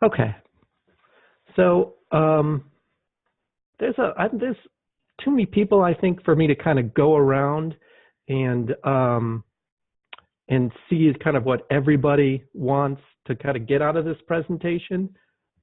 Okay. So there's too many people, I think, for me to kind of go around and see kind of what everybody wants to kind of get out of this presentation.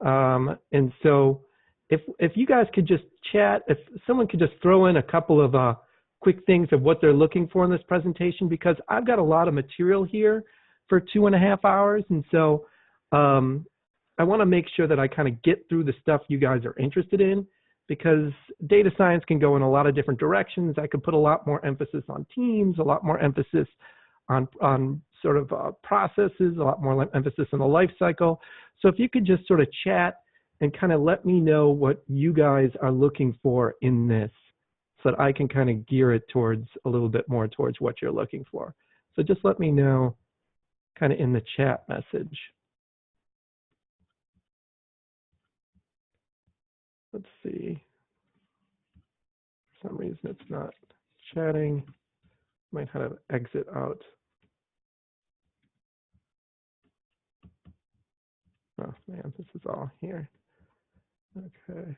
And so if you guys could just chat, if someone could just throw in a couple of quick things of what they're looking for in this presentation, because I've got a lot of material here for 2.5 hours. And so I want to make sure that I kind of get through the stuff you guys are interested in, because data science can go in a lot of different directions. I could put a lot more emphasis on teams, a lot more emphasis on sort of processes, a lot more emphasis on the life cycle. So if you could just sort of chat and kind of let me know what you guys are looking for in this, so that I can kind of gear it towards a little bit more towards what you're looking for. So just let me know kind of in the chat message. Let's see. For some reason it's not chatting. Might have to exit out. Oh man, this is all here. Okay.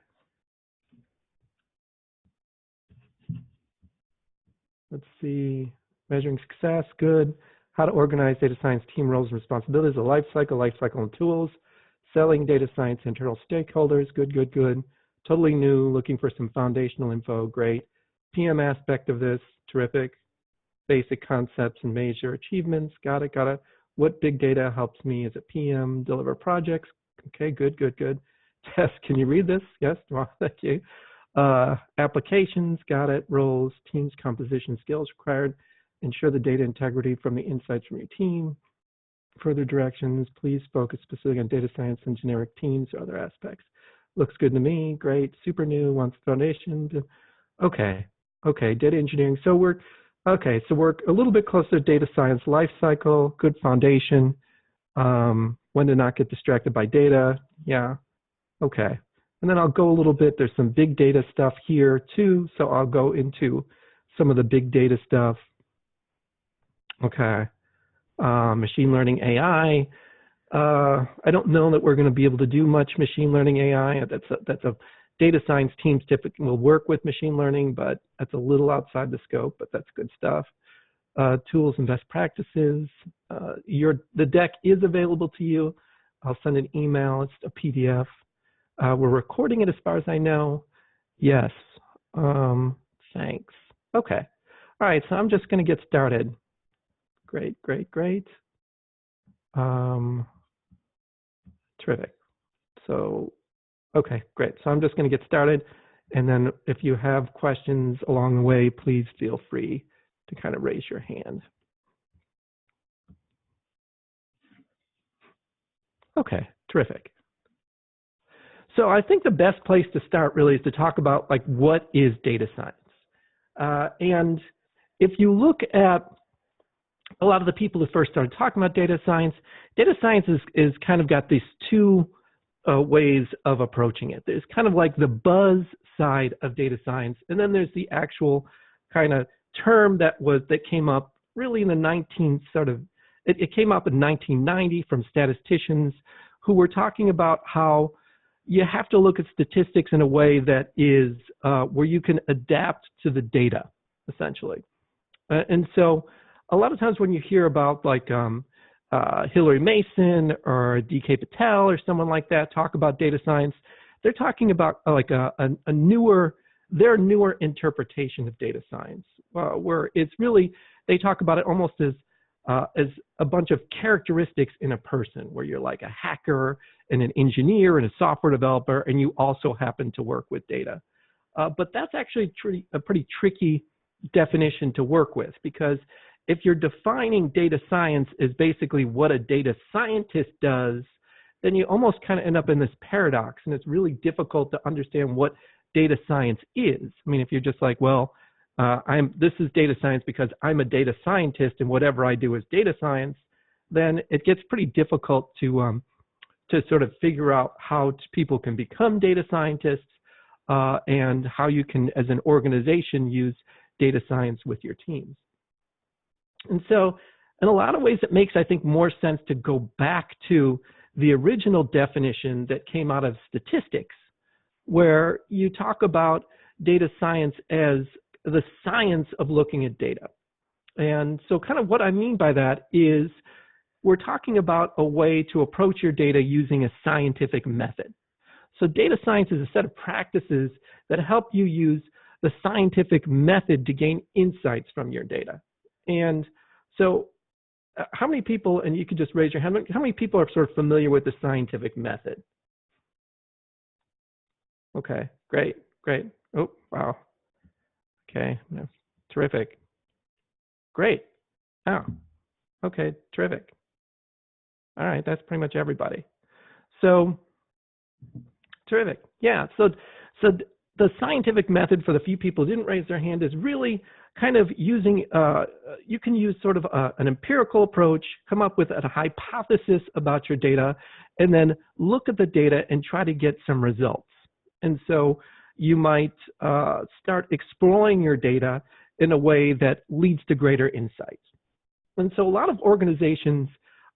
Let's see. Measuring success, good. How to organize data science team roles and responsibilities, a life cycle and tools. Selling data science internal stakeholders, good, good, good. Totally new, looking for some foundational info, great. PM aspect of this, terrific. Basic concepts and major achievements, got it, got it. What big data helps me as a PM deliver projects? Okay, good, good, good. Tess, can you read this? Yes, well, thank you. Applications, got it. Roles, teams, composition, skills required. Ensure the data integrity from the insights from your team. Further directions, please focus specifically on data science and generic teams or other aspects. Looks good to me, great. Super new, wants foundation. Okay, okay, data engineering. So we're a little bit closer to data science life cycle, good foundation. When to not get distracted by data, yeah, okay. And then I'll go a little bit, there's some big data stuff here too, so I'll go into some of the big data stuff. Okay, machine learning AI. I don't know that we're going to be able to do much machine learning AI. That's a data science teams typically will work with machine learning, but that's a little outside the scope, but that's good stuff. Tools and best practices. The deck is available to you. I'll send an email, it's a PDF. We're recording it as far as I know. Yes, thanks. Okay, all right, so I'm just gonna get started. Great, great, great. Terrific. So, okay, great. So I'm just going to get started. And then if you have questions along the way, please feel free to kind of raise your hand. Okay, terrific. So I think the best place to start really is to talk about like what is data science. And if you look at a lot of the people who first started talking about data science is kind of got these two ways of approaching it. There's kind of like the buzz side of data science, and then there's the actual kind of term that came up really in the it came up in 1990 from statisticians who were talking about how you have to look at statistics in a way that is where you can adapt to the data, essentially. And so a lot of times when you hear about like Hillary Mason or D.K. Patel or someone like that talk about data science, they're talking about like their newer interpretation of data science, where it's really, they talk about it almost as a bunch of characteristics in a person, where you're like a hacker and an engineer and a software developer, and you also happen to work with data. But that's actually a pretty tricky definition to work with, because if you're defining data science as basically what a data scientist does, then you almost kind of end up in this paradox, and it's really difficult to understand what data science is. I mean, if you're just like, well, this is data science because I'm a data scientist and whatever I do is data science, then it gets pretty difficult to sort of figure out how people can become data scientists and how you can, as an organization, use data science with your teams. And so in a lot of ways, it makes, I think, more sense to go back to the original definition that came out of statistics, where you talk about data science as the science of looking at data. And so kind of what I mean by that is we're talking about a way to approach your data using a scientific method. So data science is a set of practices that help you use the scientific method to gain insights from your data. And so how many people, and you could just raise your hand, how many people are sort of familiar with the scientific method? Okay, great. Oh, wow. Okay, terrific. Great. Oh, okay, terrific. All right, that's pretty much everybody. So, terrific. Yeah, so the scientific method, for the few people who didn't raise their hand, is really kind of using, you can use sort of an empirical approach, come up with a hypothesis about your data, and then look at the data and try to get some results. And so you might start exploring your data in a way that leads to greater insights. And so a lot of organizations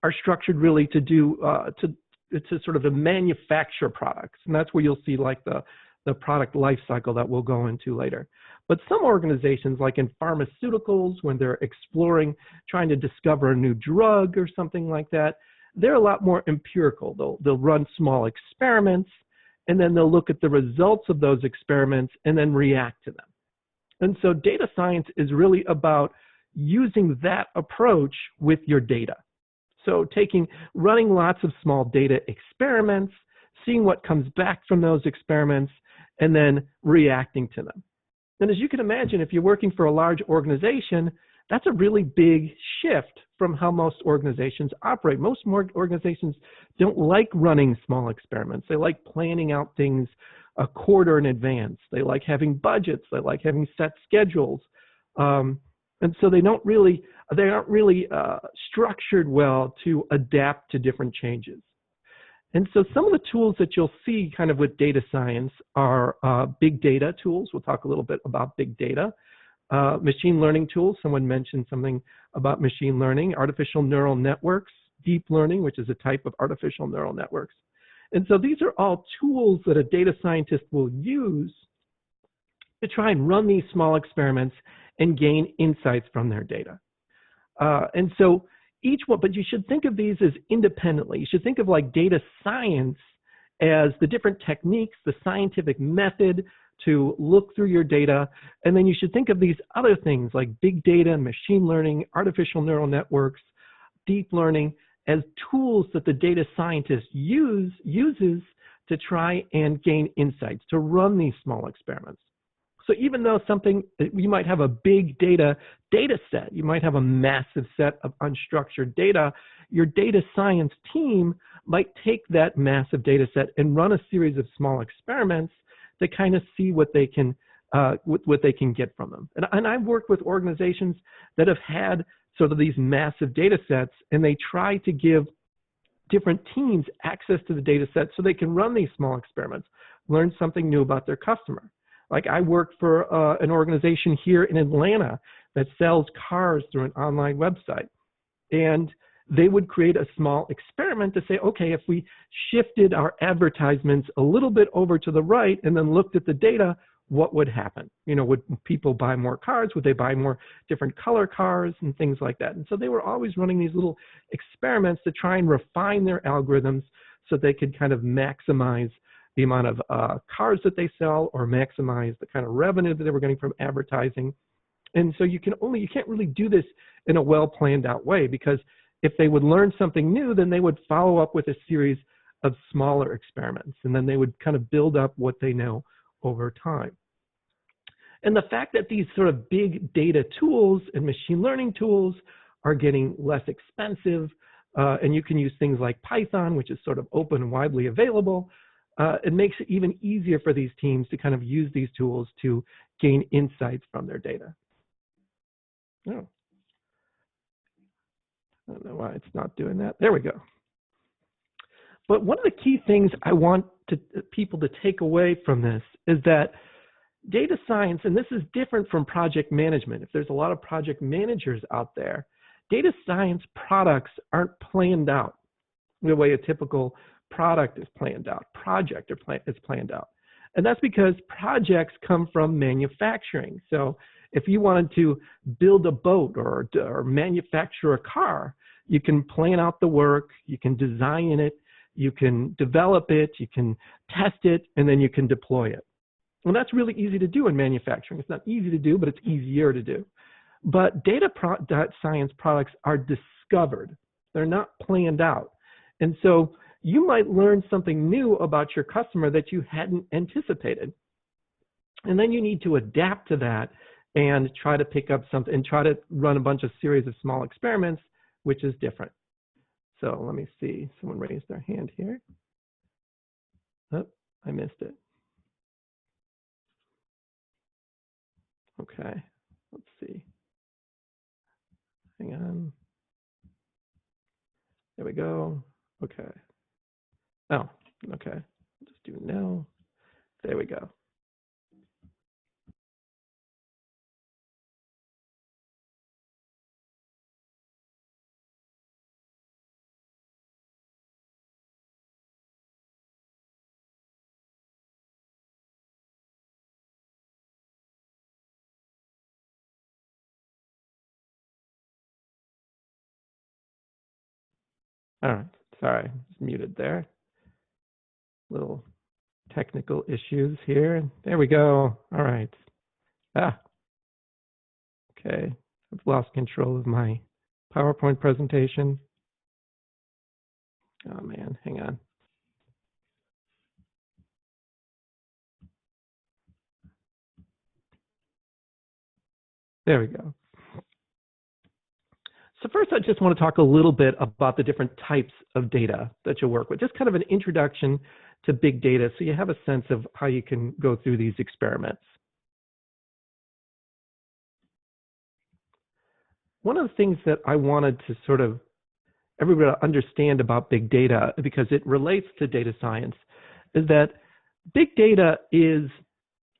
are structured really to do, to sort of to manufacture products. And that's where you'll see like the product life cycle that we'll go into later. But some organizations, like in pharmaceuticals, when they're exploring, trying to discover a new drug or something like that, they're a lot more empirical. They'll run small experiments, and then they'll look at the results of those experiments and then react to them. And so data science is really about using that approach with your data. So running lots of small data experiments, seeing what comes back from those experiments, and then reacting to them. And as you can imagine, if you're working for a large organization, that's a really big shift from how most organizations operate. Most organizations don't like running small experiments. They like planning out things a quarter in advance. They like having budgets. They like having set schedules. And so they aren't really structured well to adapt to different changes. And so some of the tools that you'll see kind of with data science are big data tools. We'll talk a little bit about big data. Machine learning tools. Someone mentioned something about machine learning. Artificial neural networks. Deep learning, which is a type of artificial neural networks. And so these are all tools that a data scientist will use to try and run these small experiments and gain insights from their data. And so each one, but you should think of these as independently. You should think of like data science as the different techniques, the scientific method to look through your data. And then you should think of these other things like big data, machine learning, artificial neural networks, deep learning as tools that the data scientist uses to try and gain insights, to run these small experiments. So even though you might have a big data set, you might have a massive set of unstructured data, your data science team might take that massive data set and run a series of small experiments to kind of see what they can get from them. And I've worked with organizations that have had sort of these massive data sets, and they try to give different teams access to the data set so they can run these small experiments, learn something new about their customer. Like I work for an organization here in Atlanta that sells cars through an online website. And they would create a small experiment to say, okay, if we shifted our advertisements a little bit over to the right and then looked at the data, what would happen? You know, would people buy more cars? Would they buy more different color cars and things like that? And so they were always running these little experiments to try and refine their algorithms so they could kind of maximize the amount of cars that they sell or maximize the kind of revenue that they were getting from advertising. And so you can't really do this in a well-planned out way, because if they would learn something new, then they would follow up with a series of smaller experiments, and then they would kind of build up what they know over time. And the fact that these sort of big data tools and machine learning tools are getting less expensive, and you can use things like Python, which is sort of open and widely available, it makes it even easier for these teams to kind of use these tools to gain insights from their data. Oh. I don't know why it's not doing that. There we go. But one of the key things I want people to take away from this is that data science, and this is different from project management. If there's a lot of project managers out there, data science products aren't planned out. the way a typical product is planned out, project is planned out. And that's because projects come from manufacturing. So if you wanted to build a boat or manufacture a car, you can plan out the work, you can design it, you can develop it, you can test it, and then you can deploy it. And that's really easy to do in manufacturing. It's not easy to do, but it's easier to do. But data science products are discovered. They're not planned out. And so you might learn something new about your customer that you hadn't anticipated. And then you need to adapt to that and try to pick up something and try to run a bunch of series of small experiments, which is different. So let me see, someone raised their hand here. Oh, I missed it. Okay, let's see. Hang on. There we go. Okay. Oh, okay. Just do no. There we go. All right, sorry, just muted there. Little technical issues here. There we go. All right. Okay, I've lost control of my PowerPoint presentation. Oh man, hang on. There we go. So first, I just want to talk a little bit about the different types of data that you'll work with, just kind of an introduction to big data so you have a sense of how you can go through these experiments. One of the things that I wanted to sort of everybody to understand about big data, because it relates to data science, is that big data is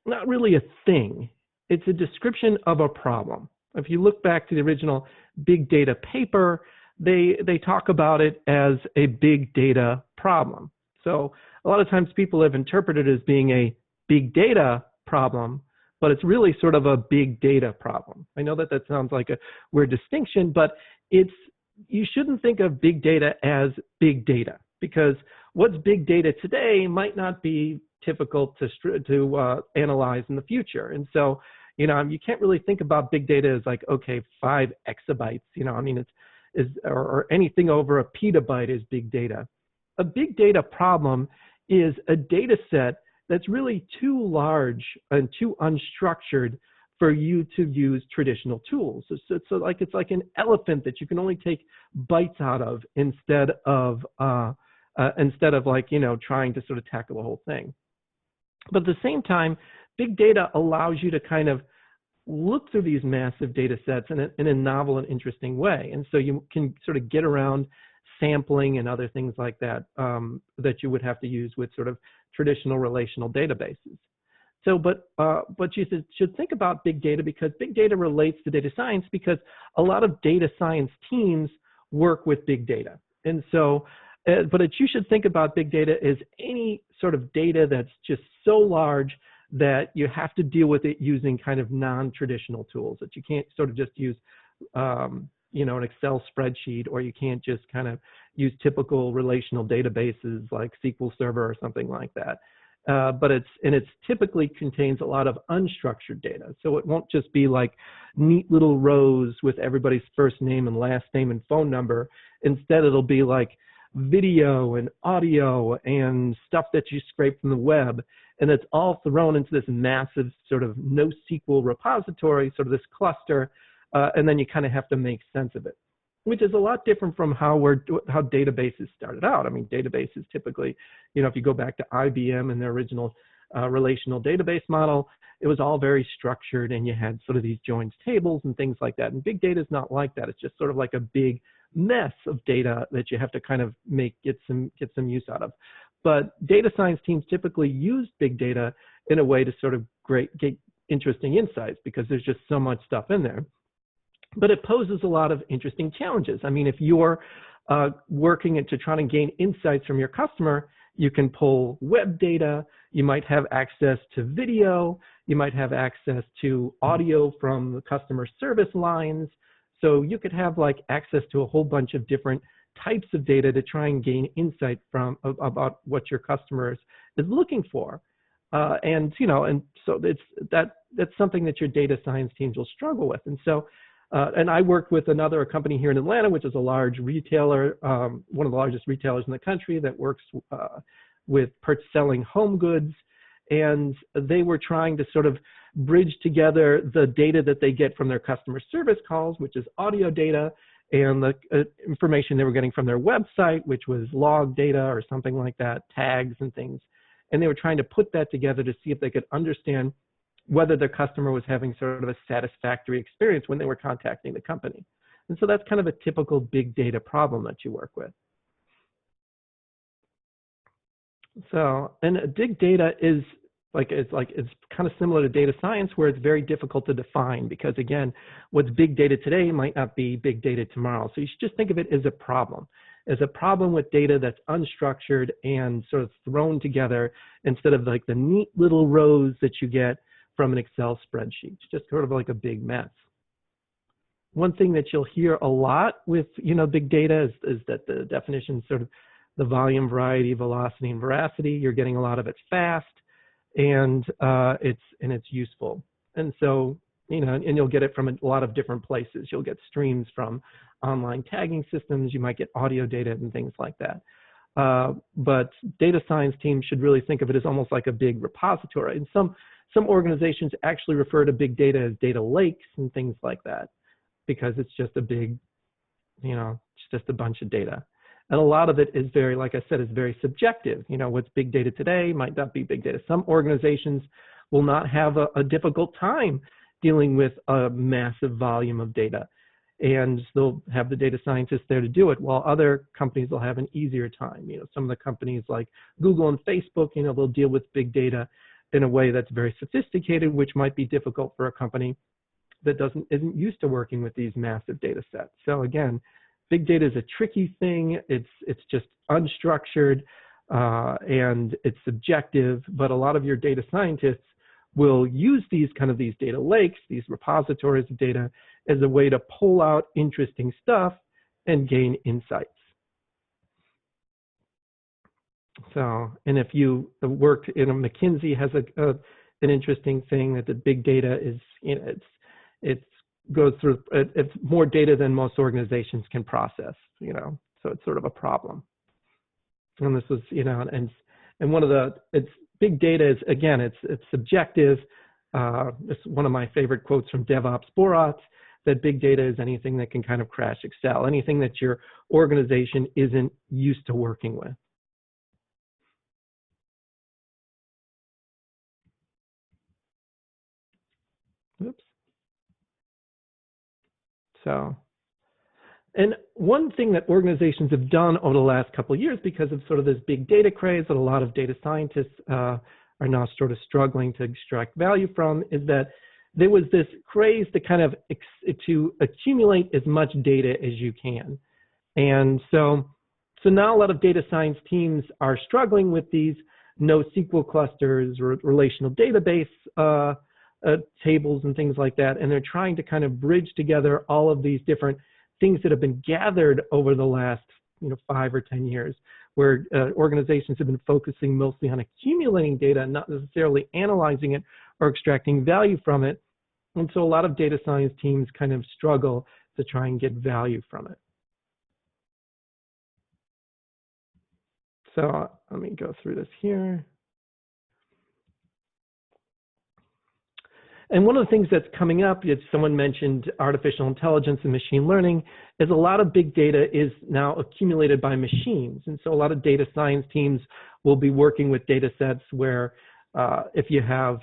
not really a thing. It's a description of a problem. If you look back to the original big data paper, they talk about it as a big data problem. So a lot of times people have interpreted it as being a big data problem, but it's really sort of a big data problem. I know that that sounds like a weird distinction, but you shouldn't think of big data as big data, because what's big data today might not be difficult to analyze in the future. And so, you can't really think about big data as like, okay, 5 exabytes, I mean, or anything over a petabyte is big data. A big data problem is a data set that's really too large and too unstructured for you to use traditional tools. So it's like an elephant that you can only take bites out of instead of like, trying to sort of tackle the whole thing. But at the same time, big data allows you to kind of look through these massive data sets in a novel and interesting way. And so you can sort of get around sampling and other things like that that you would have to use with sort of traditional relational databases. So, but you should think about big data, because big data relates to data science, because a lot of data science teams work with big data. And so, but you should think about big data as any sort of data that's just so large that you have to deal with it using kind of non-traditional tools, that you can't sort of just use, an Excel spreadsheet, or you can't just kind of use typical relational databases like SQL Server or something like that. But it typically contains a lot of unstructured data. So it won't just be like neat little rows with everybody's first name and last name and phone number. Instead, it'll be like video and audio and stuff that you scrape from the web. And it's all thrown into this massive sort of NoSQL repository, sort of this cluster. And then you kind of have to make sense of it, which is a lot different from how databases started out. I mean, databases typically, if you go back to IBM and their original relational database model, it was all very structured, and you had sort of these joins tables and things like that. And big data is not like that. It's just sort of like a big mess of data that you have to kind of get some use out of. But data science teams typically use big data in a way to sort of get interesting insights, because there's just so much stuff in there. But it poses a lot of interesting challenges. I mean, if you're working to try to gain insights from your customer, you can pull web data, you might have access to video, you might have access to audio from the customer service lines. So you could have like access to a whole bunch of different types of data to try and gain insight from about what your customers is looking for. And so that's something that your data science teams will struggle with. And so, and I worked with a company here in Atlanta, which is a large retailer, one of the largest retailers in the country that works with selling home goods. And they were trying to sort of bridge together the data that they get from their customer service calls, which is audio data, and the information they were getting from their website, which was log data or something like that, tags and things. And they were trying to put that together to see if they could understand whether their customer was having sort of a satisfactory experience when they were contacting the company. And so that's kind of a typical big data problem that you work with. So, and big data is it's kind of similar to data science, where it's very difficult to define, because again, what's big data today might not be big data tomorrow. So you should just think of it as a problem with data that's unstructured and sort of thrown together instead of like the neat little rows that you get from an Excel spreadsheet. It's just sort of like a big mess. One thing that you'll hear a lot with big data is that the definition sort of the volume, variety, velocity, and veracity. You're getting a lot of it fast, and it's useful. And so and you'll get it from a lot of different places. You'll get streams from online tagging systems. You might get audio data and things like that. But data science teams should really think of it as almost like a big repository. And some organizations actually refer to big data as data lakes and things like that, because it's just a big, it's just a bunch of data. And a lot of it is very, like I said, is very subjective. What's big data today might not be big data. Some organizations will not have a difficult time dealing with a massive volume of data, and they'll have the data scientists there to do it, while other companies will have an easier time. Some of the companies like Google and Facebook, they'll deal with big data in a way that's very sophisticated, which might be difficult for a company that isn't used to working with these massive data sets. So again, big data is a tricky thing. It's just unstructured and it's subjective, but a lot of your data scientists will use these data lakes, these repositories of data, as a way to pull out interesting stuff and gain insights. So, and if you worked in McKinsey has an interesting thing that the big data is, it's more data than most organizations can process, so it's sort of a problem. And this was, and one of it's big data is, again, it's subjective. It's one of my favorite quotes from DevOps Borat, that big data is anything that can kind of crash Excel, anything that your organization isn't used to working with. Oops. So, and one thing that organizations have done over the last couple of years, because of sort of this big data craze that a lot of data scientists are now sort of struggling to extract value from, is that there was this craze to kind of to accumulate as much data as you can. And so now a lot of data science teams are struggling with these NoSQL clusters or relational database tables and things like that, and they're trying to kind of bridge together all of these different things that have been gathered over the last 5 or 10 years, where organizations have been focusing mostly on accumulating data, not necessarily analyzing it or extracting value from it. And so a lot of data science teams kind of struggle to try and get value from it. So let me go through this here. And one of the things that's coming up, someone mentioned artificial intelligence and machine learning, is a lot of big data is now accumulated by machines. And so a lot of data science teams will be working with data sets where if you have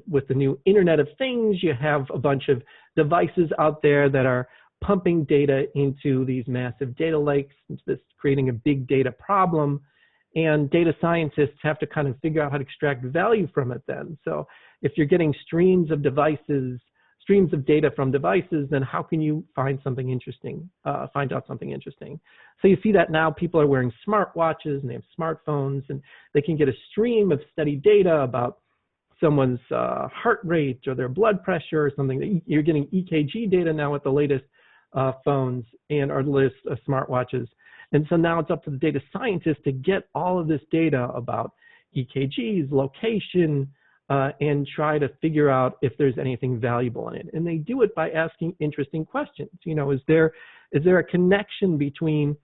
with the new Internet of Things, you have a bunch of devices out there that are pumping data into these massive data lakes, this creating a big data problem. And data scientists have to kind of figure out how to extract value from it then. So if you're getting streams of devices streams of data from devices, then how can you find something interesting, find out something interesting? So you see that now people are wearing smartwatches and they have smartphones, and they can get a stream of steady data about someone's heart rate or their blood pressure or something. You're getting EKG data now with the latest phones and our latest smartwatches. And so now it's up to the data scientists to get all of this data about EKGs, location, and try to figure out if there's anything valuable in it. And they do it by asking interesting questions. You know, is there a connection between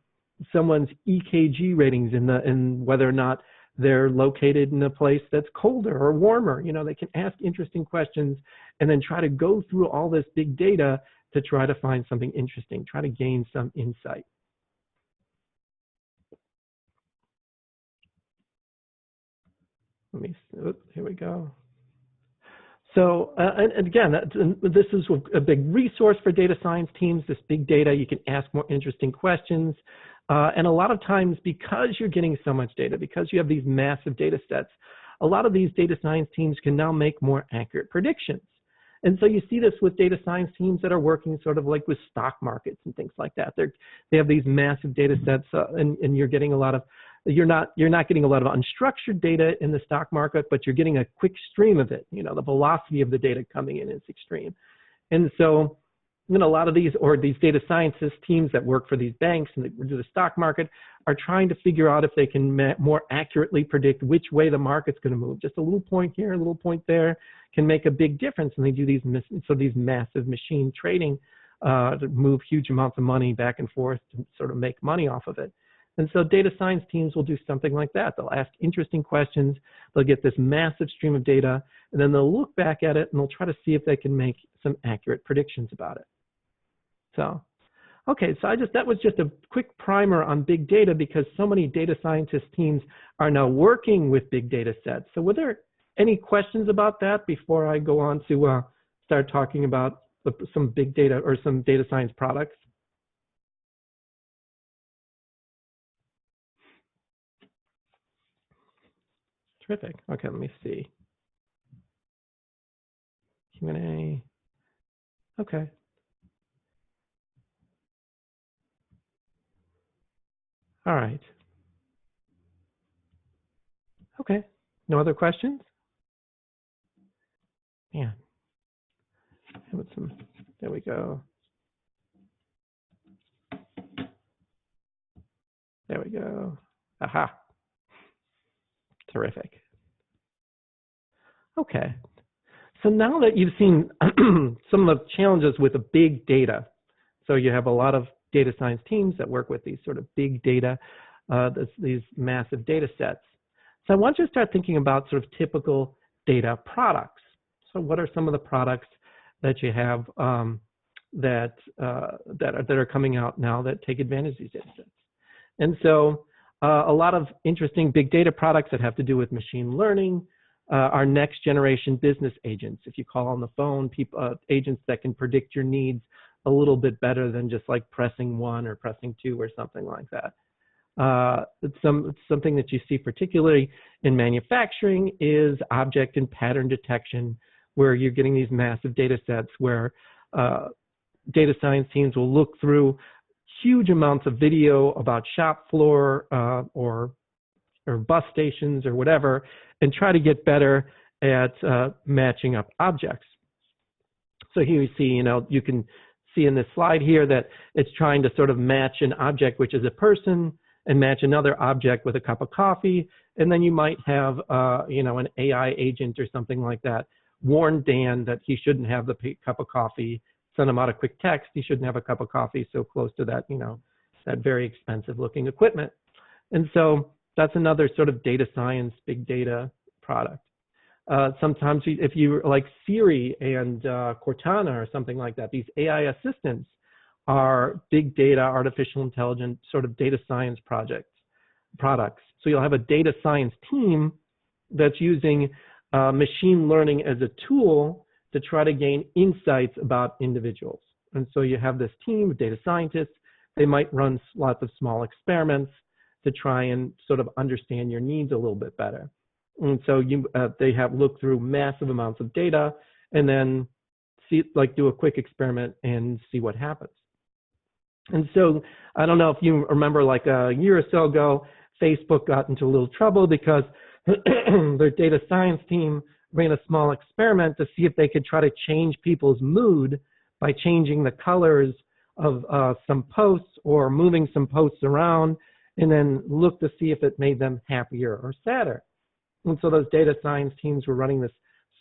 someone's EKG ratings and whether or not they're located in a place that's colder or warmer? You know, they can ask interesting questions and then try to go through all this big data to try to find something interesting, try to gain some insight. Let me, here we go. So, and again, this is a big resource for data science teams, this big data. You can ask more interesting questions. And a lot of times, because you're getting so much data, because you have these massive data sets, a lot of these data science teams can now make more accurate predictions. And so you see this with data science teams that are working sort of like with stock markets and things like that. They have these massive data sets, and you're getting a lot of, you're not getting a lot of unstructured data in the stock market, but you're getting a quick stream of it. You know, the velocity of the data coming in is extreme. And so, you know, a lot of these data scientist teams that work for these banks and that do the stock market are trying to figure out if they can more accurately predict which way the market's going to move. Just a little point here, a little point there can make a big difference. And they do these massive machine trading to move huge amounts of money back and forth to sort of make money off of it. And so data science teams will do something like that. They'll ask interesting questions. They'll get this massive stream of data, and then they'll look back at it and they'll try to see if they can make some accurate predictions about it. So, okay, so that was just a quick primer on big data, because so many data scientist teams are now working with big data sets. So were there any questions about that before I go on to start talking about some big data or some data science products? Terrific. Okay, let me see. Q&A. Okay. All right. Okay. No other questions? Man. There we go. There we go. Aha. Terrific. Okay. So now that you've seen some of the challenges with the big data, so you have a lot of data science teams that work with these sort of big data, these massive data sets. So I want you to start thinking about sort of typical data products. So what are some of the products that you have that are coming out now that take advantage of these data sets? And so a lot of interesting big data products that have to do with machine learning, our next generation business agents. If you call on the phone, agents that can predict your needs a little bit better than just like pressing 1 or pressing 2 or something like that. It's something that you see particularly in manufacturing is object and pattern detection, where you're getting these massive data sets where data science teams will look through huge amounts of video about shop floor or bus stations or whatever, and try to get better at matching up objects. So here you see, you can see in this slide here that it's trying to sort of match an object, which is a person, and match another object with a cup of coffee. And then you might have, an AI agent or something like that warn Dan that he shouldn't have the cup of coffee, send him out a quick text, he shouldn't have a cup of coffee so close to that, that very expensive looking equipment. And so that's another sort of data science, big data product. Sometimes if you like Siri and Cortana or something like that, these AI assistants are big data, artificial intelligence, sort of data science products. So you'll have a data science team that's using machine learning as a tool to try to gain insights about individuals. And so you have this team of data scientists. They might run lots of small experiments to try and sort of understand your needs a little bit better. And so they have looked through massive amounts of data and then see, like do a quick experiment and see what happens. And so I don't know if you remember, like a year or so ago, Facebook got into a little trouble because their data science team ran a small experiment to see if they could try to change people's mood by changing the colors of some posts or moving some posts around, and then look to see if it made them happier or sadder. And so those data science teams were running this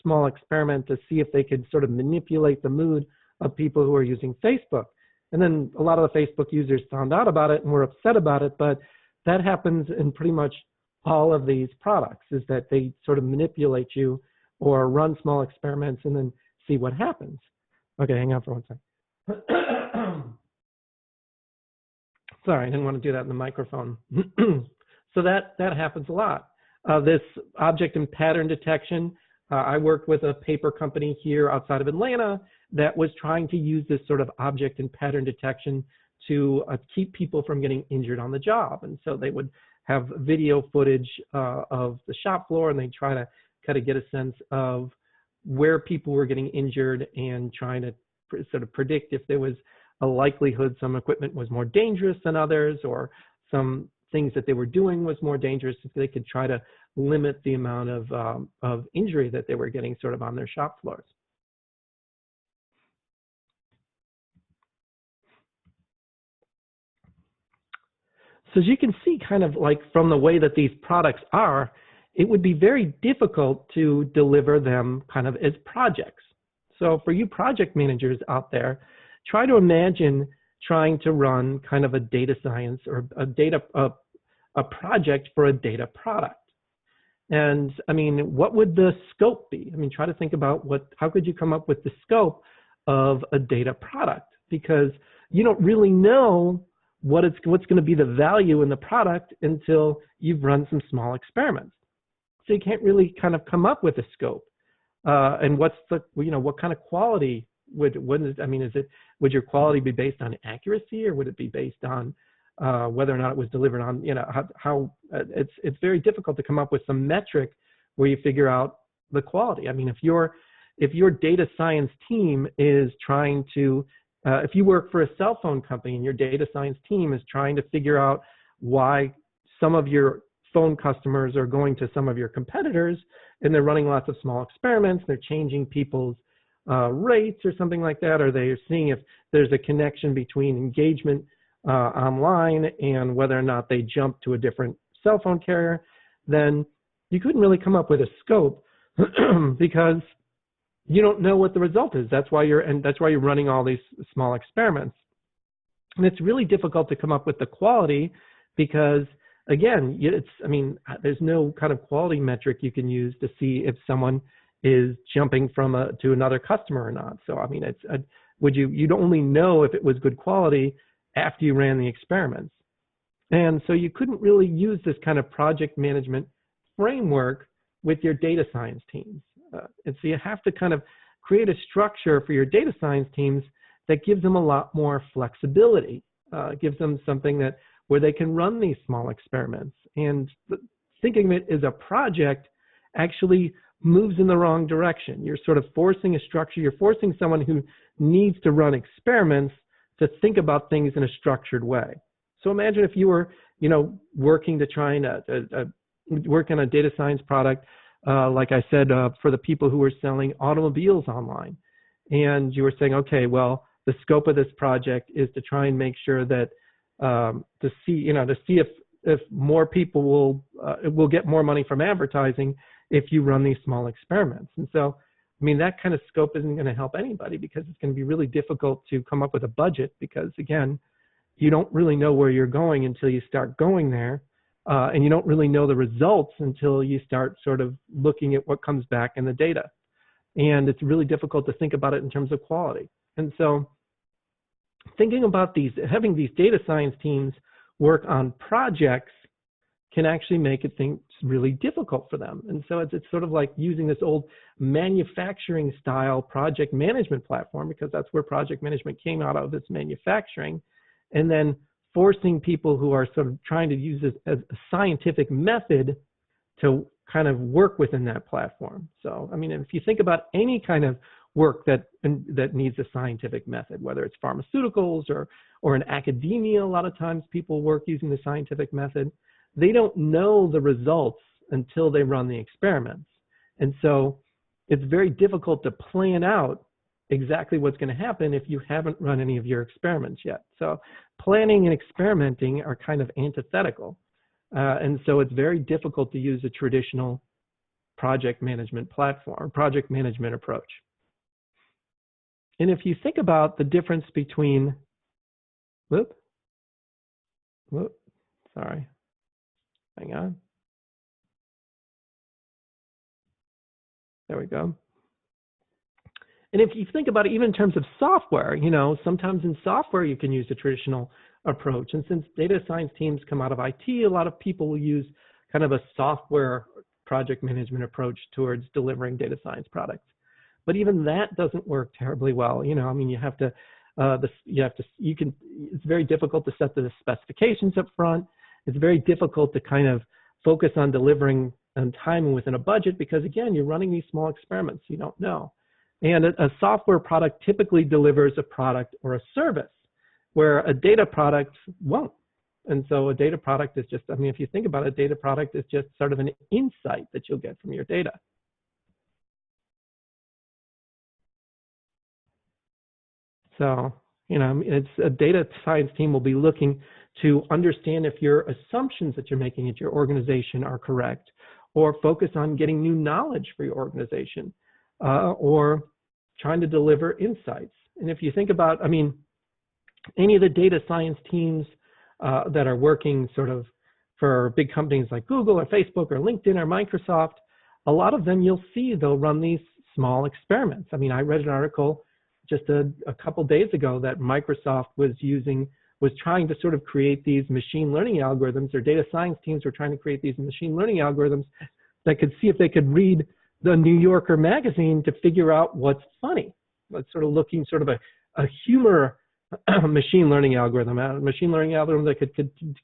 small experiment to see if they could sort of manipulate the mood of people who are using Facebook. And then a lot of the Facebook users found out about it and were upset about it, but that happens in pretty much all of these products, is that they sort of manipulate you or run small experiments and then see what happens. Okay, hang on for 1 second. Sorry, I didn't want to do that in the microphone. So that happens a lot. This object and pattern detection, I worked with a paper company here outside of Atlanta that was trying to use this sort of object and pattern detection to keep people from getting injured on the job. And so they would have video footage of the shop floor, and they try to kind of get a sense of where people were getting injured and trying to sort of predict if there was a likelihood some equipment was more dangerous than others, or some things that they were doing was more dangerous, if they could try to limit the amount of injury that they were getting sort of on their shop floors. So as you can see, kind of like from the way that these products are, it would be very difficult to deliver them kind of as projects. So for you project managers out there, try to imagine trying to run kind of a data science or a project for a data product. And I mean, what would the scope be? I mean, try to think about how could you come up with the scope of a data product? Because you don't really know what's going to be the value in the product until you've run some small experiments. So you can't really kind of come up with a scope. And what's the, what kind of quality would your quality be based on accuracy, or would it be based on whether or not it was delivered on, how it's very difficult to come up with some metric where you figure out the quality. I mean, if your data science team is trying to, if you work for a cell phone company and your data science team is trying to figure out why some of your phone customers are going to some of your competitors, and they're running lots of small experiments, they're changing people's rates or something like that, or they're seeing if there's a connection between engagement online and whether or not they jump to a different cell phone carrier, then you couldn't really come up with a scope because you don't know what the result is. That's why you're running all these small experiments. And it's really difficult to come up with the quality because, again, there's no kind of quality metric you can use to see if someone is jumping from to another customer or not. So, I mean, you'd only know if it was good quality after you ran the experiments. And so you couldn't really use this kind of project management framework with your data science teams. And so you have to kind of create a structure for your data science teams that gives them a lot more flexibility, gives them something where they can run these small experiments. And thinking of it as a project actually moves in the wrong direction. You're sort of forcing a structure. You're forcing someone who needs to run experiments to think about things in a structured way. So imagine if you were, working to try and work on a data science product, like I said, for the people who were selling automobiles online. And you were saying, okay, well, the scope of this project is to try and make sure that to see if more people will get more money from advertising if you run these small experiments. And so, I mean, that kind of scope isn't going to help anybody because it's going to be really difficult to come up with a budget because, again, you don't really know where you're going until you start going there. And you don't really know the results until you start sort of looking at what comes back in the data. And it's really difficult to think about it in terms of quality. And so thinking about having these data science teams work on projects can actually make things really difficult for them. And so it's sort of like using this old manufacturing style project management platform, because that's where project management came out of, it's manufacturing, and then forcing people who are sort of trying to use this as a scientific method to kind of work within that platform. So, I mean, if you think about any kind of work that needs a scientific method, whether it's pharmaceuticals or in academia. A lot of times people work using the scientific method. They don't know the results until they run the experiments. And so it's very difficult to plan out exactly what's going to happen if you haven't run any of your experiments yet. So planning and experimenting are kind of antithetical. And so it's very difficult to use a traditional project management platform, project management approach. And if you think about the difference between, sorry, hang on. There we go. And if you think about it, even in terms of software, you know, sometimes in software you can use a traditional approach. And since data science teams come out of IT, a lot of people will use kind of a software project management approach towards delivering data science products. But even that doesn't work terribly well. You know, I mean, it's very difficult to set the specifications up front. It's very difficult to kind of focus on delivering on time and within a budget because, again, you're running these small experiments. You don't know. And a software product typically delivers a product or a service, where a data product won't. And so a data product is just, I mean, if you think about it, a data product is just sort of an insight that you'll get from your data. So, you know, it's a data science team will be looking to understand if your assumptions that you're making at your organization are correct, or focus on getting new knowledge for your organization, or trying to deliver insights. And if you think about, I mean, any of the data science teams that are working sort of for big companies like Google or Facebook or LinkedIn or Microsoft, a lot of them you'll see they'll run these small experiments. I mean, I read an article just a couple days ago that Microsoft was trying to sort of create these machine learning algorithms. Their data science teams were trying to create these machine learning algorithms that could see if they could read the New Yorker magazine to figure out what's funny. It's sort of looking sort of a humor machine learning algorithm, a machine learning algorithm that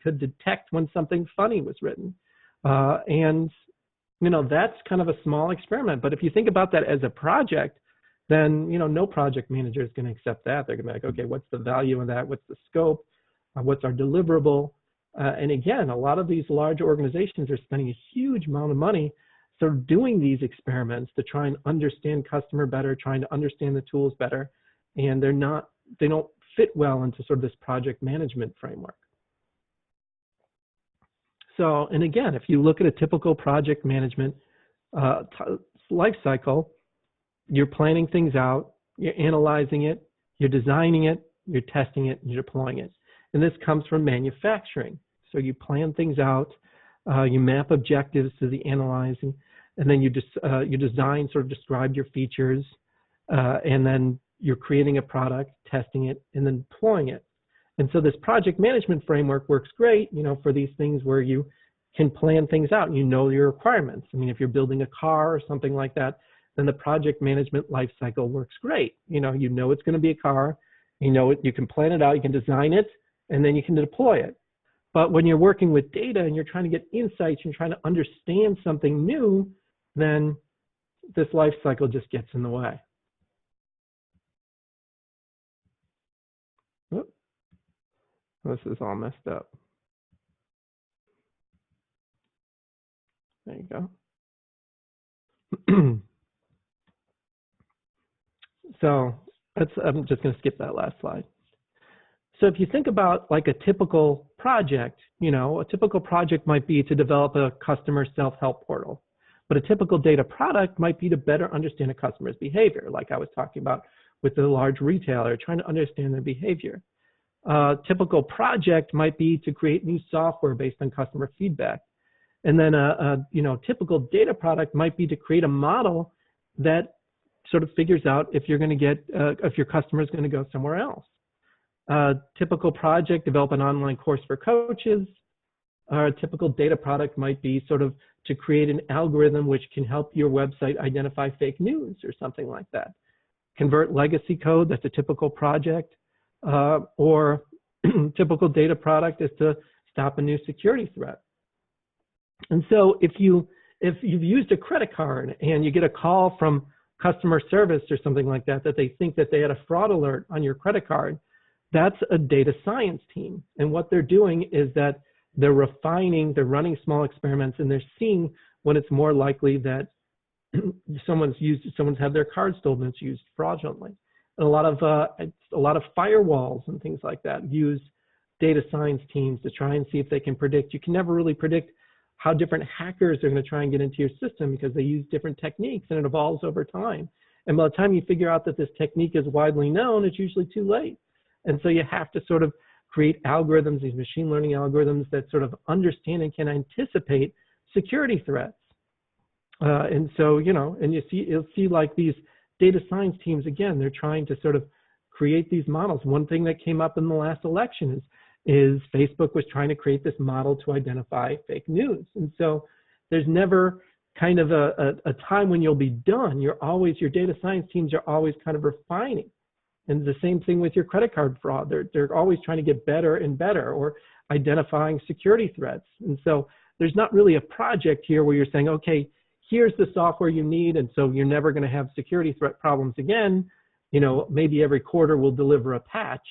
could detect when something funny was written. And, you know, that's kind of a small experiment. But if you think about that as a project, then, you know, no project manager is going to accept that. They're going to be like, okay, what's the value in that? What's the scope? What's our deliverable? And again, a lot of these large organizations are spending a huge amount of money sort of doing these experiments to try and understand customer better, trying to understand the tools better. And they don't fit well into sort of this project management framework. So, and again, if you look at a typical project management life cycle, you're planning things out, you're analyzing it, you're designing it, you're testing it, and you're deploying it. And this comes from manufacturing. So you plan things out, you map objectives to the analyzing, and then you design, sort of describe your features, and then you're creating a product, testing it, and then deploying it. And so this project management framework works great, you know, for these things where you can plan things out and you know your requirements. I mean, if you're building a car or something like that, then the project management life cycle works great. You know it's going to be a car, you know it, you can plan it out, you can design it, and then you can deploy it. But when you're working with data and you're trying to get insights and trying to understand something new, then this life cycle just gets in the way. Oops. This is all messed up. There you go. So I'm just going to skip that last slide. So if you think about like a typical project, you know, a typical project might be to develop a customer self-help portal. But a typical data product might be to better understand a customer's behavior, like I was talking about with the large retailer, trying to understand their behavior. Typical project might be to create new software based on customer feedback. And then you know, typical data product might be to create a model that sort of figures out if you're going to get, if your customer is going to go somewhere else. Typical project, develop an online course for coaches. A typical data product might be sort of to create an algorithm which can help your website identify fake news or something like that. Convert legacy code, that's a typical project. Or typical data product is to stop a new security threat. And so if you've used a credit card and you get a call from customer service or something like that, that they think that they had a fraud alert on your credit card, that's a data science team. And what they're doing is that they're refining, they're running small experiments, and they're seeing when it's more likely that someone's had their card stolen, it's used fraudulently. And a lot of firewalls and things like that use data science teams to try and see if they can predict. You can never really predict how different hackers are going to try and get into your system because they use different techniques and it evolves over time. And by the time you figure out that this technique is widely known, it's usually too late. And so you have to sort of create algorithms, these machine learning algorithms that sort of understand and can anticipate security threats. And so, and you'll see like these data science teams, again, they're trying to sort of create these models. One thing that came up in the last election is Facebook was trying to create this model to identify fake news. And so there's never kind of a time when you'll be done. Your data science teams are always kind of refining. And the same thing with your credit card fraud. They're always trying to get better and better, or identifying security threats. And so there's not really a project here where you're saying, okay, here's the software you need, and so you're never going to have security threat problems again. Maybe every quarter we'll deliver a patch.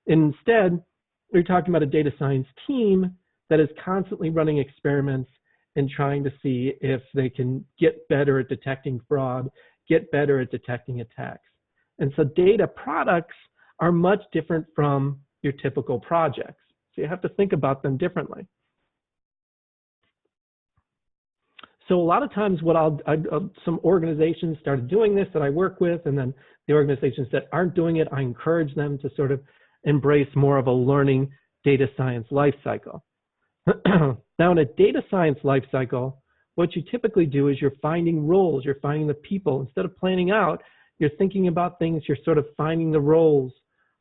Instead, we're talking about a data science team that is constantly running experiments and trying to see if they can get better at detecting fraud, get better at detecting attacks. And so data products are much different from your typical projects. So you have to think about them differently. So a lot of times some organizations started doing this that I work with, and then the organizations that aren't doing it, I encourage them to sort of embrace more of a learning data science lifecycle. Now, in a data science lifecycle, what you typically do is you're finding roles, you're finding the people. Instead of planning out, you're thinking about things, you're sort of finding the roles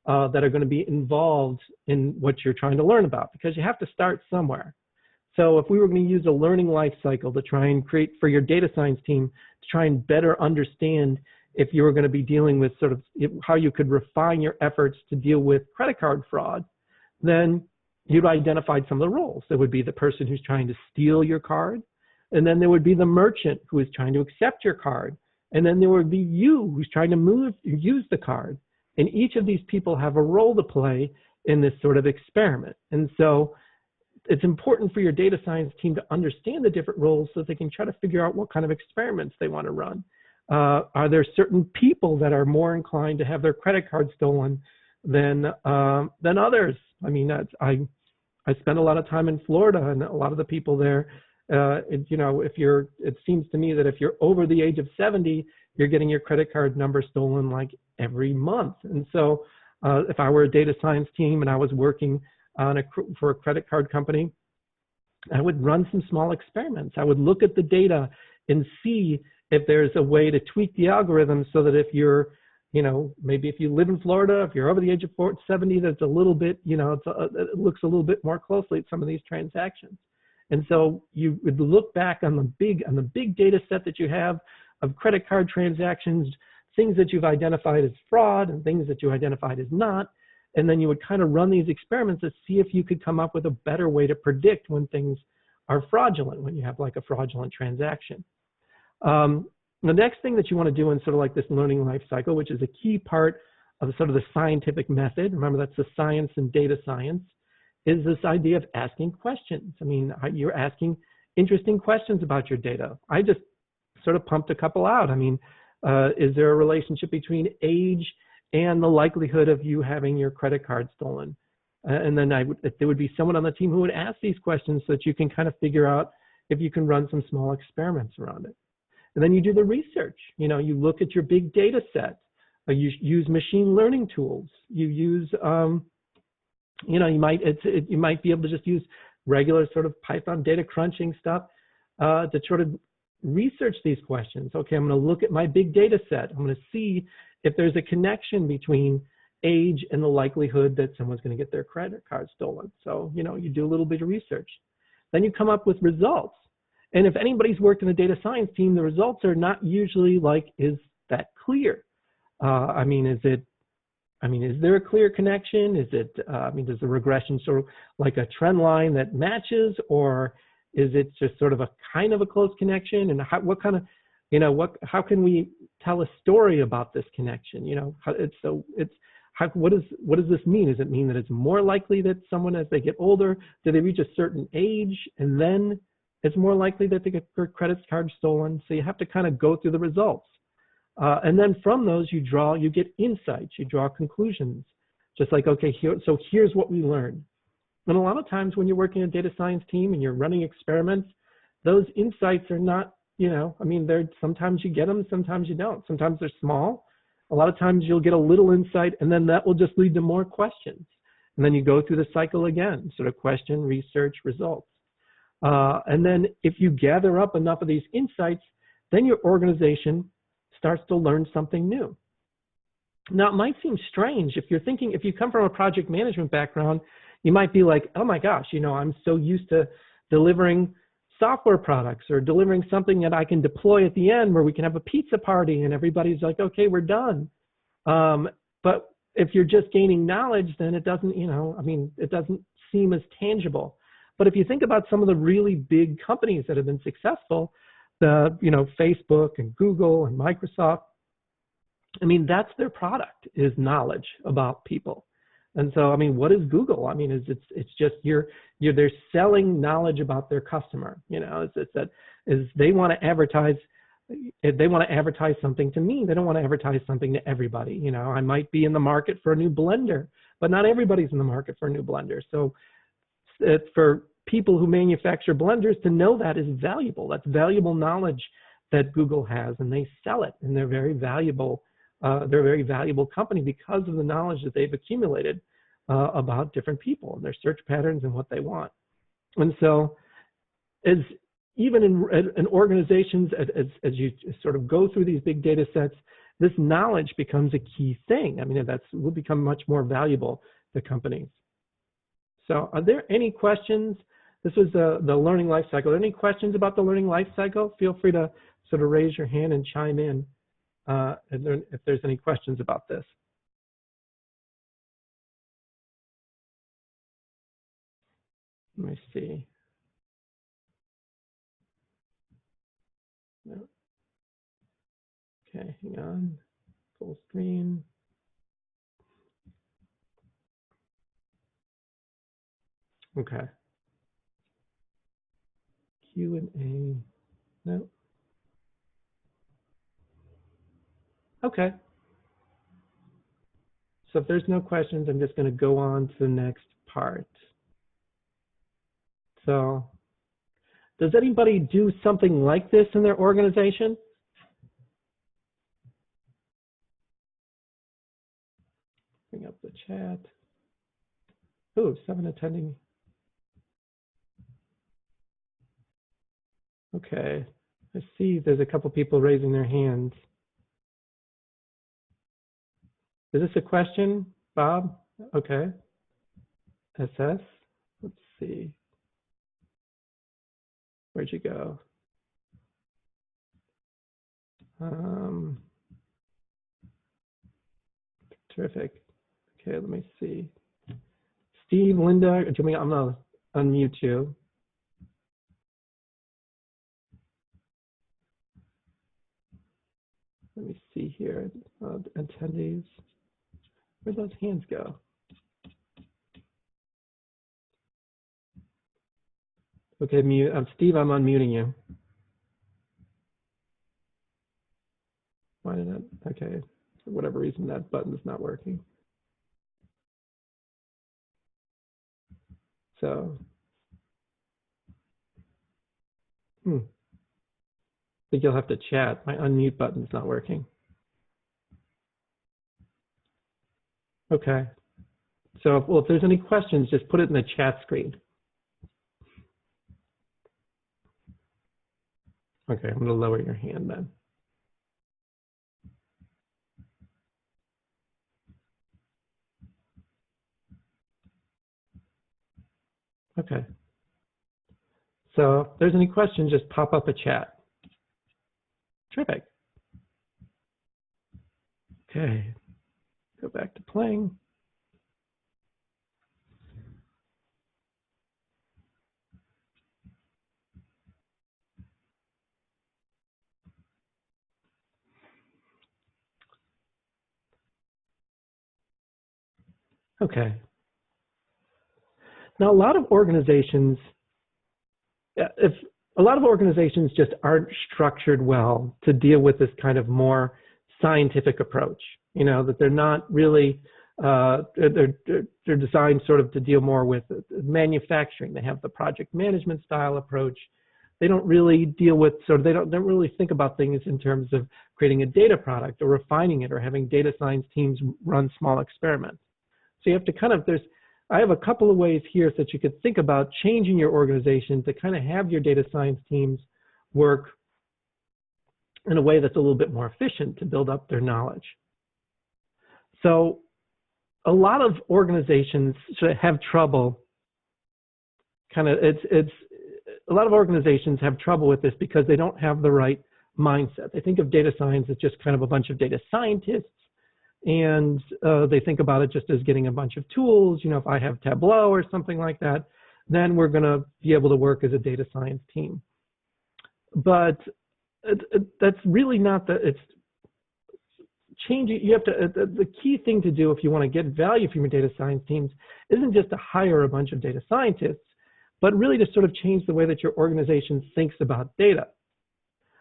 that are going to be involved in what you're trying to learn about, because you have to start somewhere. So if we were going to use a learning life cycle to try and create for your data science team to try and better understand if you were going to be dealing with sort of how you could refine your efforts to deal with credit card fraud, then you'd identified some of the roles. There would be the person who's trying to steal your card, and then there would be the merchant who is trying to accept your card, and then there would be you who's trying to use the card. And each of these people have a role to play in this sort of experiment. And so it's important for your data science team to understand the different roles so that they can try to figure out what kind of experiments they want to run. Are there certain people that are more inclined to have their credit card stolen than others? I mean, I spend a lot of time in Florida, and a lot of the people there, it seems to me that if you're over the age of 70, you're getting your credit card number stolen like every month. And so if I were a data science team and I was working for a credit card company, I would run some small experiments. I would look at the data and see if there's a way to tweak the algorithm so that if you're, maybe if you live in Florida, if you're over the age of 70, that's a little bit, it looks a little bit more closely at some of these transactions. And so you would look back on the big data set that you have of credit card transactions, things that you've identified as fraud and things that you identified as not. And then you would kind of run these experiments to see if you could come up with a better way to predict when things are fraudulent, when you have like a fraudulent transaction. The next thing that you want to do in sort of like this learning life cycle, which is a key part of sort of the scientific method, remember that's the science and data science, is this idea of asking questions. I mean, you're asking interesting questions about your data. I just sort of pumped a couple out. I mean, is there a relationship between age and the likelihood of you having your credit card stolen? And then there would be someone on the team who would ask these questions so that you can kind of figure out if you can run some small experiments around it. And then you do the research. You look at your big data set. You use machine learning tools. You use, you might be able to just use regular sort of Python data crunching stuff to sort of research these questions. Okay, I'm going to look at my big data set. I'm going to see if there's a connection between age and the likelihood that someone's going to get their credit card stolen. So, you do a little bit of research. Then you come up with results. And if anybody's worked in a data science team, the results are not usually like, is that clear? Is there a clear connection? Is it, does the regression sort of like a trend line that matches, or is it just sort of a kind of a close connection? And how can we tell a story about this connection. You know, what does this mean? Does it mean that it's more likely that someone, as they get older, do they reach a certain age and then it's more likely that they get their credit card stolen? So you have to kind of go through the results. And then from those, you get insights, you draw conclusions. Just like, okay, so here's what we learned. And a lot of times when you're working in a data science team and you're running experiments, those insights are not, you know, I mean, sometimes you get them, sometimes you don't. Sometimes they're small. A lot of times you'll get a little insight, and then that will just lead to more questions. And then you go through the cycle again, sort of question, research, results. And then if you gather up enough of these insights, then your organization starts to learn something new. Now, it might seem strange if you come from a project management background, you might be like, oh my gosh, you know, I'm so used to delivering software products or delivering something that I can deploy at the end where we can have a pizza party and everybody's like, okay, we're done. But if you're just gaining knowledge, then it doesn't, you know, I mean, it doesn't seem as tangible. But if you think about some of the really big companies that have been successful, you know, Facebook and Google and Microsoft, I mean, that's their product, is knowledge about people. And so, I mean, what is Google? I mean, it's just they're selling knowledge about their customer. You know, they want to advertise. They want to advertise something to me. They don't want to advertise something to everybody. You know, I might be in the market for a new blender, but not everybody's in the market for a new blender. So, for people who manufacture blenders to know that is valuable. That's valuable knowledge that Google has, and they sell it, and they're very valuable. They're a very valuable company because of the knowledge that they've accumulated about different people and their search patterns and what they want. And so, even in organizations, as you sort of go through these big data sets, this knowledge becomes a key thing. I mean, will become much more valuable to companies. So, are there any questions? This was the learning life cycle. Are there any questions about the learning life cycle? Feel free to sort of raise your hand and chime in. If there's any questions about this. Let me see. No. Okay, hang on. Full screen. Okay. Q&A. No. Okay. So if there's no questions, I'm just going to go on to the next part. So, does anybody do something like this in their organization? Bring up the chat. Oh, 7 attending. Okay. I see there's a couple people raising their hands. Is this a question, Bob? Okay. SS. Let's see. Where'd you go? Terrific. Okay, let me see. Steve, Linda, I'm gonna unmute you. Let me see here. Attendees. Where'd those hands go? Okay, mute. Steve, I'm unmuting you. Why did that? Okay, for whatever reason, that button's not working. So, I think you'll have to chat. My unmute button's not working. Okay. So, well, if there's any questions, just put it in the chat screen. Okay, I'm going to lower your hand then. Okay. So if there's any questions, just pop up a chat. Terrific. Okay, go back to playing. Okay. Now, a lot of organizations, if a lot of organizations just aren't structured well to deal with this kind of more scientific approach. You know, that they're not really they're designed sort of to deal more with manufacturing. They have the project management style approach. They don't really deal with they don't really think about things in terms of creating a data product or refining it or having data science teams run small experiments. So you have to kind of I have a couple of ways here that you could think about changing your organization to kind of have your data science teams work in a way that's a little bit more efficient to build up their knowledge. So a lot of organizations have trouble a lot of organizations have trouble with this because they don't have the right mindset. They think of data science as just kind of a bunch of data scientists, and they think about it just as getting a bunch of tools. You know, if I have Tableau or something like that, then we're going to be able to work as a data science team. But that's really not it's changing. You have to, the key thing to do if you want to get value from your data science teams isn't just to hire a bunch of data scientists, but really to sort of change the way that your organization thinks about data.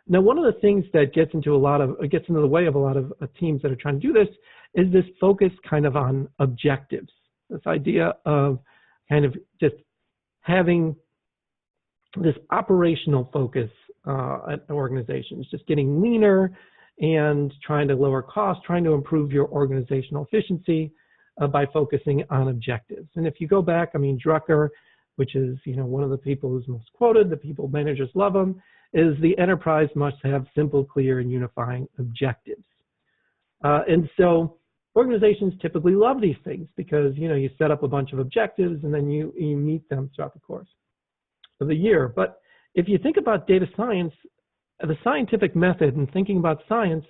Now, one of the things that gets into the way of a lot of teams that are trying to do this is this focus kind of on objectives. This idea of kind of just having this operational focus at organizations, just getting leaner and trying to lower costs, trying to improve your organizational efficiency by focusing on objectives. And if you go back, I mean, Drucker, which is, you know, one of the people who's most quoted, the people managers love him, is the enterprise must have simple, clear, and unifying objectives. And so organizations typically love these things because, you know, you set up a bunch of objectives and then you meet them throughout the course of the year. But if you think about data science, the scientific method and thinking about science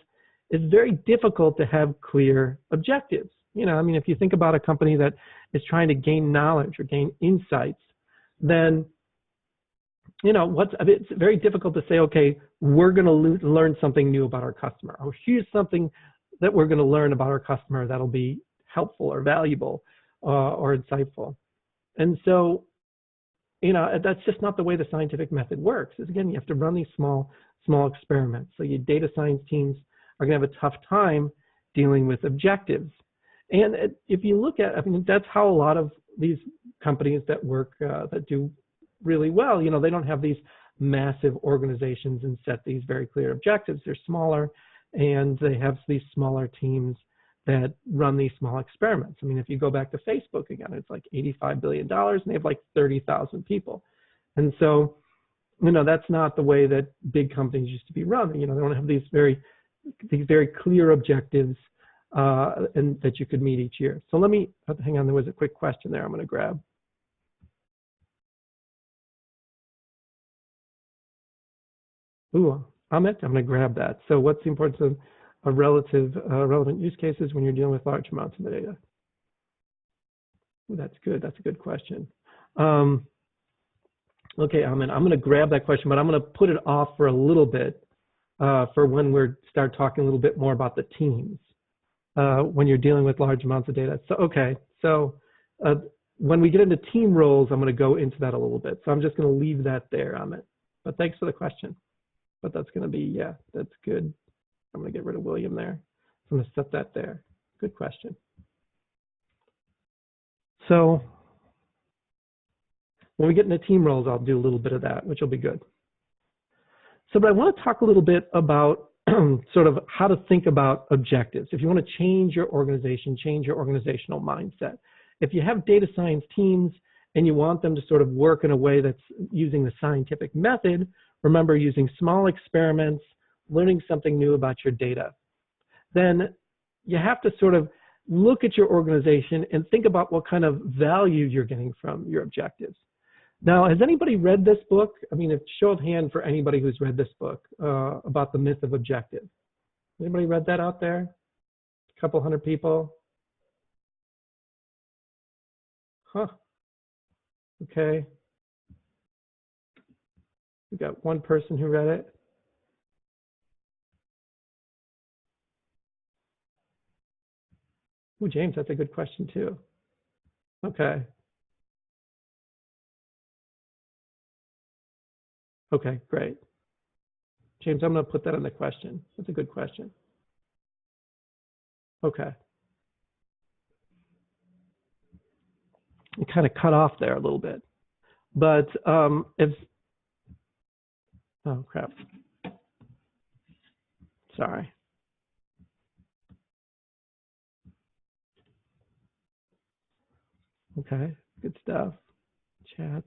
is very difficult to have clear objectives. You know, I mean, if you think about a company that is trying to gain knowledge or gain insights, then, you know, it's very difficult to say, okay, we're going to learn something new about our customer. Or here's something that we're going to learn about our customer that'll be helpful or valuable or insightful. And so, you know, that's just not the way the scientific method works. Is again, you have to run these small experiments. So your data science teams are going to have a tough time dealing with objectives. And if you look at, I mean, that's how a lot of these companies that work, that do really well, you know, they don't have these massive organizations and set these very clear objectives. They're smaller and they have these smaller teams that run these small experiments. I mean, if you go back to Facebook again, it's like $85 billion and they have like 30,000 people. And so, you know, that's not the way that big companies used to be run. You know, they don't have these very clear objectives and that you could meet each year. So let me, hang on, there was a quick question there I'm going to grab. Ooh, Amit, I'm going to grab that. So what's the importance of relevant use cases when you're dealing with large amounts of data? Ooh, that's good. That's a good question. Okay, Amit, I'm going to grab that question, but I'm going to put it off for a little bit for when we start talking a little bit more about the teams when you're dealing with large amounts of data. So, okay, so when we get into team roles, I'm going to go into that a little bit. So I'm just going to leave that there, Amit. But thanks for the question. But that's going to be, yeah, that's good. I'm going to get rid of William there. So I'm going to set that there. Good question. So when we get into team roles, I'll do a little bit of that, which will be good. So, but I want to talk a little bit about sort of how to think about objectives. If you want to change your organization, change your organizational mindset. If you have data science teams and you want them to sort of work in a way that's using the scientific method, remember using small experiments, learning something new about your data, then you have to sort of look at your organization and think about what kind of value you're getting from your objectives. Now, has anybody read this book? I mean, a show of hand for anybody who's read this book about the myth of objective. Anybody read that out there? A couple hundred people? Huh. Okay. We got one person who read it. Oh, James, that's a good question too. Okay. Okay, great. James, I'm going to put that in the question. That's a good question. Okay. It kind of cut off there a little bit. But if, oh crap. Sorry. Okay, good stuff. Chat.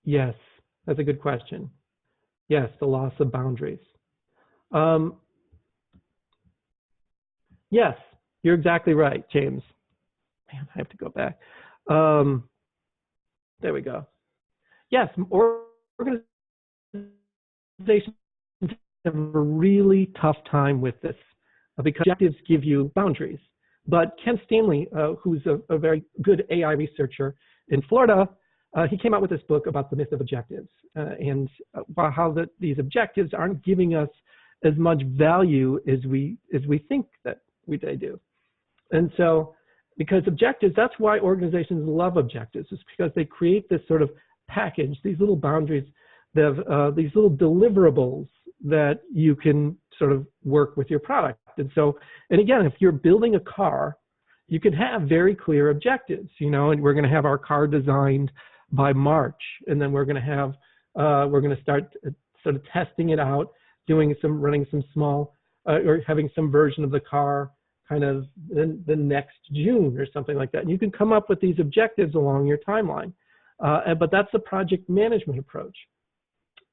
Yes, that's a good question. Yes, the loss of boundaries. Yes, you're exactly right, James. Man, I have to go back. There we go. Yes, organizations have a really tough time with this because objectives give you boundaries. But Ken Stanley, who's a very good AI researcher in Florida, he came out with this book about the myth of objectives and how these objectives aren't giving us as much value as we think that they do. And so, because objectives, that's why organizations love objectives, is because they create this sort of package, these little boundaries, these little deliverables that you can sort of work with your product. And so, and again, if you're building a car, you can have very clear objectives, you know, and we're going to have our car designed by March, and then we're going to have, we're going to start sort of testing it out, running some small, or having some version of the car kind of the next June or something like that. And you can come up with these objectives along your timeline. But that's the project management approach.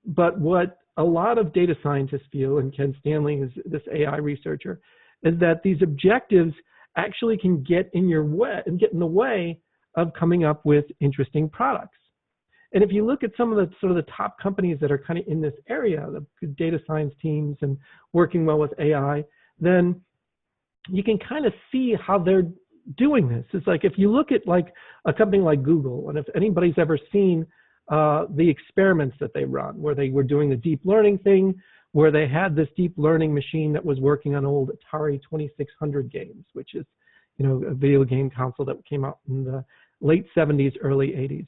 But what a lot of data scientists feel, and Ken Stanley is this AI researcher, is that these objectives actually can get in your way and get in the way of coming up with interesting products. And if you look at some of the sort of the top companies that are kind of in this area, the data science teams and working well with AI, then you can kind of see how they're doing this. It's like if you look at like a company like Google, and if anybody's ever seen the experiments that they run, where they were doing the deep learning thing, where they had this deep learning machine that was working on old Atari 2600 games, which is, you know, a video game console that came out in the late 70s, early 80s.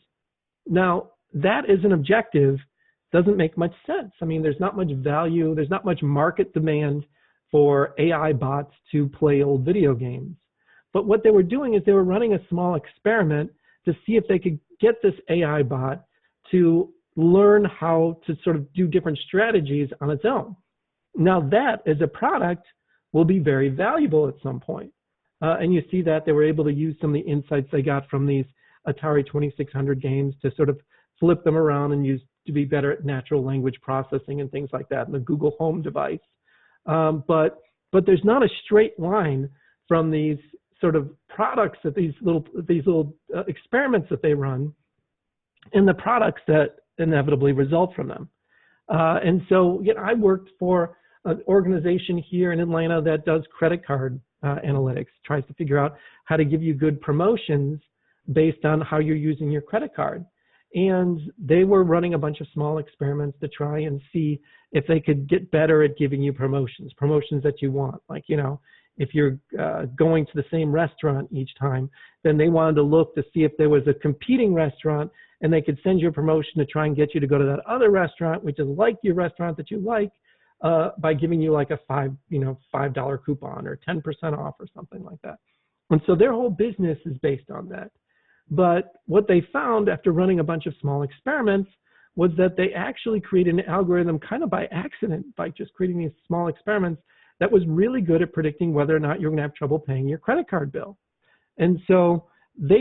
Now, that is an objective, doesn't make much sense. I mean, there's not much value, there's not much market demand for AI bots to play old video games. But what they were doing is they were running a small experiment to see if they could get this AI bot to learn how to sort of do different strategies on its own. Now that as a product will be very valuable at some point. And you see that they were able to use some of the insights they got from these Atari 2600 games to sort of flip them around and use to be better at natural language processing and things like that in the Google Home device. But there's not a straight line from these sort of products that these little experiments that they run and the products that inevitably result from them. And so, you know, I worked for an organization here in Atlanta that does credit card analytics, tries to figure out how to give you good promotions based on how you're using your credit card. And they were running a bunch of small experiments to try and see if they could get better at giving you promotions that you want. Like, you know, if you're going to the same restaurant each time, then they wanted to look to see if there was a competing restaurant and they could send you a promotion to try and get you to go to that other restaurant, which is like your restaurant that you like, by giving you like a $5 coupon or 10% off or something like that. And so their whole business is based on that. But what they found after running a bunch of small experiments was that they actually created an algorithm kind of by accident, by just creating these small experiments that was really good at predicting whether or not you're going to have trouble paying your credit card bill. And so there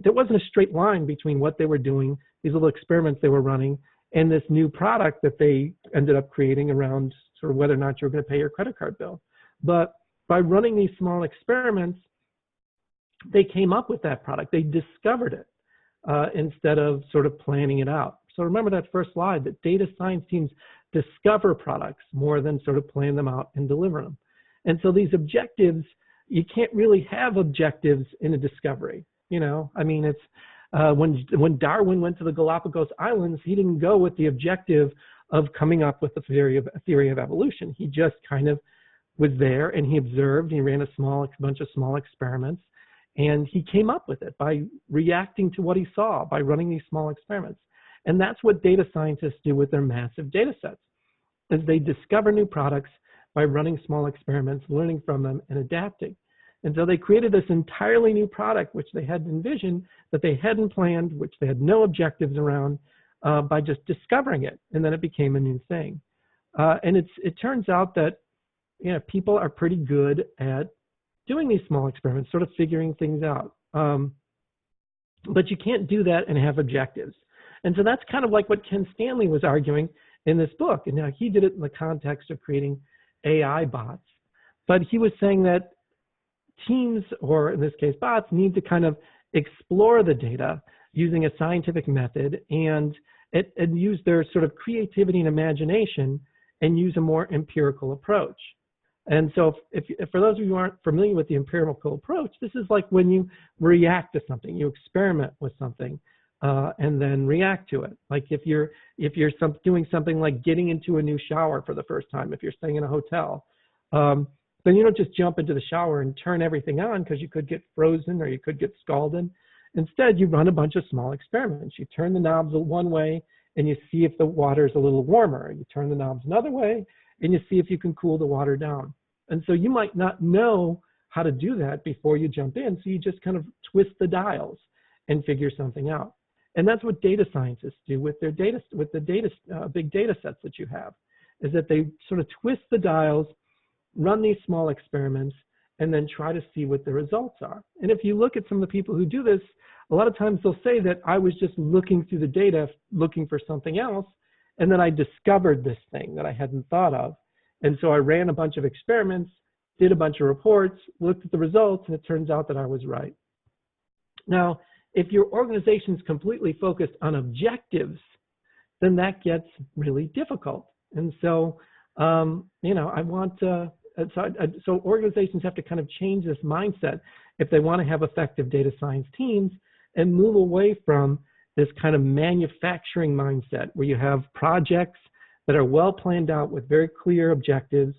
wasn't a straight line between what they were doing, these little experiments they were running, and this new product that they ended up creating around sort of whether or not you're going to pay your credit card bill. But by running these small experiments, they came up with that product. They discovered it instead of sort of planning it out. So remember that first slide, that data science teams discover products more than sort of plan them out and deliver them. And so these objectives, you can't really have objectives in a discovery. You know, I mean, it's when Darwin went to the Galapagos Islands, he didn't go with the objective of coming up with a theory of evolution. He just kind of was there, and he observed, he ran a bunch of small experiments, and he came up with it by reacting to what he saw, by running these small experiments. And that's what data scientists do with their massive data sets, is they discover new products by running small experiments, learning from them, and adapting. And so they created this entirely new product, which they hadn't envisioned, that they hadn't planned, which they had no objectives around, by just discovering it. And then it became a new thing. And it turns out that people are pretty good at doing these small experiments, sort of figuring things out. But you can't do that and have objectives. And so that's kind of like what Ken Stanley was arguing in this book. And now he did it in the context of creating AI bots. But he was saying that teams, or in this case bots, need to kind of explore the data using a scientific method and use their sort of creativity and imagination and use a more empirical approach. And so if for those of you who aren't familiar with the empirical approach, this is like when you react to something, you experiment with something and then react to it. Like if you're doing something like getting into a new shower for the first time, if you're staying in a hotel, then you don't just jump into the shower and turn everything on, because you could get frozen or you could get scalded. Instead, you run a bunch of small experiments. You turn the knobs one way and you see if the water is a little warmer. You turn the knobs another way and you see if you can cool the water down. And so you might not know how to do that before you jump in, so you just kind of twist the dials and figure something out. And that's what data scientists do with their data, with the big data sets that you have, is that they sort of twist the dials, run these small experiments, and then try to see what the results are. And if you look at some of the people who do this, a lot of times they'll say that I was just looking through the data, looking for something else, and then I discovered this thing that I hadn't thought of. And so I ran a bunch of experiments, did a bunch of reports, looked at the results, and it turns out that I was right. Now, if your organization's completely focused on objectives, then that gets really difficult. And so, so organizations have to kind of change this mindset if they want to have effective data science teams, and move away from this kind of manufacturing mindset where you have projects that are well planned out with very clear objectives,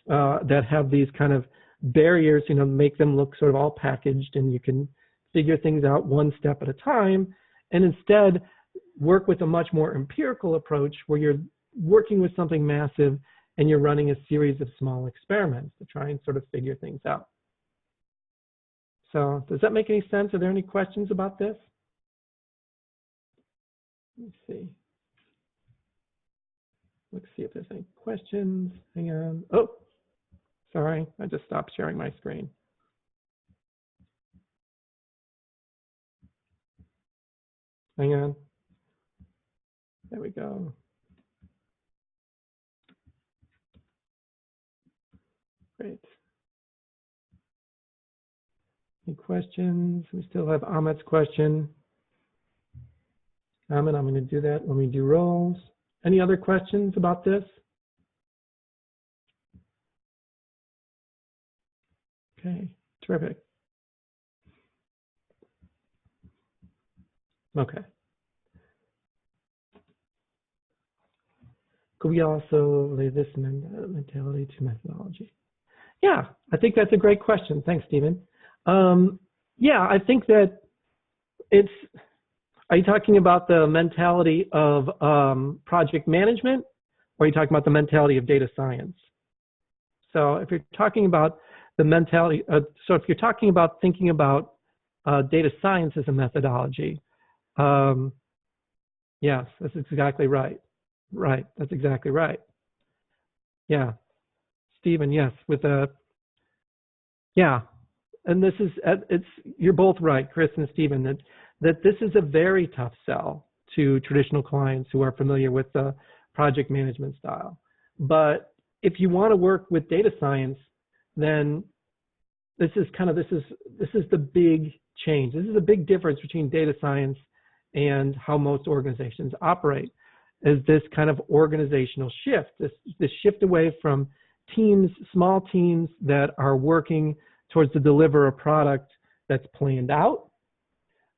that have these kind of barriers, make them look sort of all packaged, and you can figure things out one step at a time, and instead work with a much more empirical approach where you're working with something massive and you're running a series of small experiments to try and sort of figure things out. So does that make any sense? Are there any questions about this? Let's see. Let's see if there's any questions. Hang on. Oh, sorry. I just stopped sharing my screen. Hang on. There we go. Great. Any questions? We still have Amit's question. Amit, I'm going to do that when we do roles. Any other questions about this? Okay, terrific. Okay. Could we also relate this mentality to methodology? Yeah, I think that's a great question. Thanks, Stephen. Yeah, I think that are you talking about the mentality of project management, or are you talking about the mentality of data science? So if you're talking about the mentality, so if you're talking about thinking about data science as a methodology, yes, that's exactly right. Right, that's exactly right. Yeah, Stephen, yes, yeah, and this is, you're both right, Chris and Stephen, that this is a very tough sell to traditional clients who are familiar with the project management style. But if you want to work with data science, then this is the big change. This is a big difference between data science and how most organizations operate, is this kind of organizational shift, this shift away from teams, small teams that are working towards to deliver a product that's planned out,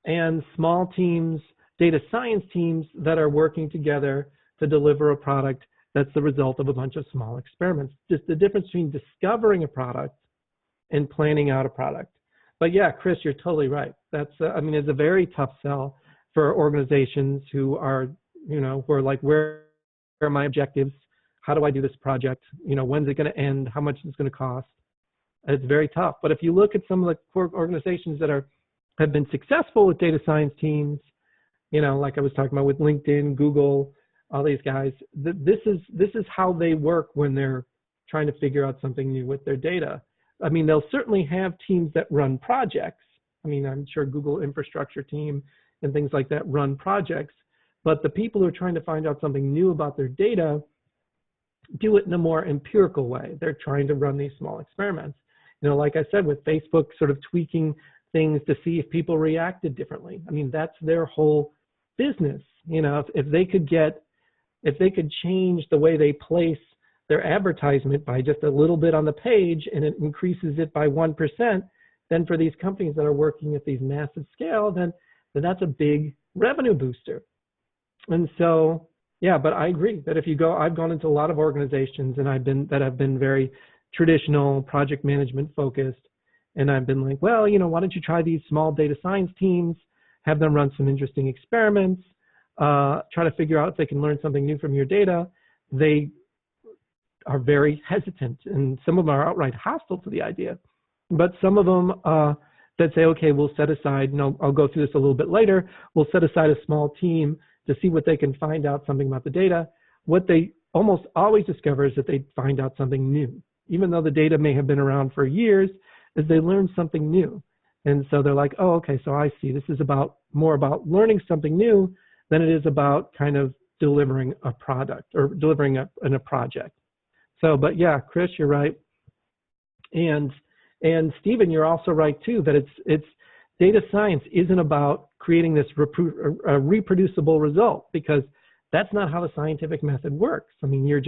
and small teams, data science teams that are working together to deliver a product that's the result of a bunch of small experiments. Just the difference between discovering a product and planning out a product. But yeah, Chris, you're totally right. That's, I mean, it's a very tough sell for organizations who are, who are like, where are my objectives? How do I do this project? When's it going to end? How much is it going to cost? It's very tough. But if you look at some of the core organizations that have been successful with data science teams, like I was talking about with LinkedIn, Google, all these guys, this is how they work when they're trying to figure out something new with their data. I mean, they'll certainly have teams that run projects. I mean, I'm sure Google infrastructure team and things like that run projects, but the people who are trying to find out something new about their data do it in a more empirical way. They're trying to run these small experiments. Like I said, with Facebook sort of tweaking things to see if people reacted differently. I mean, that's their whole business. If they could change the way they place their advertisement by just a little bit on the page and it increases it by 1%, then for these companies that are working at these massive scale, then that's a big revenue booster. And so, yeah, but I agree that if you go, I've gone into a lot of organizations and that have been very traditional project management focused. And I've been like, well, why don't you try these small data science teams, have them run some interesting experiments, try to figure out if they can learn something new from your data. They are very hesitant, and some of them are outright hostile to the idea. But some of them that say, okay, we'll set aside, I'll go through this a little bit later, we'll set aside a small team to see what they can find out something about the data. What they almost always discover is that they find out something new. Even though the data may have been around for years, is they learn something new. And so they're like, oh, okay, so I see. This is more about learning something new than it is about kind of delivering a product or delivering a project. So, but yeah, Chris, you're right. And Stephen, you're also right too, that it's data science isn't about creating this reproducible result, because that's not how the scientific method works. I mean, you're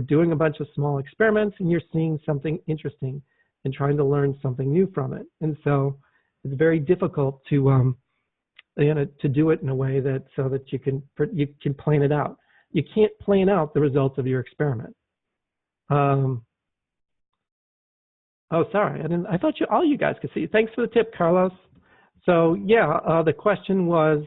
doing a bunch of small experiments and you're seeing something interesting and trying to learn something new from it. And so it's very difficult to do it in a way so that you can plan it out. You can't plan out the results of your experiment. Oh, sorry, I thought all you guys could see. Thanks for the tip, Carlos. So yeah, the question was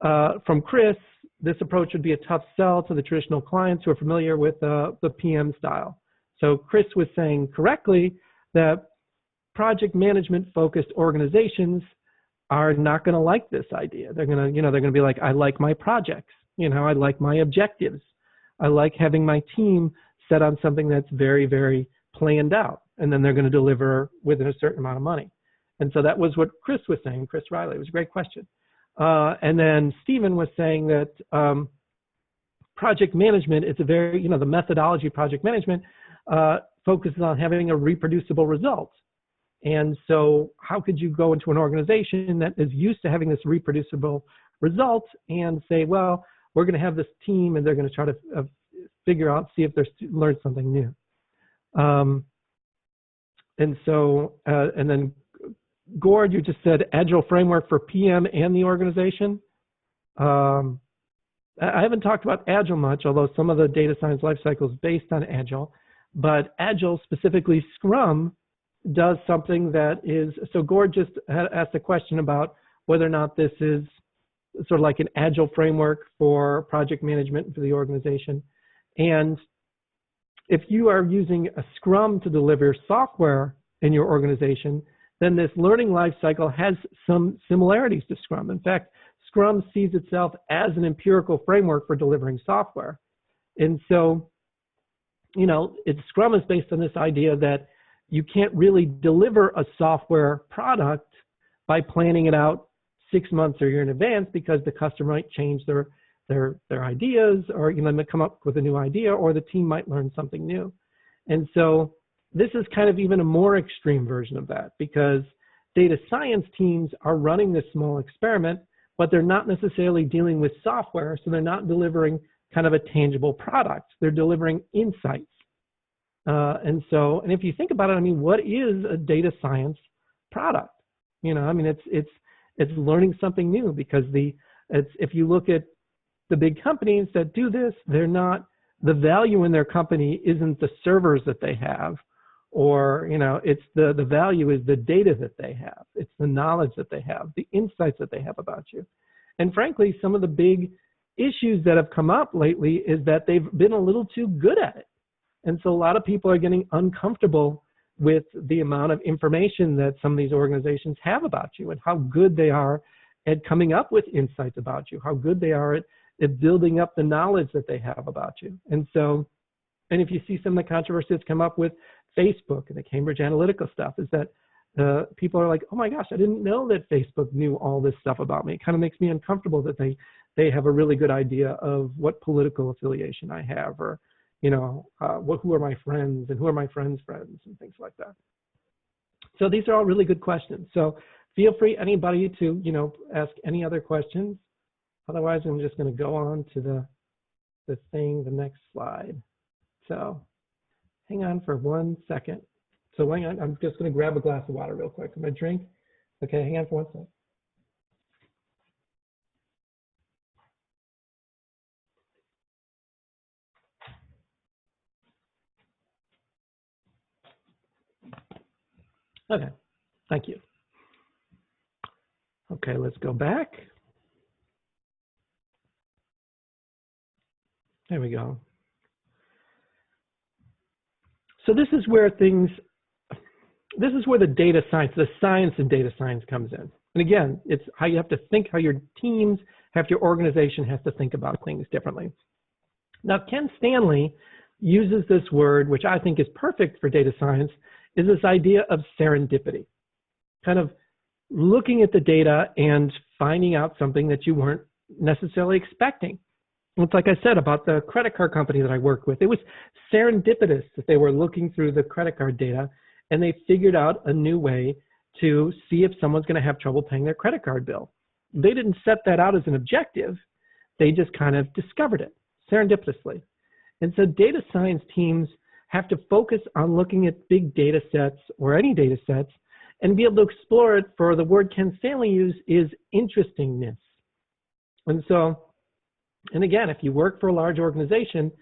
from Chris. This approach would be a tough sell to the traditional clients who are familiar with the PM style. So Chris was saying correctly that project management focused organizations are not going to like this idea. They're going to be like, I like my projects. I like my objectives. I like having my team set on something that's very, very planned out, and then they're going to deliver within a certain amount of money. And so that was what Chris was saying, Chris Riley. It was a great question. And then Stephen was saying that project management, it's a very, the methodology of project management focuses on having a reproducible result. And so how could you go into an organization that is used to having this reproducible result and say, well, we're going to have this team and they're going to try to figure out, see if they're learn something new. And so, and then Gord, you just said agile framework for PM and the organization. I haven't talked about agile much, although some of the data science lifecycle is based on agile, but agile, specifically Scrum, does something that is, so Gord just asked a question about whether or not this is sort of like an agile framework for project management for the organization. And if you are using a Scrum to deliver software in your organization, then this learning lifecycle has some similarities to Scrum. In fact, Scrum sees itself as an empirical framework for delivering software. And so, Scrum is based on this idea that you can't really deliver a software product by planning it out 6 months or a year in advance, because the customer might change their ideas, or they might come up with a new idea, or the team might learn something new. And so this is kind of even a more extreme version of that, because data science teams are running this small experiment, but they're not necessarily dealing with software, so they're not delivering kind of a tangible product. They're delivering insights. And if you think about it, what is a data science product? It's learning something new, because if you look at the big companies that do this, they're not, the value in their company isn't the servers that they have, or, it's the value is the data that they have. It's the knowledge that they have, the insights that they have about you. And frankly, some of the big issues that have come up lately is that they've been a little too good at it. And so a lot of people are getting uncomfortable with the amount of information that some of these organizations have about you and how good they are at coming up with insights about you, how good they are at building up the knowledge that they have about you. And so, and if you see some of the controversy that's come up with Facebook and the Cambridge Analytica stuff, is that people are like, oh my gosh, I didn't know that Facebook knew all this stuff about me. It kind of makes me uncomfortable that they have a really good idea of what political affiliation I have, or who are my friends and who are my friends' friends and things like that. So these are all really good questions. So feel free, anybody, to ask any other questions. Otherwise, I'm just going to go on to the next slide. So hang on for 1 second. So hang on, I'm just going to grab a glass of water real quick. I'm going to drink. Okay, hang on for 1 second. Okay, thank you. Okay, let's go back. There we go. So this is where the data science, the science in data science comes in. And again, it's how you have to think, how your teams, your organization has to think about things differently. Now, Ken Stanley uses this word, which I think is perfect for data science, is this idea of serendipity. Kind of looking at the data and finding out something that you weren't necessarily expecting. It's like I said about the credit card company that I worked with. It was serendipitous that they were looking through the credit card data and they figured out a new way to see if someone's going to have trouble paying their credit card bill. They didn't set that out as an objective. They just kind of discovered it serendipitously. And so data science teams have to focus on looking at big data sets or any data sets and be able to explore it. For the word Ken Stanley used is interestingness. And so, and again, if you work for a large organization,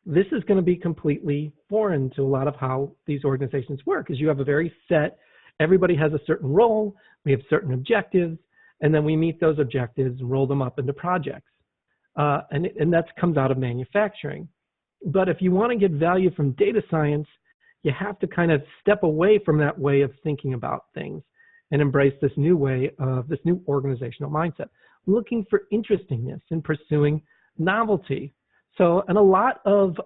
this is going to be completely foreign to a lot of how these organizations work, because you have a very set, everybody has a certain role, we have certain objectives, and then we meet those objectives and roll them up into projects. And that comes out of manufacturing. But if you want to get value from data science, you have to kind of step away from that way of thinking about things and embrace this new way of this new organizational mindset, looking for interestingness and pursuing novelty. So, and a lot of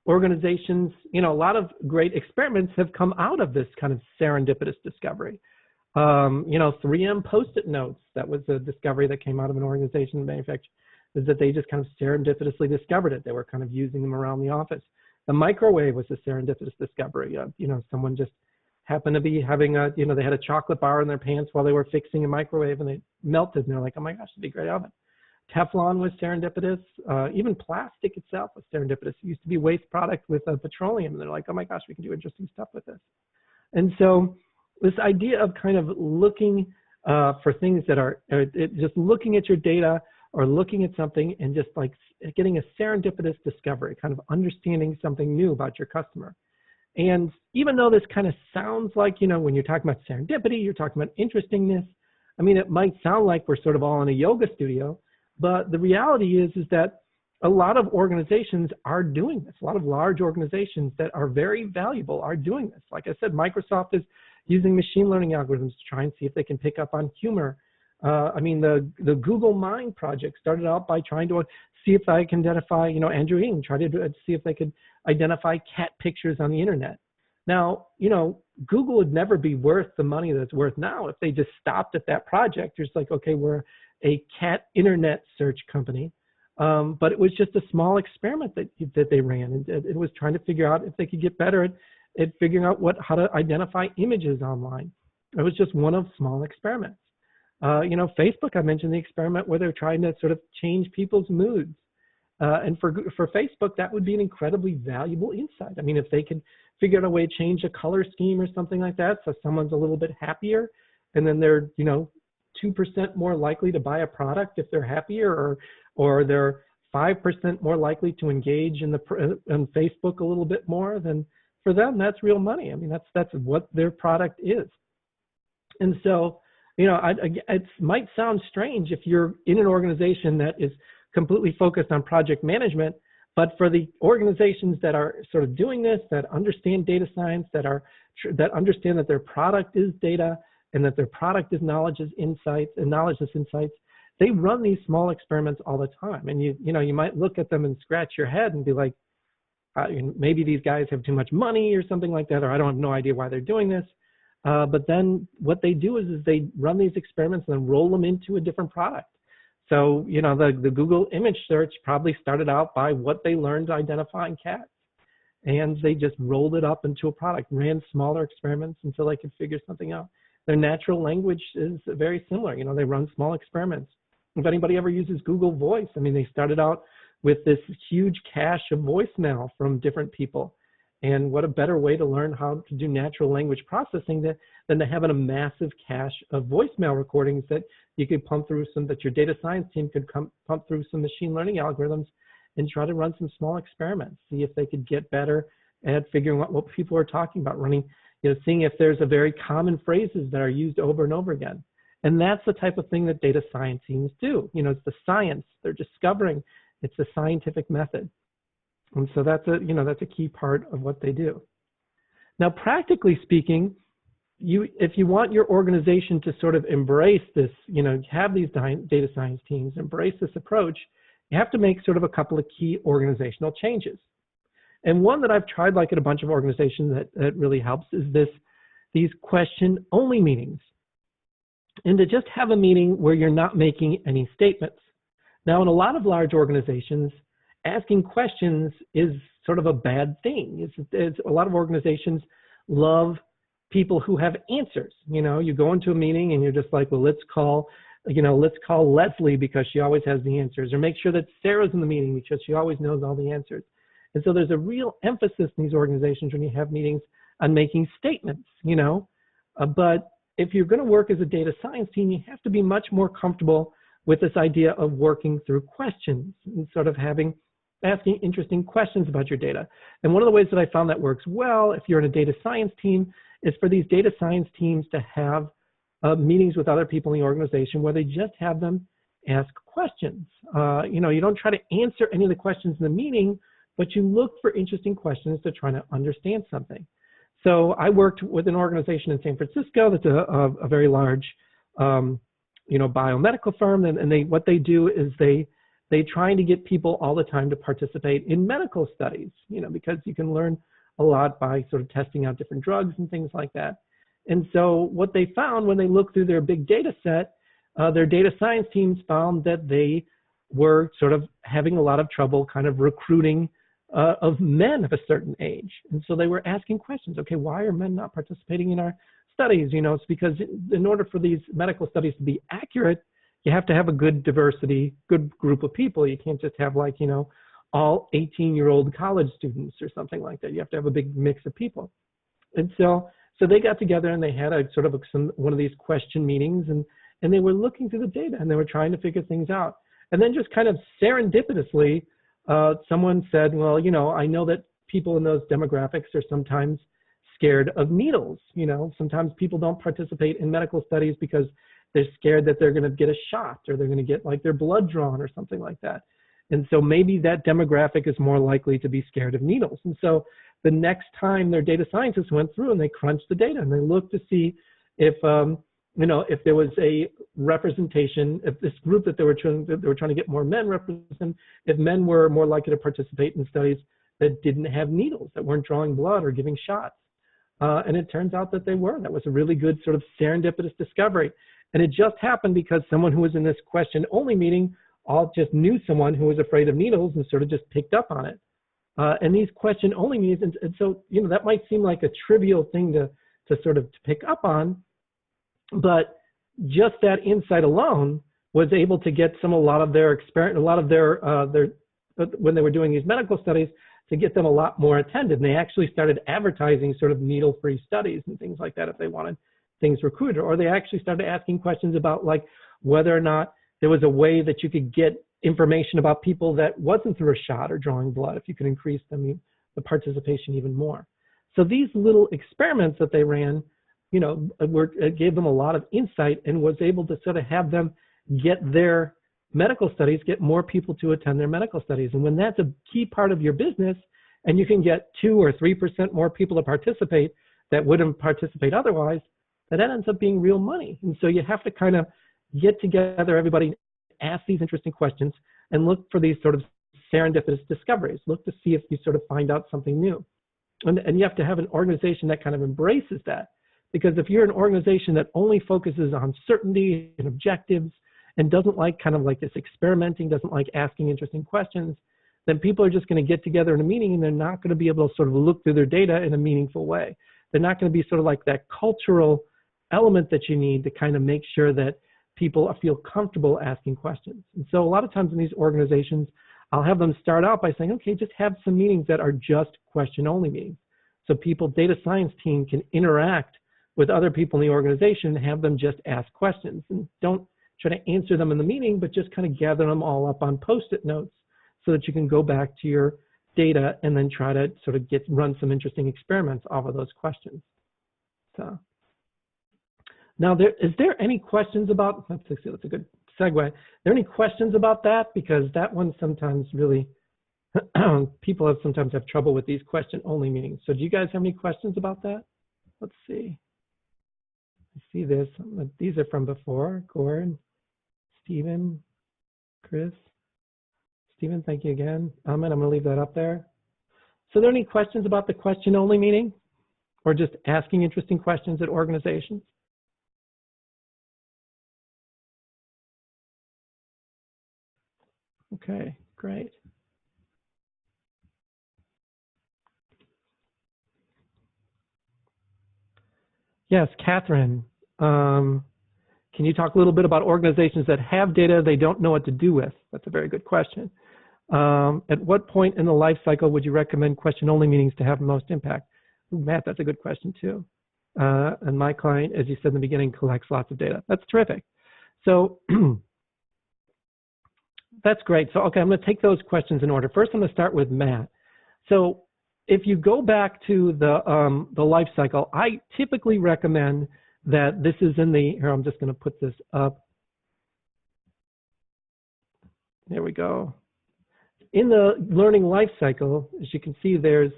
organizations, a lot of great experiments have come out of this kind of serendipitous discovery. 3M Post-it notes, that was a discovery that came out of an organization in manufacturing, is that they just kind of serendipitously discovered it. They were kind of using them around the office. The microwave was a serendipitous discovery. Someone just happened to be having they had a chocolate bar in their pants while they were fixing a microwave and they melted and they're like, oh my gosh, it'd be a great oven. Teflon was serendipitous. Even plastic itself was serendipitous. It used to be waste product with petroleum. And they're like, oh my gosh, we can do interesting stuff with this. And so this idea of kind of looking for things that are just looking at your data or looking at something and just like getting a serendipitous discovery, kind of understanding something new about your customer. And even though this kind of sounds like, when you're talking about serendipity, you're talking about interestingness, I mean, it might sound like we're sort of all in a yoga studio, but the reality is that a lot of organizations are doing this. A lot of large organizations that are very valuable are doing this. Like I said, Microsoft is using machine learning algorithms to try and see if they can pick up on humor. The Google Mind project started out by trying to see if I can identify, Andrew Ng tried to see if they could identify cat pictures on the internet. Now, Google would never be worth the money that it's worth now if they just stopped at that project. It's like, okay, we're a cat internet search company. But it was just a small experiment that they ran. And it was trying to figure out if they could get better at figuring out how to identify images online. It was just one of small experiments. Facebook, I mentioned the experiment where they're trying to sort of change people's moods. And for Facebook, that would be an incredibly valuable insight. I mean, if they could figure out a way to change a color scheme or something like that, so someone's a little bit happier, and then they're, 2% more likely to buy a product if they're happier, or or they're 5% more likely to engage in on Facebook a little bit more, then for them, that's real money. I mean, that's what their product is. And so, you know, it might sound strange if you're in an organization that is completely focused on project management, but for the organizations that are sort of doing this, that understand data science, that understand that their product is data and that their product is knowledge is insights, they run these small experiments all the time. And you might look at them and scratch your head and be like, maybe these guys have too much money or something like that, or I don't have no idea why they're doing this. But then what they do is they run these experiments and then roll them into a different product. So, you know, the Google image search probably started out by what they learned identifying cats. And they just rolled it up into a product, ran smaller experiments until they could figure something out. Their natural language is very similar. You know, they run small experiments. If anybody ever uses Google Voice, I mean, they started out with this huge cache of voicemail from different people. And what a better way to learn how to do natural language processing than to have a massive cache of voicemail recordings that you could pump through that your data science team could pump through some machine learning algorithms and try to run some small experiments, see if they could get better at figuring out what people are talking about, seeing if there's a very common phrases that are used over and over again. And that's the type of thing that data science teams do. You know, it's the science they're discovering. It's a scientific method. And so that's a key part of what they do. Now, practically speaking, if you want your organization to sort of embrace this, have these data science teams, embrace this approach, you have to make sort of a couple of key organizational changes. And one that I've tried like at a bunch of organizations that really helps is these question-only meetings. And to just have a meeting where you're not making any statements. Now, in a lot of large organizations, asking questions is sort of a bad thing. It's a lot of organizations love people who have answers. You know, you go into a meeting and you're just like, well, let's call Leslie because she always has the answers, or make sure that Sarah's in the meeting because she always knows all the answers. And so there's a real emphasis in these organizations when you have meetings on making statements, but if you're going to work as a data science team, you have to be much more comfortable with this idea of working through questions and sort of asking interesting questions about your data. And one of the ways that I found that works well, if you're in a data science team, is for these data science teams to have meetings with other people in the organization where they just have them ask questions. You don't try to answer any of the questions in the meeting, but you look for interesting questions to try to understand something. So I worked with an organization in San Francisco that's a very large, biomedical firm, and what they do is they try to get people all the time to participate in medical studies, because you can learn a lot by sort of testing out different drugs and things like that. And so what they found when they looked through their big data set, their data science teams found that they were sort of having a lot of trouble kind of recruiting of men of a certain age. And so they were asking questions, okay, why are men not participating in our studies? It's because in order for these medical studies to be accurate, you have to have a good diversity, good group of people. You can't just have all 18-year-old college students or something like that. You have to have a big mix of people. And so they got together and they had one of these question meetings, and they were looking through the data and they were trying to figure things out. And then just kind of serendipitously, someone said, well, I know that people in those demographics are sometimes scared of needles. Sometimes people don't participate in medical studies because they're scared that they're going to get a shot or they're going to get their blood drawn or something like that. And so maybe that demographic is more likely to be scared of needles. And so the next time their data scientists went through and they crunched the data and they looked to see if there was a representation, if this group that they were trying to get more men represented, if men were more likely to participate in studies that didn't have needles, that weren't drawing blood or giving shots. And it turns out that they were. That was a really good sort of serendipitous discovery. And it just happened because someone who was in this question-only meeting all just knew someone who was afraid of needles and sort of just picked up on it. And these question-only meetings, and so that might seem like a trivial thing to pick up on, but just that insight alone was able to get a lot of their when they were doing these medical studies, to get them a lot more attended. And they actually started advertising sort of needle-free studies and things like that if they wanted things recruited, or they actually started asking questions about whether or not there was a way that you could get information about people that wasn't through a shot or drawing blood, if you could increase the participation even more. So these little experiments that they ran, it gave them a lot of insight and was able to sort of have them get their medical studies, get more people to attend their medical studies. And when that's a key part of your business, and you can get 2 or 3% more people to participate that wouldn't participate otherwise, that ends up being real money. And so you have to kind of get together, everybody, ask these interesting questions, and look for these sort of serendipitous discoveries. Look to see if you sort of find out something new. And you have to have an organization that kind of embraces that. Because if you're an organization that only focuses on certainty and objectives and doesn't like kind of like this experimenting, doesn't like asking interesting questions, then people are just going to get together in a meeting and they're not going to be able to sort of look through their data in a meaningful way. They're not going to be sort of like that cultural element that you need to kind of make sure that people feel comfortable asking questions. And so a lot of times in these organizations, I'll have them start out by saying, okay, just have some meetings that are just question-only meetings. So data science team can interact with other people in the organization and have them just ask questions. And don't try to answer them in the meeting, but just kind of gather them all up on Post-it notes so that you can go back to your data and then try to sort of run some interesting experiments off of those questions. So now, is there any questions about, that's a good segue. Are there any questions about that? Because that one sometimes really, people sometimes have trouble with these question-only meetings. So do you guys have any questions about that? Let's see. I see this. These are from before. Gordon, Stephen, Chris. Stephen, thank you again. I'm going to leave that up there. So are there any questions about the question-only meeting or just asking interesting questions at organizations? Okay, great. Yes, Catherine, can you talk a little bit about organizations that have data they don't know what to do with? That's a very good question. At what point in the life cycle would you recommend question-only meetings to have the most impact? Ooh, Matt, that's a good question too. And my client, as you said in the beginning, collects lots of data. That's terrific. So that's great. So, okay, I'm going to take those questions in order. First, I'm going to start with Matt. So if you go back to the life cycle, I typically recommend that this is in the, here, I'm just going to put this up. There we go. In the learning life cycle, as you can see, there's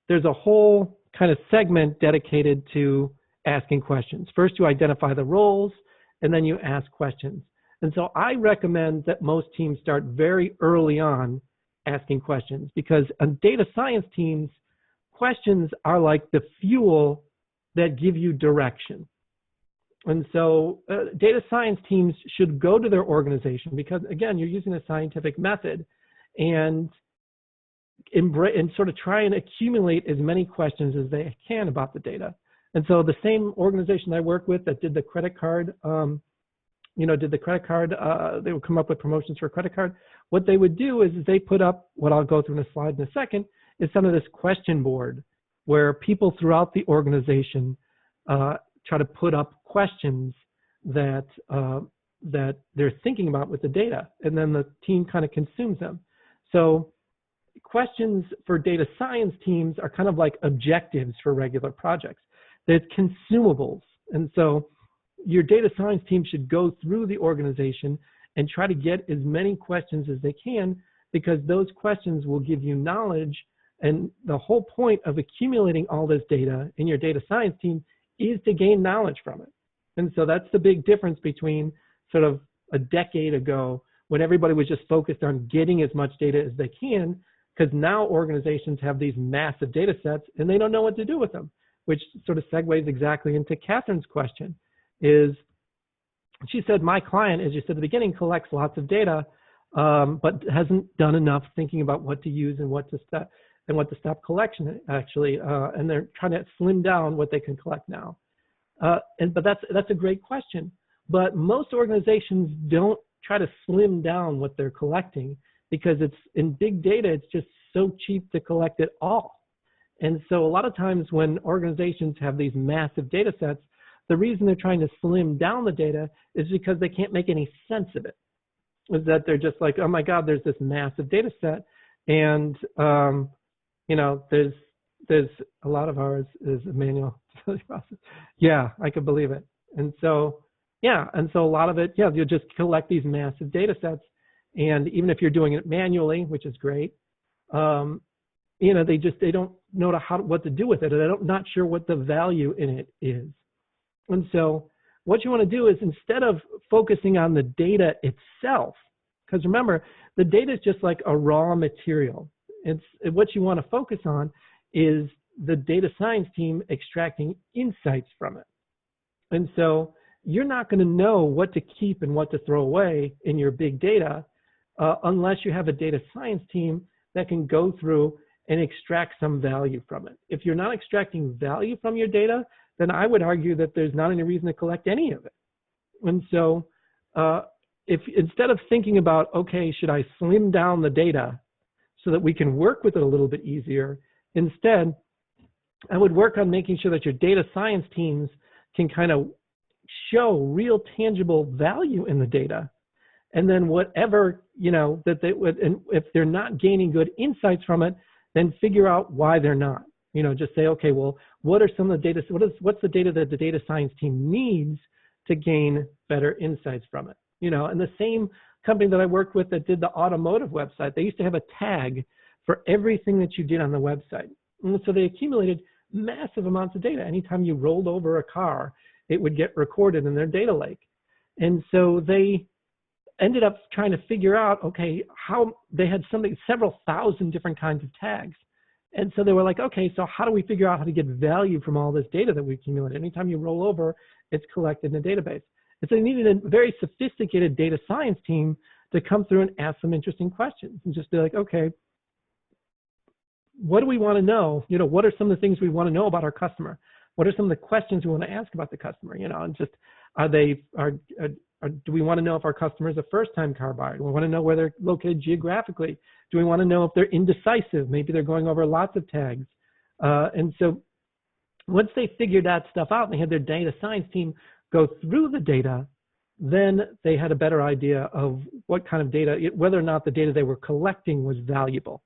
a whole kind of segment dedicated to asking questions. First, you identify the roles, and then you ask questions. And so I recommend that most teams start very early on asking questions, because on data science teams, questions are like the fuel that give you direction. And so data science teams should go to their organization because, again, you're using a scientific method and sort of try and accumulate as many questions as they can about the data. And so the same organization I work with that did the credit card, they would come up with promotions for a credit card. What they would do is they put up, what I'll go through in a slide in a second, is some of this question board where people throughout the organization try to put up questions that they're thinking about with the data, and then the team kind of consumes them. So questions for data science teams are kind of like objectives for regular projects. They're consumables. And so your data science team should go through the organization and try to get as many questions as they can, because those questions will give you knowledge. And the whole point of accumulating all this data in your data science team is to gain knowledge from it. And so that's the big difference between sort of a decade ago when everybody was just focused on getting as much data as they can, because now organizations have these massive data sets and they don't know what to do with them, which sort of segues exactly into Catherine's question. Is she said, my client, as you said at the beginning, collects lots of data, but hasn't done enough thinking about what to use and what to stop collection actually, and they're trying to slim down what they can collect now. But that's a great question. But most organizations don't try to slim down what they're collecting, because it's in big data, it's just so cheap to collect it all. And so a lot of times when organizations have these massive data sets, the reason they're trying to slim down the data is because they can't make any sense of it. is that they're just like, oh my God, there's this massive data set, and there's a lot of ours is a manual process. Yeah, I could believe it. And so a lot of it, you just collect these massive data sets, and even if you're doing it manually, which is great, they don't know what to do with it, and they're not sure what the value in it is. And so what you want to do is, instead of focusing on the data itself, because remember, the data is just like a raw material. What you want to focus on is the data science team extracting insights from it. And so you're not going to know what to keep and what to throw away in your big data unless you have a data science team that can go through and extract some value from it. If you're not extracting value from your data, then I would argue that there's not any reason to collect any of it. And so if instead of thinking about, okay, should I slim down the data so that we can work with it a little bit easier, instead, I would work on making sure that your data science teams can kind of show real tangible value in the data. And then whatever, that they would, and if they're not gaining good insights from it, then figure out why they're not. Just say, okay, well, what are some of the data, what's the data that the data science team needs to gain better insights from it? And the same company that I worked with that did the automotive website, they used to have a tag for everything that you did on the website. And so they accumulated massive amounts of data. Anytime you rolled over a car, it would get recorded in their data lake. And so they ended up trying to figure out, okay, how they had several thousand different kinds of tags. And so they were like, okay, so how do we figure out how to get value from all this data that we accumulated? Anytime you roll over, it's collected in a database. And so they needed a very sophisticated data science team to come through and ask some interesting questions and just be like, okay, what do we want to know? What are some of the things we want to know about our customer? What are some of the questions we want to ask about the customer? And just do we want to know if our customer is a first-time car buyer? Do we want to know where they're located geographically? Do we want to know if they're indecisive? Maybe they're going over lots of tags. And so once they figured that stuff out and they had their data science team go through the data, then they had a better idea of what kind of data, whether or not the data they were collecting was valuable.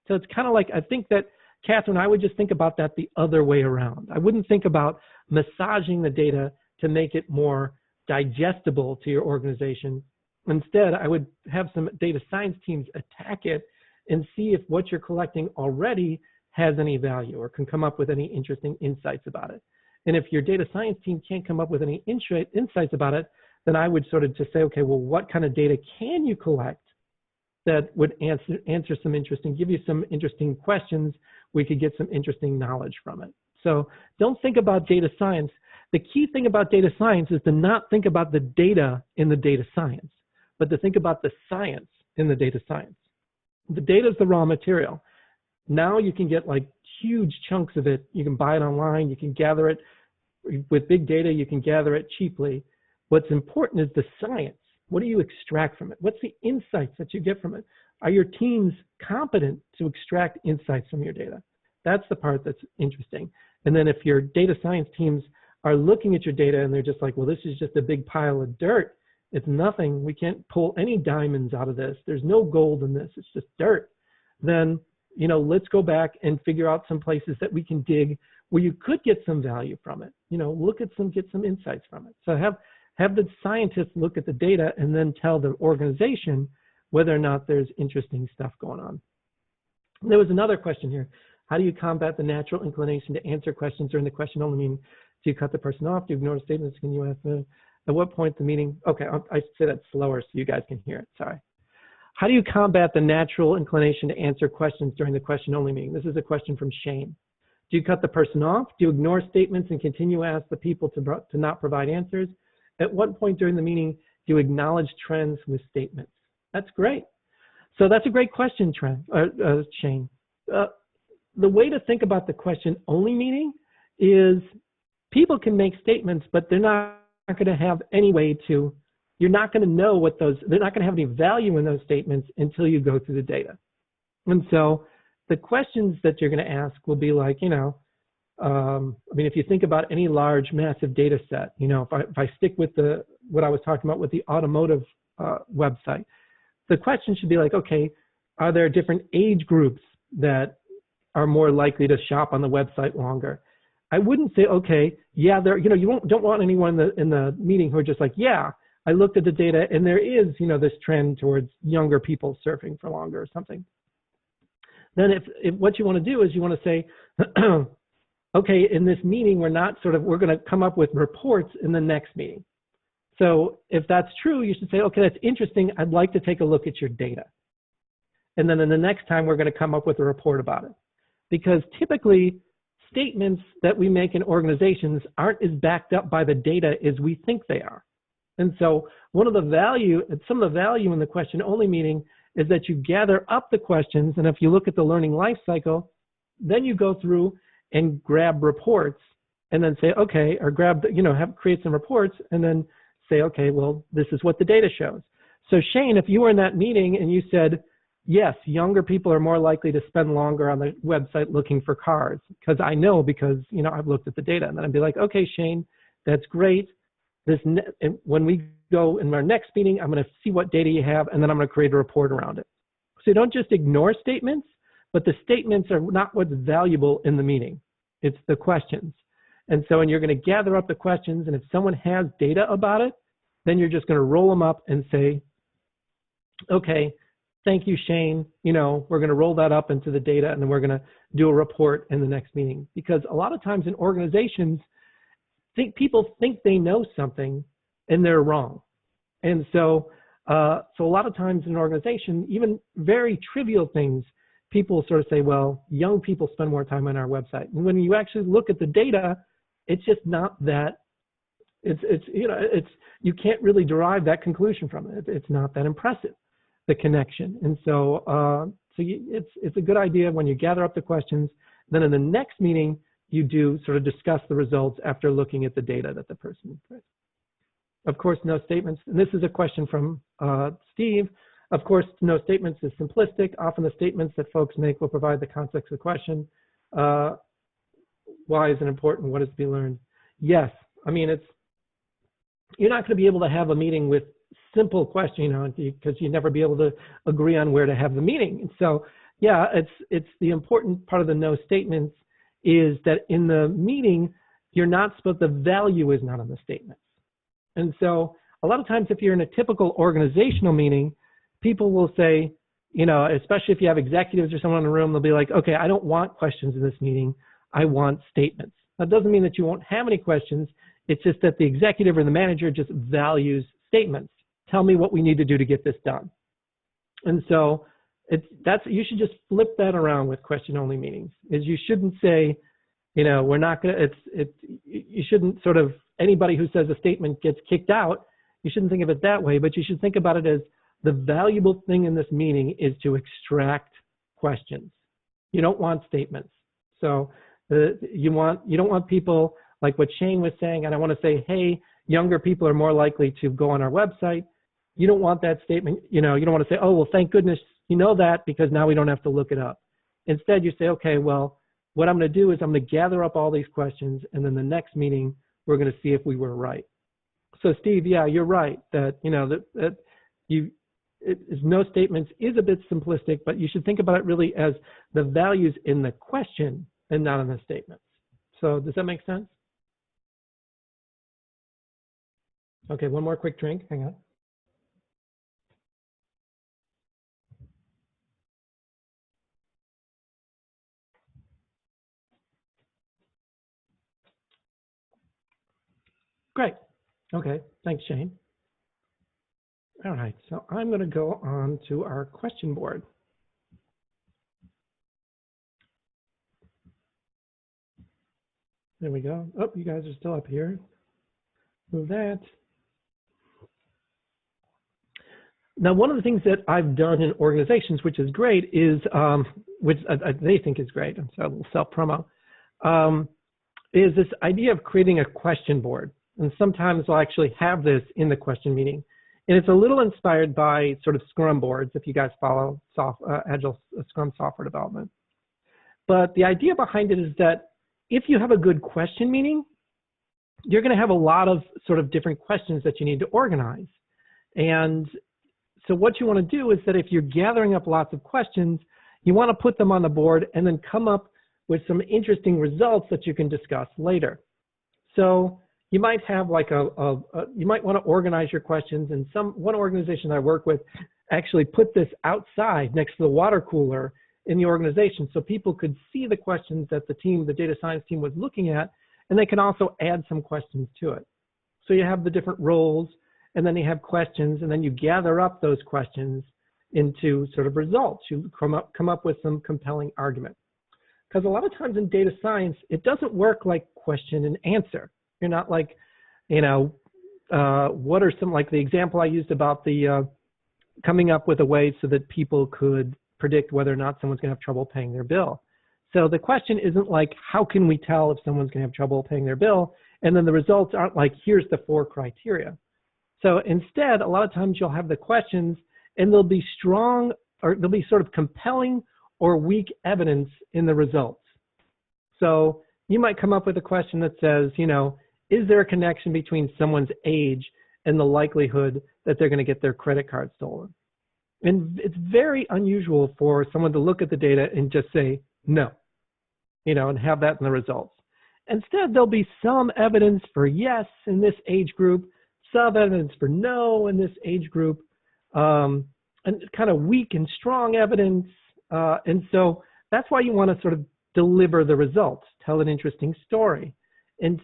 So it's kind of like, I think that, Catherine, I would just think about that the other way around. I wouldn't think about massaging the data to make it more digestible to your organization. Instead, I would have some data science teams attack it and see if what you're collecting already has any value or can come up with any interesting insights about it. And if your data science team can't come up with any insights about it, then I would sort of just say, okay, well, what kind of data can you collect that would answer some interesting, give you some interesting questions, we could get some interesting knowledge from it. So don't think about data science. The key thing about data science is to not think about the data in the data science, but to think about the science in the data science. The data is the raw material. Now you can get like huge chunks of it. You can buy it online. You can gather it with big data. You can gather it cheaply. What's important is the science. What do you extract from it? What's the insights that you get from it? Are your teams competent to extract insights from your data? That's the part that's interesting. And then if your data science teams are looking at your data and they're just like, well, this is just a big pile of dirt. It's nothing. We can't pull any diamonds out of this. There's no gold in this. It's just dirt. Then, let's go back and figure out some places that we can dig where you could get some value from it. Get some insights from it. So have the scientists look at the data and then tell the organization whether or not there's interesting stuff going on. There was another question here. How do you combat the natural inclination to answer questions during the question only meeting? Do you cut the person off? Do you ignore statements? Can you ask them? At what point the meeting? Okay, I should say that slower so you guys can hear it. Sorry. How do you combat the natural inclination to answer questions during the question only meeting? This is a question from Shane. Do you cut the person off? Do you ignore statements and continue to ask the people to not provide answers? At what point during the meeting do you acknowledge trends with statements? That's great. So that's a great question, Shane. The way to think about the question only meeting is people can make statements, but they're not going to have any way to, you're not going to know what those, they're not going to have any value in those statements until you go through the data. And so the questions that you're going to ask will be like, if you think about any large, massive data set, if I stick with what I was talking about with the automotive website. The question should be like, okay, are there different age groups that are more likely to shop on the website longer? I wouldn't say, okay, yeah, there, you don't want anyone in the meeting who are just like, yeah, I looked at the data and there is, this trend towards younger people surfing for longer or something. Then if what you want to do is you want to say, okay, in this meeting, we're going to come up with reports in the next meeting. So if that's true, you should say, okay, that's interesting. I'd like to take a look at your data. And then in the next time, we're going to come up with a report about it. Because typically, statements that we make in organizations aren't as backed up by the data as we think they are. And so some of the value in the question-only meeting is that you gather up the questions, and if you look at the learning life cycle, then you go through and grab reports and then say, okay, or create some reports and then say, okay, well, this is what the data shows. So Shane, if you were in that meeting and you said, yes, younger people are more likely to spend longer on the website looking for cars, because I've looked at the data, and then I'd be like, okay, Shane, that's great. When we go in our next meeting, I'm going to see what data you have, and then I'm going to create a report around it. So you don't just ignore statements, but the statements are not what's valuable in the meeting. It's the questions. And you're going to gather up the questions, and if someone has data about it, then you're just going to roll them up and say, okay, thank you, Shane. We're going to roll that up into the data, and then we're going to do a report in the next meeting. Because a lot of times in organizations, people think they know something, and they're wrong. And so a lot of times in an organization, even very trivial things, people sort of say, well, young people spend more time on our website. And when you actually look at the data, it's just not that. You can't really derive that conclusion from it. It's not that impressive, the connection. And it's a good idea when you gather up the questions, then in the next meeting, you do sort of discuss the results after looking at the data that the person put. Of course, no statements, and this is a question from Steve. Of course, no statements is simplistic. Often the statements that folks make will provide the context of the question. Why is it important? What is to be learned? Yes, I mean, you're not going to be able to have a meeting with simple questions, because you never be able to agree on where to have the meeting. And so, yeah, it's the important part of the no statements is that in the meeting, the value is not on the statements. And so a lot of times if you're in a typical organizational meeting, people will say, especially if you have executives or someone in the room, they'll be like, okay, I don't want questions in this meeting. I want statements. That doesn't mean that you won't have any questions. It's just that the executive or the manager just values statements. Tell me what we need to do to get this done. And so you should just flip that around with question-only meetings. You shouldn't say, we're not going to, you shouldn't sort of, anybody who says a statement gets kicked out, you shouldn't think of it that way, but you should think about it as the valuable thing in this meeting is to extract questions. You don't want statements. So you don't want people like what Shane was saying, and I want to say, hey, younger people are more likely to go on our website. You don't want that statement, you don't want to say, oh, well, thank goodness you know that because now we don't have to look it up. Instead, you say, okay, well, what I'm going to do is I'm going to gather up all these questions, and then the next meeting, we're going to see if we were right. So Steve, yeah, you're right that, no statements is a bit simplistic, but you should think about it really as the values in the question and not in the statements. So does that make sense? Okay, one more quick drink, hang on. Great. Okay, thanks, Shane. All right, so I'm going to go on to our question board. There we go. Oh, you guys are still up here. Move that. Now, one of the things that I've done in organizations, which is great, is, which they think is great, I'm sorry, a little self-promo, is this idea of creating a question board. And sometimes I'll actually have this in the question meeting. And it's a little inspired by sort of Scrum boards, if you guys follow Agile Scrum software development. But the idea behind it is that if you have a good question meeting, you're going to have a lot of sort of different questions that you need to organize. And so what you want to do is that if you're gathering up lots of questions, you want to put them on the board and then come up with some interesting results that you can discuss later. So you might have like you might want to organize your questions, and one organization I work with actually put this outside next to the water cooler in the organization so people could see the questions that the data science team was looking at, and they can also add some questions to it. So you have the different roles, and then you have questions, and then you gather up those questions into sort of results. You come up with some compelling argument. Because a lot of times in data science, it doesn't work like question and answer. You're not like, what are some, like the example I used about the coming up with a way so that people could predict whether or not someone's going to have trouble paying their bill. So the question isn't like, how can we tell if someone's going to have trouble paying their bill? And then the results aren't like, here's the 4 criteria. So instead, a lot of times you'll have the questions and they'll be strong, or they'll be sort of compelling or weak evidence in the results. So you might come up with a question that says, is there a connection between someone's age and the likelihood that they're going to get their credit card stolen? And it's very unusual for someone to look at the data and just say no, and have that in the results. Instead, there'll be some evidence for yes in this age group, some evidence for no in this age group, and kind of weak and strong evidence. And so that's why you want to sort of deliver the results, tell an interesting story. And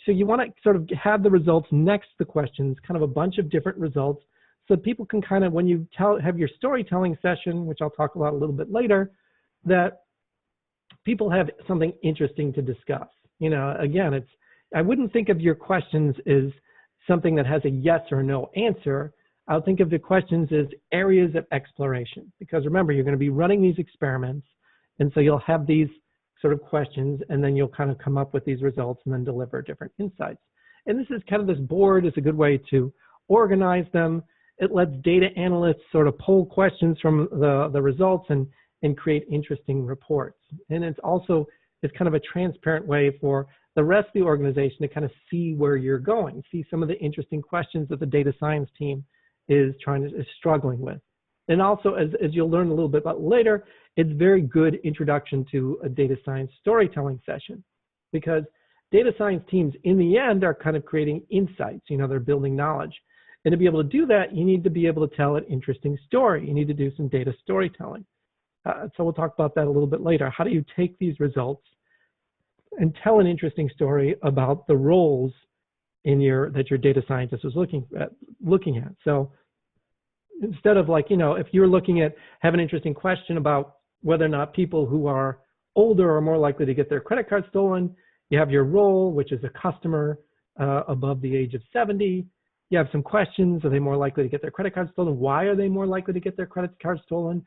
so you want to sort of have the results next to the questions, kind of a bunch of different results, so people can kind of, when you have your storytelling session, which I'll talk about a little bit later, that people have something interesting to discuss. Again, I wouldn't think of your questions as something that has a yes or no answer. I'll think of the questions as areas of exploration, because remember, you're going to be running these experiments, and so you'll have these sort of questions, and then you'll kind of come up with these results and then deliver different insights. And this is kind of, this board is a good way to organize them. It lets data analysts sort of pull questions from the results and create interesting reports. And it's kind of a transparent way for the rest of the organization to kind of see where you're going, see some of the interesting questions that the data science team is struggling with. And also, as you'll learn a little bit about later, it's very good introduction to a data science storytelling session, because data science teams in the end are kind of creating insights, they're building knowledge. And to be able to do that, you need to be able to tell an interesting story. You need to do some data storytelling. So we'll talk about that a little bit later. How do you take these results and tell an interesting story about the roles that your data scientist was looking at? So instead of like, if you're have an interesting question about whether or not people who are older are more likely to get their credit card stolen, you have your role, which is a customer above the age of 70. You have some questions. Are they more likely to get their credit card stolen? Why are they more likely to get their credit card stolen?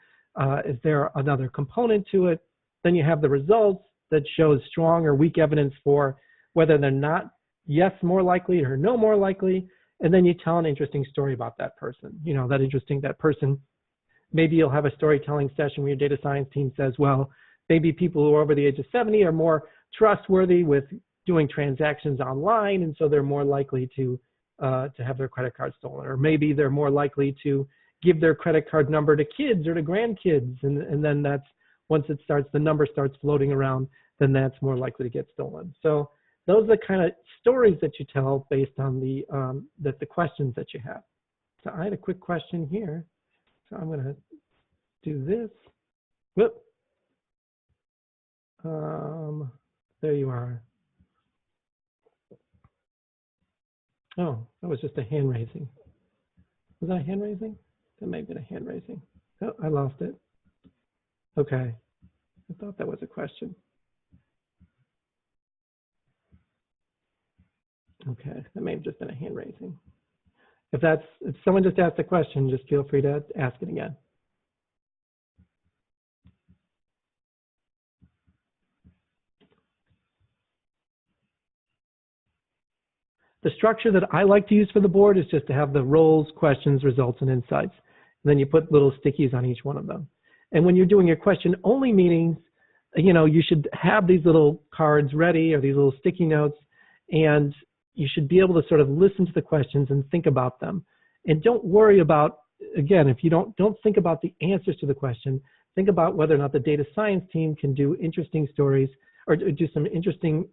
Is there another component to it? Then you have the results that shows strong or weak evidence for whether they're not yes more likely or no more likely. And then you tell an interesting story about that person. That person, maybe you'll have a storytelling session where your data science team says, well, maybe people who are over the age of 70 are more trustworthy with doing transactions online, and so they're more likely to have their credit card stolen. Or maybe they're more likely to give their credit card number to kids or to grandkids, and then that's, once the number starts floating around, then that's more likely to get stolen. So those are the kind of stories that you tell based on the questions that you have. So I had a quick question here. So I'm going to do this. Whoop. There you are. Oh, that was just a hand raising. Was that a hand raising? That may have been a hand raising. Oh, I lost it. Okay. I thought that was a question. Okay, that may have just been a hand raising. If someone just asked a question, just feel free to ask it again. The structure that I like to use for the board is just to have the roles, questions, results, and insights. And then you put little stickies on each one of them. And when you're doing your question-only meetings, you should have these little cards ready or these little sticky notes, and you should be able to sort of listen to the questions and think about them. And don't worry about, again, if you don't think about the answers to the question, think about whether or not the data science team can do interesting stories or do some interesting,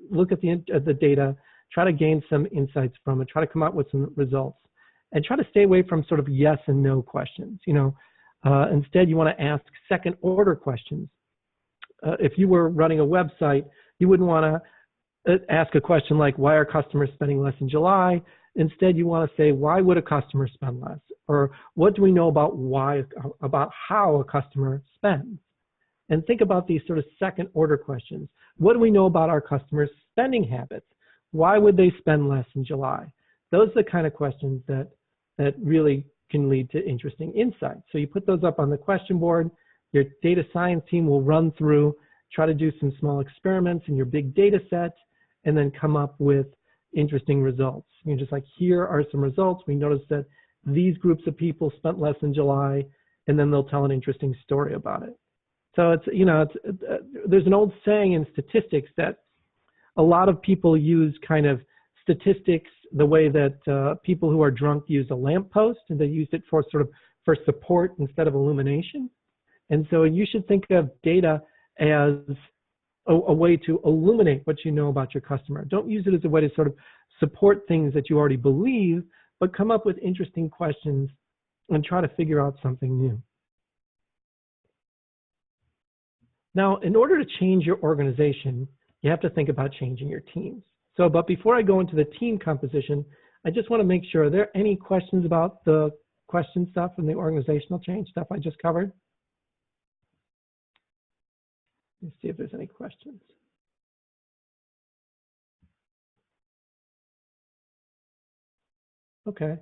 look at the data, try to gain some insights from it, try to come up with some results, and try to stay away from sort of yes and no questions. Instead, you want to ask second order questions. If you were running a website, you wouldn't want to ask a question like, why are customers spending less in July? Instead, you want to say, why would a customer spend less? Or what do we know about how a customer spends? And think about these sort of second order questions. What do we know about our customers' spending habits? Why would they spend less in July? Those are the kind of questions that really can lead to interesting insights. So you put those up on the question board. Your data science team will run through, try to do some small experiments in your big data set, and then come up with interesting results. You're just like, here are some results. We noticed that these groups of people spent less in July, and then they'll tell an interesting story about it. So there's an old saying in statistics that a lot of people use kind of statistics the way that people who are drunk use a lamppost, and they use it for support instead of illumination. And so you should think of data as a way to illuminate what you know about your customer. Don't use it as a way to sort of support things that you already believe, but come up with interesting questions and try to figure out something new. Now, in order to change your organization, you have to think about changing your teams. But before I go into the team composition, I just want to make sure, are there any questions about the question stuff and the organizational change stuff I just covered? Let's see if there's any questions. Okay. All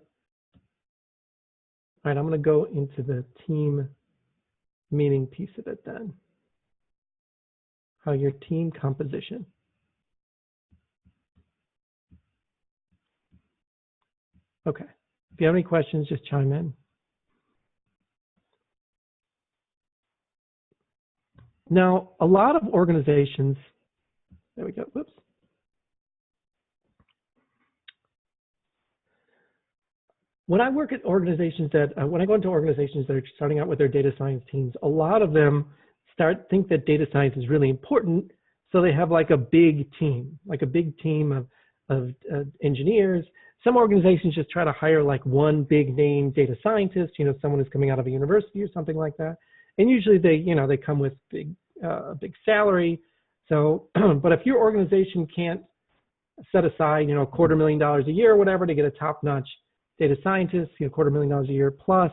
right, I'm going to go into the team meaning piece of it then. How your team composition. Okay. If you have any questions, just chime in. Now, a lot of organizations, there we go, whoops. When I work at organizations when I go into organizations that are starting out with their data science teams, a lot of them think that data science is really important. So they have like a big team of engineers. Some organizations just try to hire like one big name data scientist, someone who's coming out of a university or something like that. And usually they come with a big salary. So, but if your organization can't set aside, $250,000 a year or whatever to get a top-notch data scientist, $250,000 a year plus,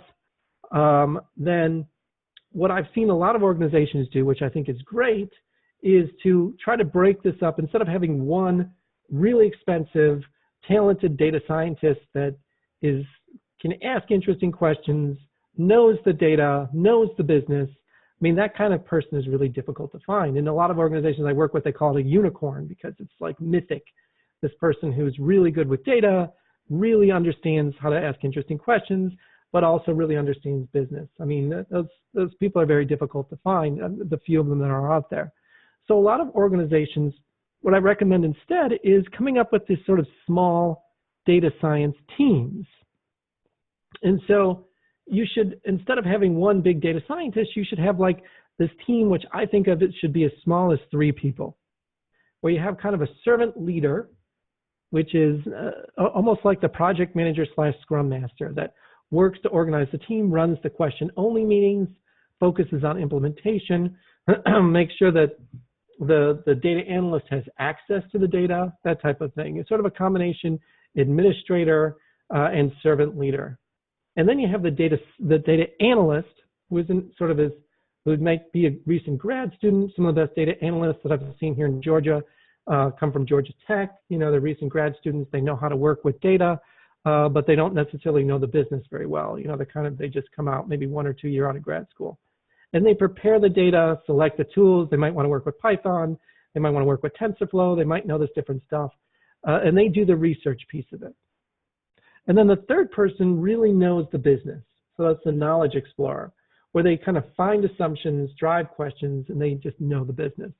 then what I've seen a lot of organizations do, which I think is great, is to try to break this up. Instead of having one really expensive, talented data scientist that can ask interesting questions, knows the data, knows the business. I mean, that kind of person is really difficult to find. In a lot of organizations I work with, they call it a unicorn because it's like mythic. This person who's really good with data, really understands how to ask interesting questions, but also really understands business. I mean, those people are very difficult to find, the few of them that are out there. So a lot of organizations, what I recommend instead is coming up with this sort of small data science teams. And so you should, instead of having one big data scientist, you should have like this team, which I think of it should be as small as 3 people, where you have kind of a servant leader, which is almost like the project manager / scrum master that works to organize the team, runs the question-only meetings, focuses on implementation, makes sure that the data analyst has access to the data, that type of thing. It's sort of a combination administrator and servant leader. And then you have the data analyst, who might be a recent grad student. Some of the best data analysts that I've seen here in Georgia come from Georgia Tech. They're recent grad students. They know how to work with data, but they don't necessarily know the business very well. They just come out maybe 1 or 2 years out of grad school. And they prepare the data, select the tools. They might want to work with Python. They might want to work with TensorFlow. They might know this different stuff. And they do the research piece of it. And then the third person really knows the business. So that's the knowledge explorer, where they kind of find assumptions, drive questions, and they just know the business.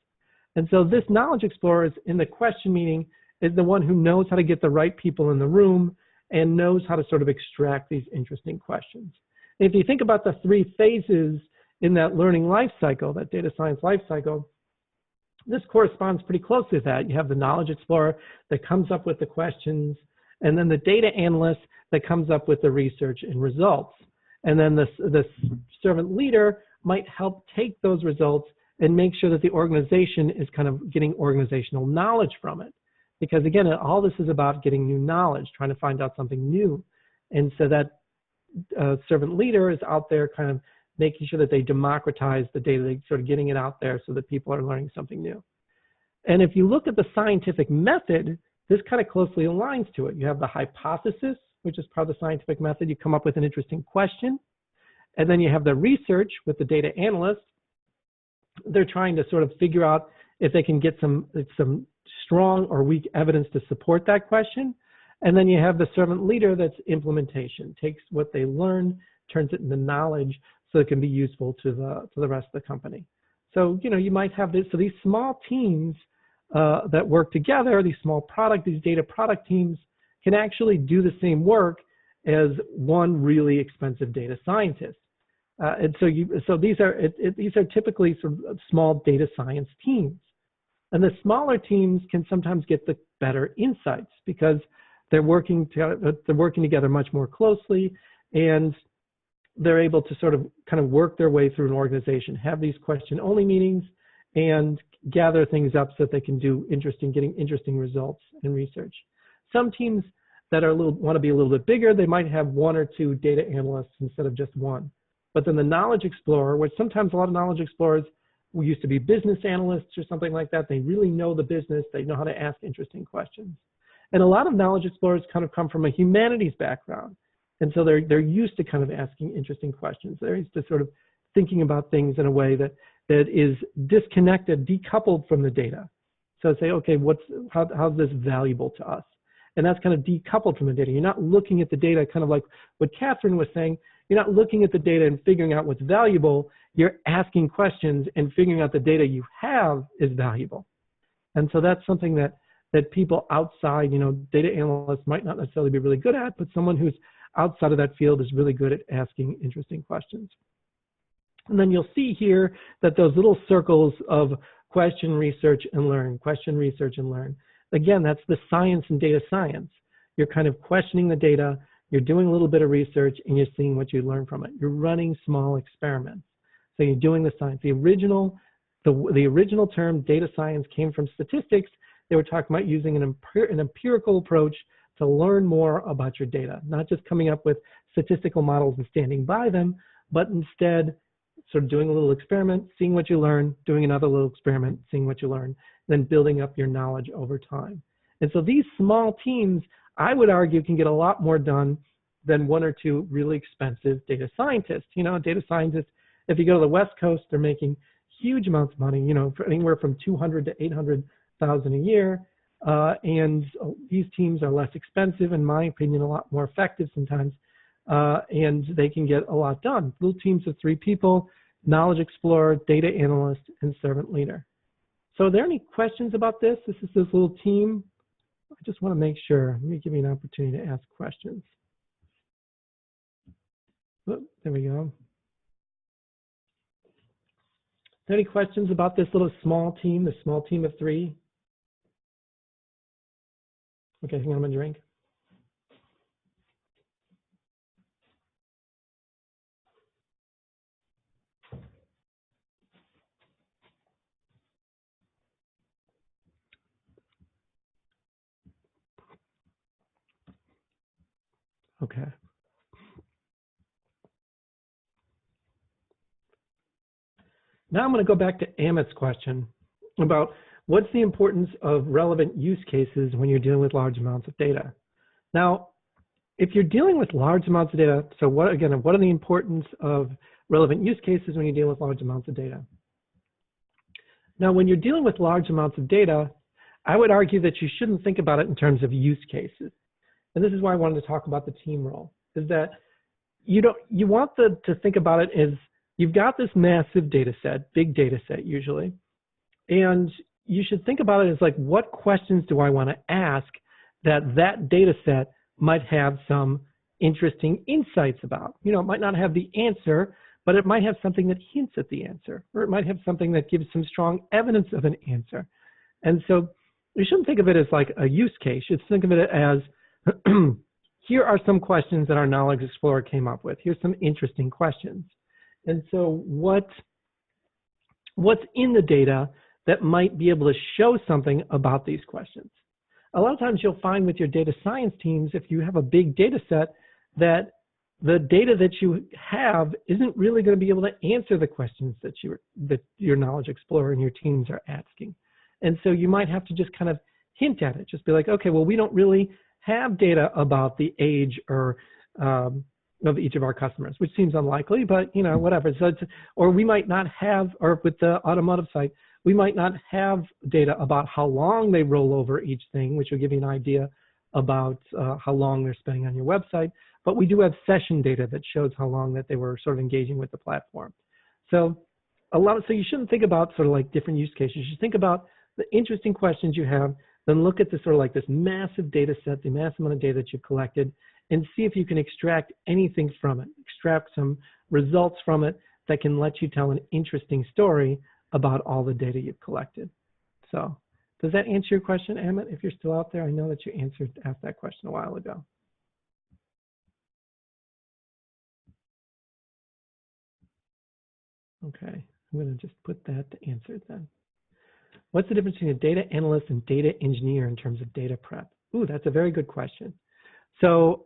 And so this knowledge explorer is in the question meeting is the one who knows how to get the right people in the room and knows how to sort of extract these interesting questions. And if you think about the 3 phases in that learning life cycle, that data science life cycle, this corresponds pretty closely to that. You have the knowledge explorer that comes up with the questions, and then the data analyst that comes up with the research and results. And then the servant leader might help take those results and make sure that the organization is kind of getting organizational knowledge from it. Because again, all this is about getting new knowledge, trying to find out something new. And so that servant leader is out there kind of making sure that they democratize the data, they sort of getting it out there so that people are learning something new. And if you look at the scientific method, this kind of closely aligns to it. You have the hypothesis, which is part of the scientific method. You come up with an interesting question. And then you have the research with the data analyst. They're trying to sort of figure out if they can get some strong or weak evidence to support that question. And then you have the servant leader that's implementation, takes what they learn, turns it into knowledge so it can be useful to the rest of the company. So, you know, you might have this, so these small teams that work together, these data product teams can actually do the same work as one really expensive data scientist. And so these are typically sort of small data science teams. And the smaller teams can sometimes get the better insights because they're working together much more closely, and they're able to sort of kind of work their way through an organization, have these question-only meetings, and gather things up so that they can do getting interesting results in research. Some teams that want to be a little bit bigger, they might have 1 or 2 data analysts instead of just 1. But then the knowledge explorer, which sometimes a lot of knowledge explorers used to be business analysts or something like that. They really know the business. They know how to ask interesting questions. And a lot of knowledge explorers kind of come from a humanities background. And so they're used to kind of asking interesting questions. They're used to sort of thinking about things in a way that is disconnected, decoupled from the data. So say, okay, how's this valuable to us? And that's kind of decoupled from the data. You're not looking at the data kind of like what Catherine was saying. You're not looking at the data and figuring out what's valuable. You're asking questions and figuring out the data you have is valuable. And so that's something that people outside, you know, data analysts might not necessarily be really good at, but someone who's outside of that field is really good at asking interesting questions. And then you'll see here that those little circles of question, research, and learn, question, research, and learn. Again, that's the science and data science. You're kind of questioning the data, you're doing a little bit of research, and you're seeing what you learn from it. You're running small experiments. So you're doing the science. The original term data science came from statistics. They were talking about using an empirical approach to learn more about your data, not just coming up with statistical models and standing by them, but instead sort of doing a little experiment, seeing what you learn, doing another little experiment, seeing what you learn, then building up your knowledge over time. And so these small teams, I would argue, can get a lot more done than 1 or 2 really expensive data scientists. You know, data scientists, if you go to the West Coast, they're making huge amounts of money, you know, for anywhere from 200 to 800,000 a year. And these teams are less expensive, in my opinion, a lot more effective sometimes, and they can get a lot done. Little teams of 3 people, knowledge explorer, data analyst, and servant leader. So are there any questions about this? This is this little team. I just want to make sure. Let me give you an opportunity to ask questions. Oh, there we go. Are there any questions about this little small team, the small team of 3? Okay, hang on, I'm gonna drink. Okay. Now I'm going to go back to Amit's question about what's the importance of relevant use cases when you're dealing with large amounts of data. Now, if you're dealing with large amounts of data, so what are the importance of relevant use cases when you're dealing with large amounts of data? Now, when you're dealing with large amounts of data, I would argue that you shouldn't think about it in terms of use cases. And this is why I wanted to talk about the team role, is that you want to think about it as you've got this massive data set, big data set usually, and you should think about it as like, what questions do I want to ask that data set might have some interesting insights about. You know, it might not have the answer, but it might have something that hints at the answer, or it might have something that gives some strong evidence of an answer. And so you shouldn't think of it as like a use case. You should think of it as, here are some questions that our Knowledge Explorer came up with. Here's some interesting questions. And so what's in the data that might be able to show something about these questions? A lot of times you'll find with your data science teams, if you have a big data set, that the data that you have isn't really going to be able to answer the questions that your Knowledge Explorer and your teams are asking. And so you might have to just kind of hint at it. Just be like, okay, well, we don't really have data about the age or of each of our customers, which seems unlikely, but you know, whatever. So or we might not have, or with the automotive site, we might not have data about how long they roll over each thing, which will give you an idea about how long they're spending on your website. But we do have session data that shows how long that they were sort of engaging with the platform. So so you shouldn't think about sort of like different use cases. You should think about the interesting questions you have, then look at this sort of like this massive data set, the massive amount of data that you've collected, and see if you can extract anything from it, extract some results from it that can let you tell an interesting story about all the data you've collected. So does that answer your question, Amit? If you're still out there, I know that you asked that question a while ago. Okay, I'm going to just put that to answer it then. What's the difference between a data analyst and data engineer in terms of data prep? Ooh, that's a very good question. So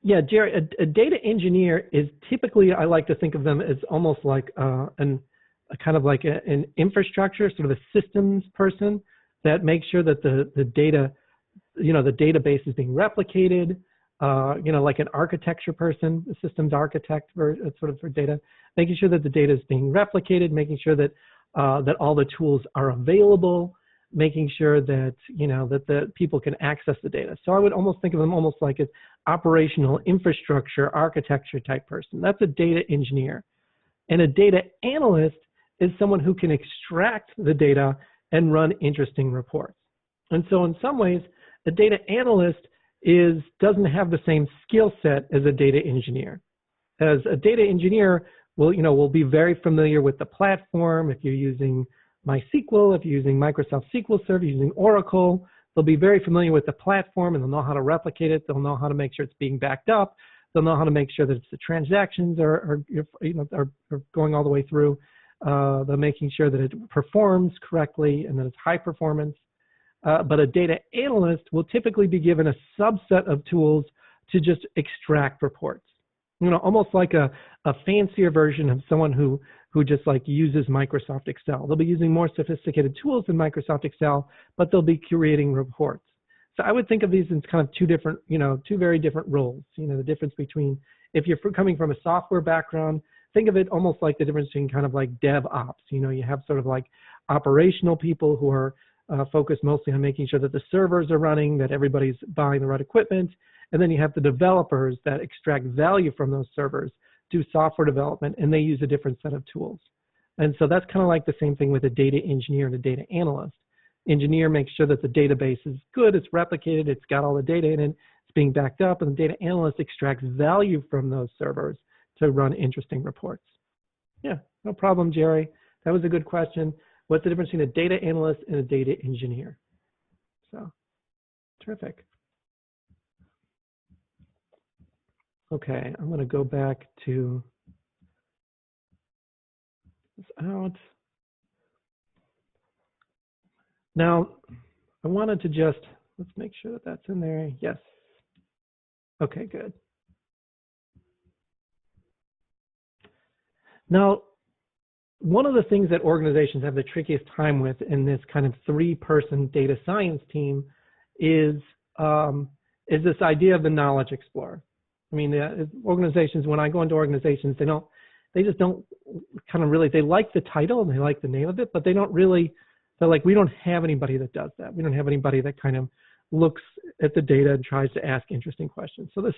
yeah, Jerry, a data engineer is typically, I like to think of them as almost like an infrastructure, sort of a systems person that makes sure that the data, you know, the database is being replicated, you know, like an architecture person, a systems architect for data, making sure that the data is being replicated, making sure that that all the tools are available, making sure that, you know, that the people can access the data. So I would almost think of them almost like an operational infrastructure architecture type person. That's a data engineer. And a data analyst is someone who can extract the data and run interesting reports. And so in some ways, a data analyst doesn't have the same skill set as a data engineer. As a data engineer will be very familiar with the platform. If you're using MySQL, if you're using Microsoft SQL Server, using Oracle, they'll be very familiar with the platform and they'll know how to replicate it. They'll know how to make sure it's being backed up. They'll know how to make sure that the transactions are going all the way through. They're making sure that it performs correctly and that it's high performance. But a data analyst will typically be given a subset of tools to just extract reports. You know, almost like a fancier version of someone who just like uses Microsoft Excel. They'll be using more sophisticated tools in Microsoft Excel, but they'll be curating reports. So I would think of these as kind of two very different roles. You know, the difference between, if you're coming from a software background, think of it almost like the difference between kind of like DevOps. You know, you have sort of like operational people who are focused mostly on making sure that the servers are running, that everybody's buying the right equipment. And then you have the developers that extract value from those servers, do software development, and they use a different set of tools. And so that's kind of like the same thing with a data engineer and a data analyst. Engineer makes sure that the database is good, it's replicated, it's got all the data in it, it's being backed up, and the data analyst extracts value from those servers to run interesting reports. Yeah, no problem, Jerry. That was a good question. What's the difference between a data analyst and a data engineer? So, terrific. Okay, I'm going to go back to this out. Now, I wanted to just, let's make sure that that's in there. Yes. Okay, good. Now, one of the things that organizations have the trickiest time with in this kind of three-person data science team is this idea of the Knowledge Explorer. I mean, organizations, when I go into organizations, they just don't kind of really, they like the title and they like the name of it, but they don't really, they're like, we don't have anybody that does that. We don't have anybody that kind of looks at the data and tries to ask interesting questions. So this,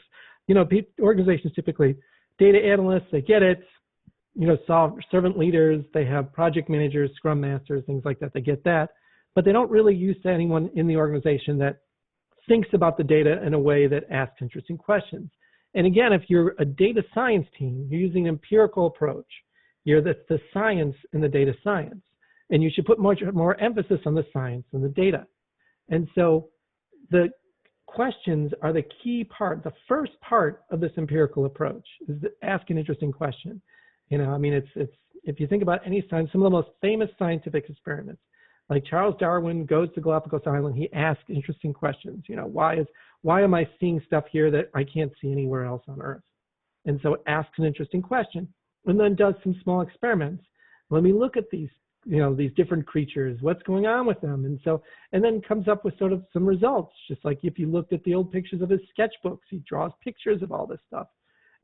you know, organizations typically, data analysts, they get it, you know, servant leaders, they have project managers, scrum masters, things like that, they get that, but they don't really use anyone in the organization that thinks about the data in a way that asks interesting questions. And again, if you're a data science team, you're using an empirical approach. You're the science in the data science. And you should put more emphasis on the science and the data. And so the questions are the key part. The first part of this empirical approach is to ask an interesting question. You know, I mean, it's if you think about any science, some of the most famous scientific experiments, like Charles Darwin goes to Galapagos Island, he asks interesting questions. You know, why am I seeing stuff here that I can't see anywhere else on Earth? And so asks an interesting question, and then does some small experiments. Let me look at these, you know, these different creatures, what's going on with them. And then comes up with sort of some results, just like if you looked at the old pictures of his sketchbooks, he draws pictures of all this stuff.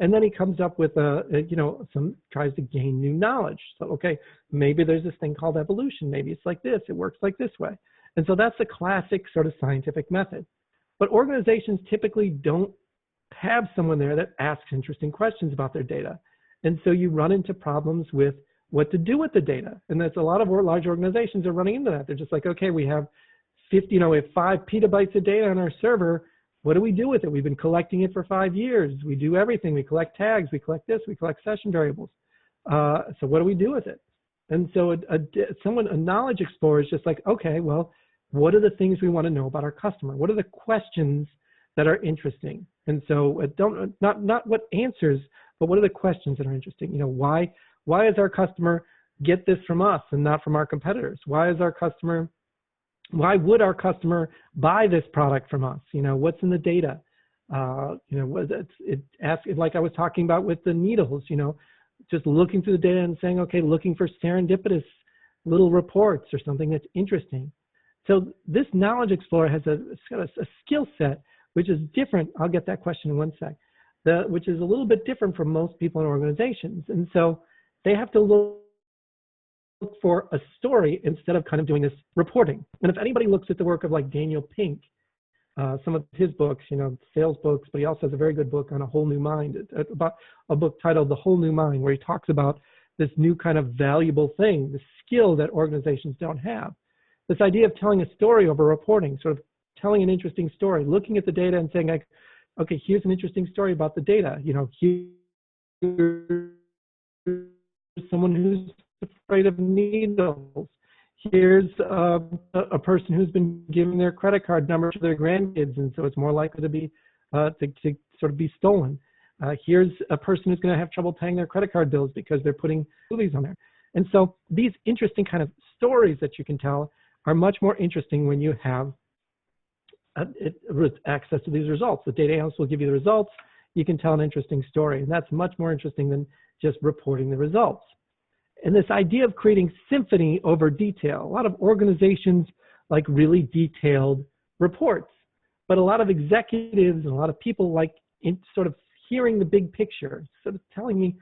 And then he comes up with tries to gain new knowledge. So, okay, maybe there's this thing called evolution. Maybe it's like this, it works like this way. And so that's a classic sort of scientific method. But organizations typically don't have someone there that asks interesting questions about their data. And so you run into problems with what to do with the data. And that's a lot of large organizations are running into that. They're just like, okay, we have 5 petabytes of data on our server. What do we do with it? We've been collecting it for 5 years. We do everything. We collect tags. We collect this. We collect session variables. So what do we do with it? And so a knowledge explorer is just like, okay, well, what are the things we want to know about our customer? What are the questions that are interesting? And so not what answers, but what are the questions that are interesting? You know, why does our customer get this from us and not from our competitors? Why would our customer buy this product from us? You know, what's in the data? Like I was talking about with the needles, you know, just looking through the data and saying, okay, looking for serendipitous little reports or something that's interesting. So this knowledge explorer has a skill set, which is different. I'll get that question in one sec. Which is a little bit different from most people in organizations. And so they have to look for a story instead of kind of doing this reporting. And if anybody looks at the work of like Daniel Pink, some of his books, you know, sales books, but he also has a very good book on a whole new mind, about a book titled The Whole New Mind, where he talks about this new kind of valuable thing, the skill that organizations don't have. This idea of telling a story over reporting, sort of telling an interesting story, looking at the data and saying, like, okay, here's an interesting story about the data. You know, here's someone who's afraid of needles. Here's a person who's been giving their credit card number to their grandkids, and so it's more likely to be to sort of be stolen. Here's a person who's going to have trouble paying their credit card bills because they're putting movies on there. And so these interesting kind of stories that you can tell are much more interesting when you have access to these results. The data analyst will give you the results. You can tell an interesting story, and that's much more interesting than just reporting the results. And this idea of creating symphony over detail, a lot of organizations like really detailed reports, but a lot of executives and a lot of people like sort of hearing the big picture, sort of telling me,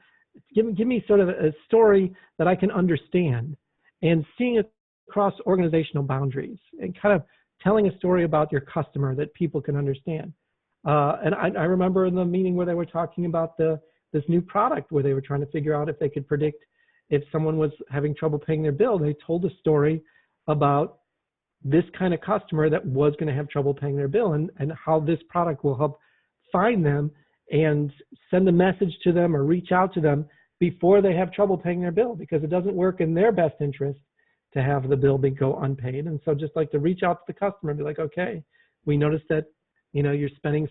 give me sort of a story that I can understand, and seeing it across organizational boundaries and kind of telling a story about your customer that people can understand. And I remember in the meeting where they were talking about this new product where they were trying to figure out if they could predict if someone was having trouble paying their bill. They told a story about this kind of customer that was going to have trouble paying their bill, and how this product will help find them and send a message to them or reach out to them before they have trouble paying their bill, because it doesn't work in their best interest to have the bill go unpaid. And so just like to reach out to the customer and be like, okay, we noticed that, you know, you're spending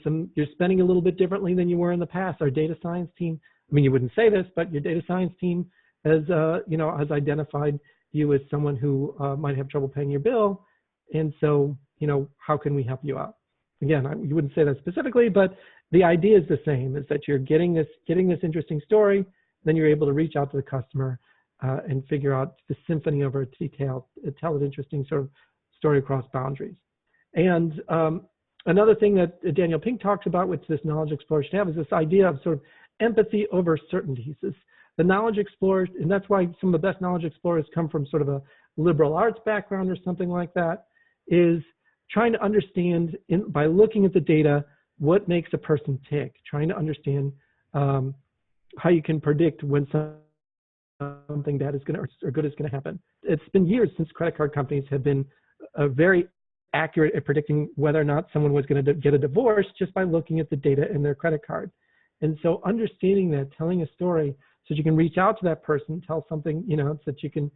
a little bit differently than you were in the past. Our data science team, I mean, you wouldn't say this, but your data science team has identified you as someone who might have trouble paying your bill. And so, you know, how can we help you out? Again, you wouldn't say that specifically, but the idea is the same, is that you're getting this interesting story, then you're able to reach out to the customer and figure out the symphony over detail, tell an interesting sort of story across boundaries. And another thing that Daniel Pink talks about, which this knowledge explorer should have, is this idea of sort of empathy over certainties. The knowledge explorer, and that's why some of the best knowledge explorers come from sort of a liberal arts background or something like that, is trying to understand, by looking at the data, what makes a person tick, trying to understand how you can predict when something bad is going to or good is going to happen. It's been years since credit card companies have been very accurate at predicting whether or not someone was going to get a divorce just by looking at the data in their credit card. And so understanding that, telling a story so that you can reach out to that person, tell something, you know, so that you can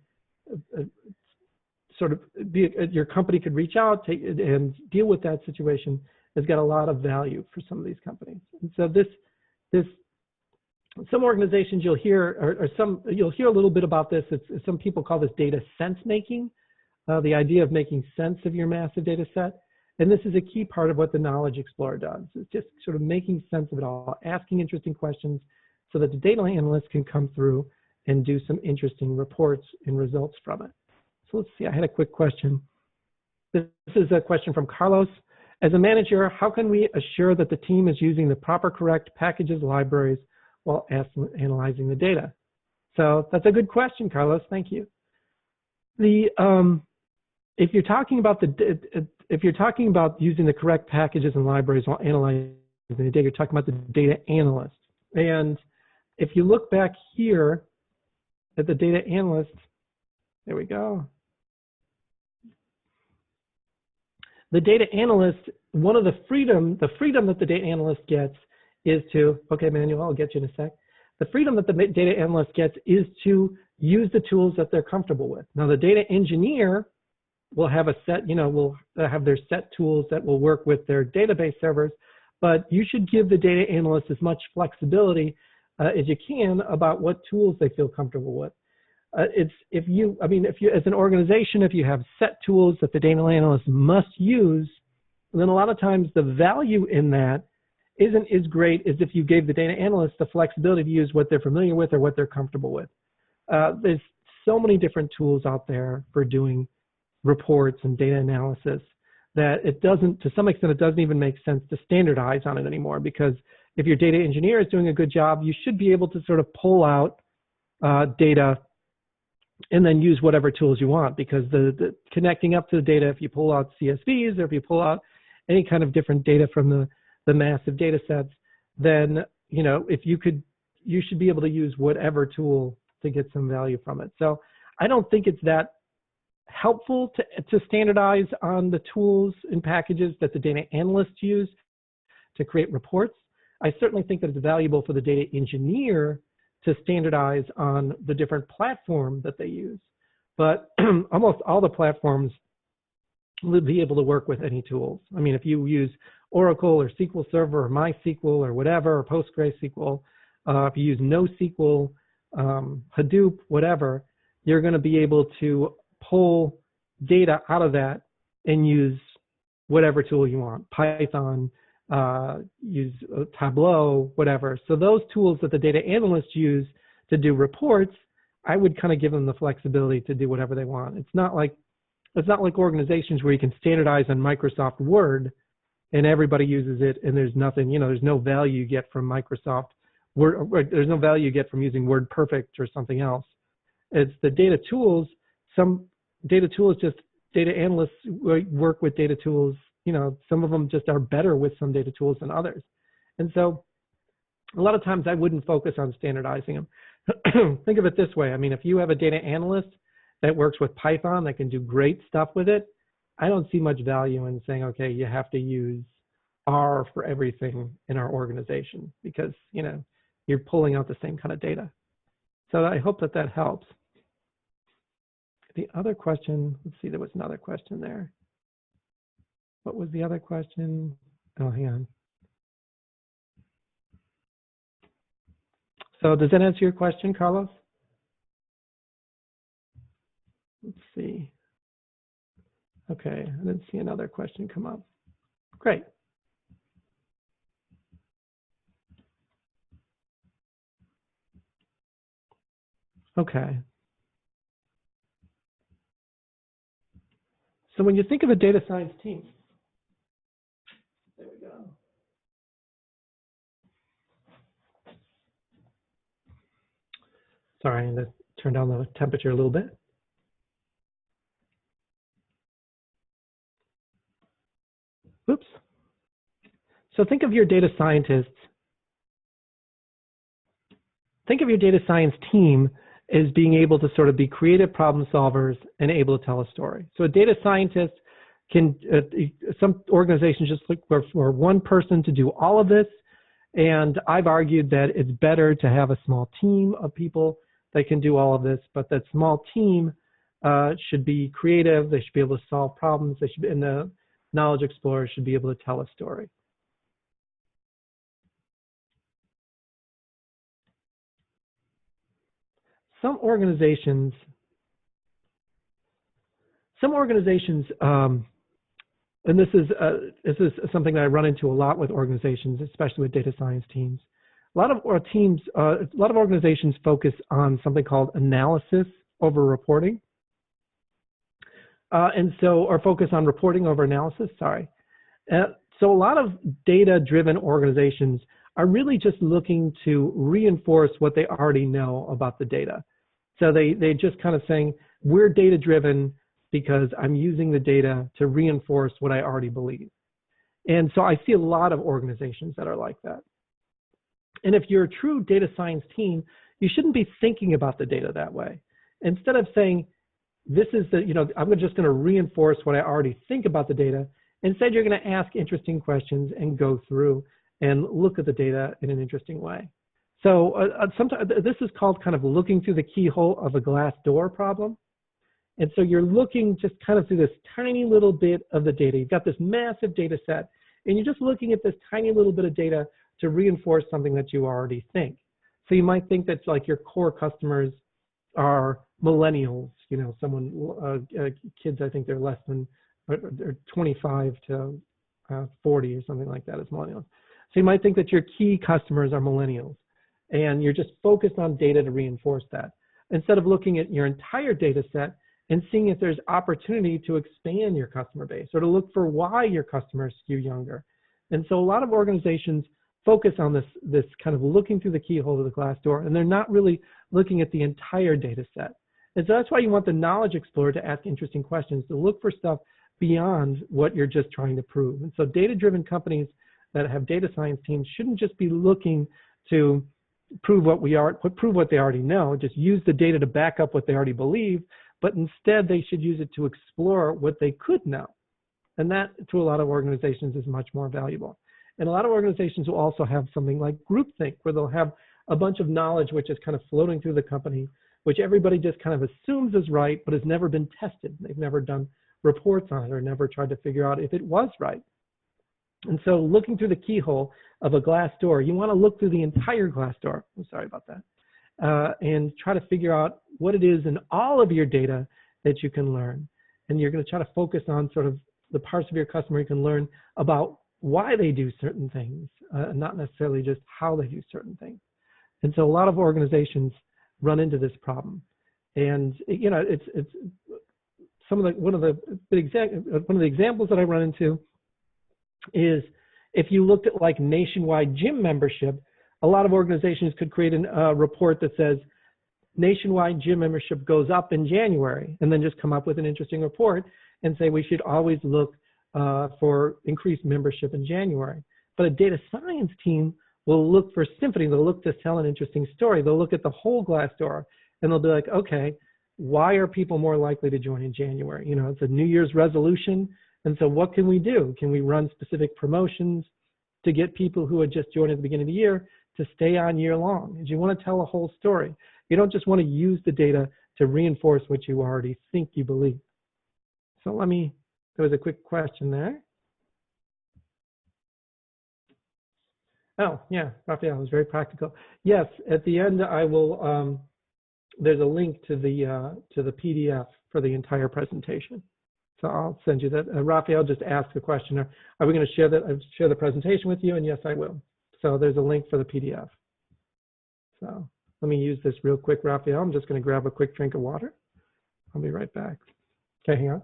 sort of your company could reach out and deal with that situation has got a lot of value for some of these companies. And so some organizations you'll hear, you'll hear a little bit about this. Some people call this data sense making, the idea of making sense of your massive data set. And this is a key part of what the Knowledge Explorer does. It's just sort of making sense of it all, asking interesting questions so that the data analyst can come through and do some interesting reports and results from it. So let's see, I had a quick question. This is a question from Carlos. As a manager, how can we assure that the team is using the proper correct packages, libraries, while analyzing the data? So that's a good question, Carlos. Thank you. If you're talking about using the correct packages and libraries while analyzing the data, you're talking about the data analyst. And if you look back here at the data analyst, there we go. The data analyst, one of the freedom that the data analyst gets is to, okay, Manuel, I'll get you in a sec. The freedom that the data analyst gets is to use the tools that they're comfortable with. Now, the data engineer will have a set, you know, will have their set tools that will work with their database servers, but you should give the data analyst as much flexibility as you can about what tools they feel comfortable with. If you, as an organization, if you have set tools that the data analyst must use, then a lot of times the value in that isn't as great as if you gave the data analyst the flexibility to use what they're familiar with or what they're comfortable with. There's so many different tools out there for doing reports and data analysis that it doesn't, to some extent, it doesn't even make sense to standardize on it anymore, because if your data engineer is doing a good job, you should be able to sort of pull out data and then use whatever tools you want, because the connecting up to the data, if you pull out CSVs or if you pull out any kind of different data from the massive data sets, then, you know, you should be able to use whatever tool to get some value from it. So I don't think it's that helpful to standardize on the tools and packages that the data analysts use to create reports. I certainly think that it's valuable for the data engineer to standardize on the different platform that they use. But almost all the platforms will be able to work with any tools. I mean, if you use Oracle or SQL Server or MySQL or whatever, or PostgreSQL, if you use NoSQL, Hadoop, whatever, you're going to be able to pull data out of that and use whatever tool you want, Python, use Tableau, whatever. So those tools that the data analysts use to do reports, I would kind of give them the flexibility to do whatever they want. It's not like organizations where you can standardize on Microsoft Word and everybody uses it and there's nothing, you know, there's no value you get from Microsoft Word, there's no value you get from using WordPerfect or something else. It's the data tools. Some data tools, just data analysts work with data tools. You know, some of them just are better with some data tools than others. And so a lot of times I wouldn't focus on standardizing them. Think of it this way. I mean, if you have a data analyst that works with Python that can do great stuff with it, I don't see much value in saying, okay, you have to use R for everything in our organization, because, you know, you're pulling out the same kind of data. So I hope that that helps. The other question, let's see, there was another question there. What was the other question? Oh, hang on. So does that answer your question, Carlos? Let's see. Okay, I didn't see another question come up. Great. Okay. So when you think of a data science team, there we go. Sorry, I'm going to turn down the temperature a little bit. Oops. So think of your data scientists. Think of your data science team as being able to sort of be creative problem solvers and able to tell a story. So a data scientist some organizations just look for one person to do all of this. And I've argued that it's better to have a small team of people that can do all of this, but that small team should be creative. They should be able to solve problems. They should be, and the knowledge explorer should be able to tell a story. Some organizations, and this is something that I run into a lot with organizations, especially with data science teams. A lot of organizations focus on something called analysis over reporting, or focus on reporting over analysis. Sorry. So a lot of data-driven organizations are really just looking to reinforce what they already know about the data. So they just kind of saying, we're data-driven because I'm using the data to reinforce what I already believe. And so I see a lot of organizations that are like that. And if you're a true data science team, you shouldn't be thinking about the data that way. Instead of saying, this is the, I'm just going to reinforce what I already think about the data, instead you're going to ask interesting questions and go through and look at the data in an interesting way. So sometimes this is called kind of looking through the keyhole of a glass door problem. And so you're looking just kind of through this tiny little bit of the data. You've got this massive data set, and you're just looking at this tiny little bit of data to reinforce something that you already think. So you might think that like your core customers are millennials, kids, I think they're less than, they're 25 to 40 or something like that as millennials. So you might think that your key customers are millennials, and you're just focused on data to reinforce that, instead of looking at your entire data set and seeing if there's opportunity to expand your customer base or to look for why your customers skew younger. And so a lot of organizations focus on this kind of looking through the keyhole of the glass door, and they're not really looking at the entire data set. And so that's why you want the knowledge explorer to ask interesting questions, to look for stuff beyond what you're just trying to prove. And so data-driven companies that have data science teams shouldn't just be looking to prove what they already know, just use the data to back up what they already believe, but instead they should use it to explore what they could know. And that, to a lot of organizations, is much more valuable. And a lot of organizations will also have something like groupthink, where they'll have a bunch of knowledge which is kind of floating through the company, which everybody just kind of assumes is right, but has never been tested. They've never done reports on it or never tried to figure out if it was right. And so looking through the keyhole of a glass door, you want to look through the entire glass door. I'm sorry about that. And try to figure out what it is in all of your data that you can learn. And you're going to try to focus on sort of the parts of your customer you can learn about why they do certain things, not necessarily just how they do certain things. And so a lot of organizations run into this problem. And it's one of the examples that I run into is if you looked at like nationwide gym membership, a lot of organizations could create a report that says nationwide gym membership goes up in January, and then just come up with an interesting report and say we should always look for increased membership in January. But a data science team will look for symphony. They'll look to tell an interesting story. They'll look at the whole glass door, and they'll be like, okay, why are people more likely to join in January? It's a New Year's resolution. And so what can we do? Can we run specific promotions to get people who had just joined at the beginning of the year to stay on year long? And you want to tell a whole story. You don't just want to use the data to reinforce what you already think you believe. So there was a quick question there. Oh, yeah, Raphael, it was very practical. Yes, at the end, I will, there's a link to the PDF for the entire presentation. So I'll send you that. Raphael just asked a question. Are we going to share the presentation with you? And yes, I will. So there's a link for the PDF. So let me use this real quick, Raphael. I'm just going to grab a quick drink of water. I'll be right back. Okay, hang on.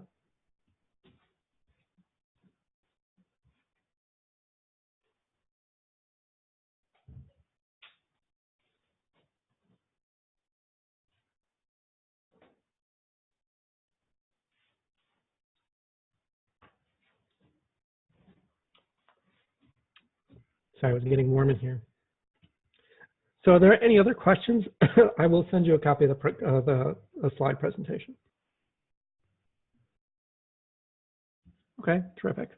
Sorry, it was getting warm in here. So are there any other questions? I will send you a copy of the slide presentation. Okay, terrific.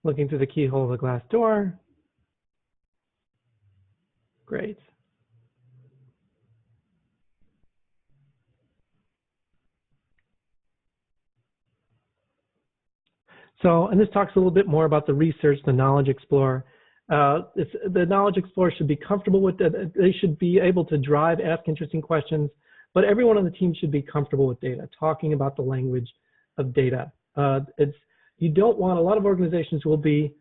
Looking through the keyhole of the glass door. Great. So, and this talks a little bit more about the research, the Knowledge Explorer. The Knowledge Explorer should be comfortable with it. They should be able to drive, ask interesting questions, but everyone on the team should be comfortable with data, talking about the language of data. You don't want, a lot of organizations will be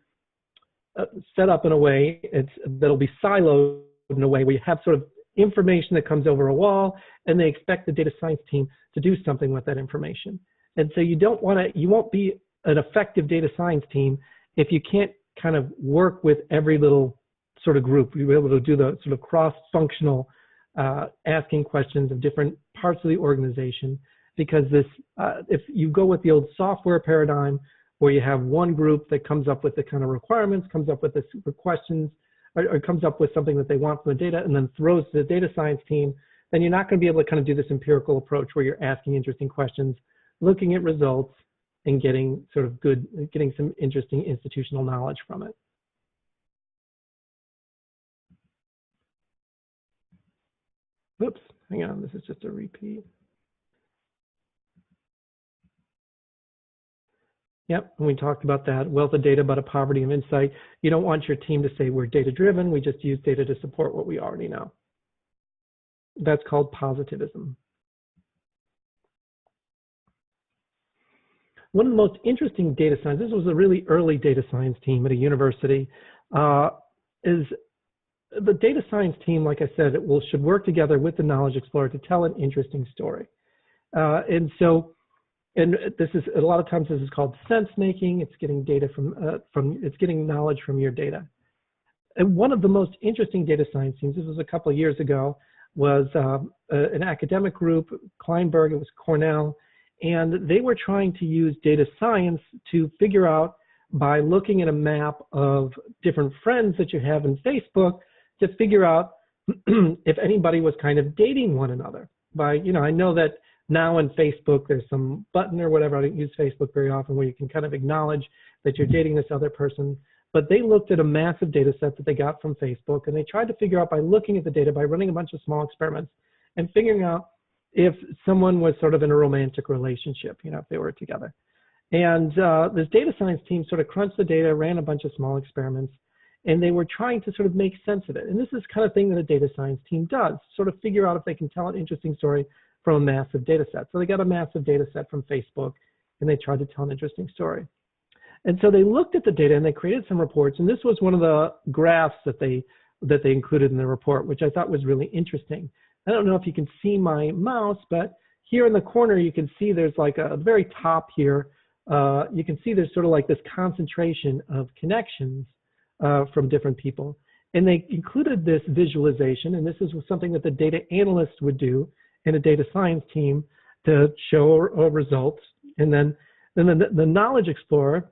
set up in a way that'll be siloed in a way where you have sort of information that comes over a wall, and they expect the data science team to do something with that information. And so you don't want to, you won't be an effective data science team if you can't kind of work with every little sort of group. You'll be able to do the sort of cross-functional asking questions of different parts of the organization, because this, if you go with the old software paradigm where you have one group that comes up with the kind of requirements, comes up with the questions, or comes up with something that they want from the data and then throws to the data science team, then you're not going to be able to kind of do this empirical approach where you're asking interesting questions, looking at results, and getting sort of good, getting some interesting institutional knowledge from it. Oops, hang on, this is just a repeat. Yep, and we talked about that, wealth of data but a poverty of insight. You don't want your team to say we're data driven, we just use data to support what we already know. That's called positivism. One of the most interesting data science, this was a really early data science team at a university, is the data science team, like I said, should work together with the Knowledge Explorer to tell an interesting story. And this is, a lot of times this is called sense making. It's getting data it's getting knowledge from your data. And one of the most interesting data science teams, this was a couple of years ago, was an academic group, Kleinberg, it was Cornell, and they were trying to use data science to figure out, by looking at a map of different friends that you have in Facebook, to figure out if anybody was kind of dating one another. I know that now in Facebook, there's some button or whatever, I don't use Facebook very often, where you can kind of acknowledge that you're dating this other person. But they looked at a massive data set that they got from Facebook, and they tried to figure out, by looking at the data, by running a bunch of small experiments, and figuring out if someone was sort of in a romantic relationship, if they were together. And this data science team sort of crunched the data, ran a bunch of small experiments, and they were trying to sort of make sense of it. And this is the kind of thing that a data science team does, sort of figure out if they can tell an interesting story from a massive data set. So they got a massive data set from Facebook, and they tried to tell an interesting story. And so they looked at the data and they created some reports, and this was one of the graphs that they included in the report, which I thought was really interesting. I don't know if you can see my mouse, but here in the corner you can see there's like a very top here, you can see there's sort of like this concentration of connections from different people. And they included this visualization, and this is something that the data analyst would do in a data science team to show results. And then the Knowledge Explorer,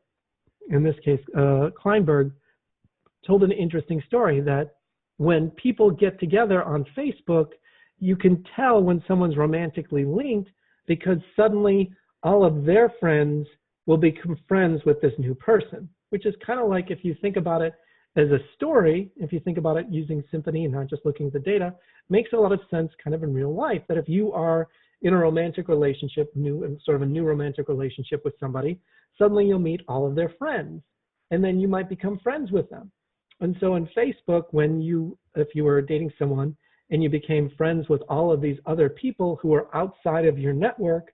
in this case, Kleinberg, told an interesting story that when people get together on Facebook, you can tell when someone's romantically linked, because suddenly all of their friends will become friends with this new person, which is kind of like, if you think about it as a story, if you think about it using Symphony and not just looking at the data, makes a lot of sense kind of in real life, that if you are in a romantic relationship, sort of a new romantic relationship with somebody, suddenly you'll meet all of their friends, and then you might become friends with them. And so in Facebook, if you were dating someone and you became friends with all of these other people who are outside of your network,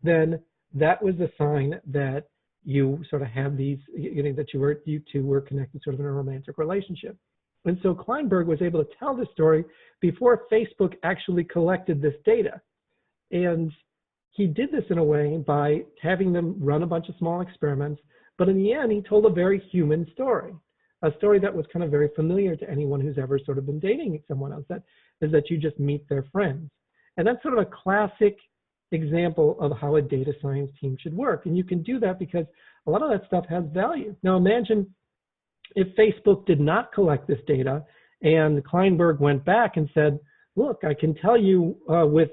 then that was a sign that you sort of have these, that you two were connected sort of in a romantic relationship. And so Kleinberg was able to tell this story before Facebook actually collected this data. And he did this in a way by having them run a bunch of small experiments, but in the end, he told a very human story, a story that was kind of very familiar to anyone who's ever sort of been dating someone else, that is that you just meet their friends. And that's sort of a classic example of how a data science team should work. And you can do that because a lot of that stuff has value. Now imagine if Facebook did not collect this data and Kleinberg went back and said, look, I can tell you with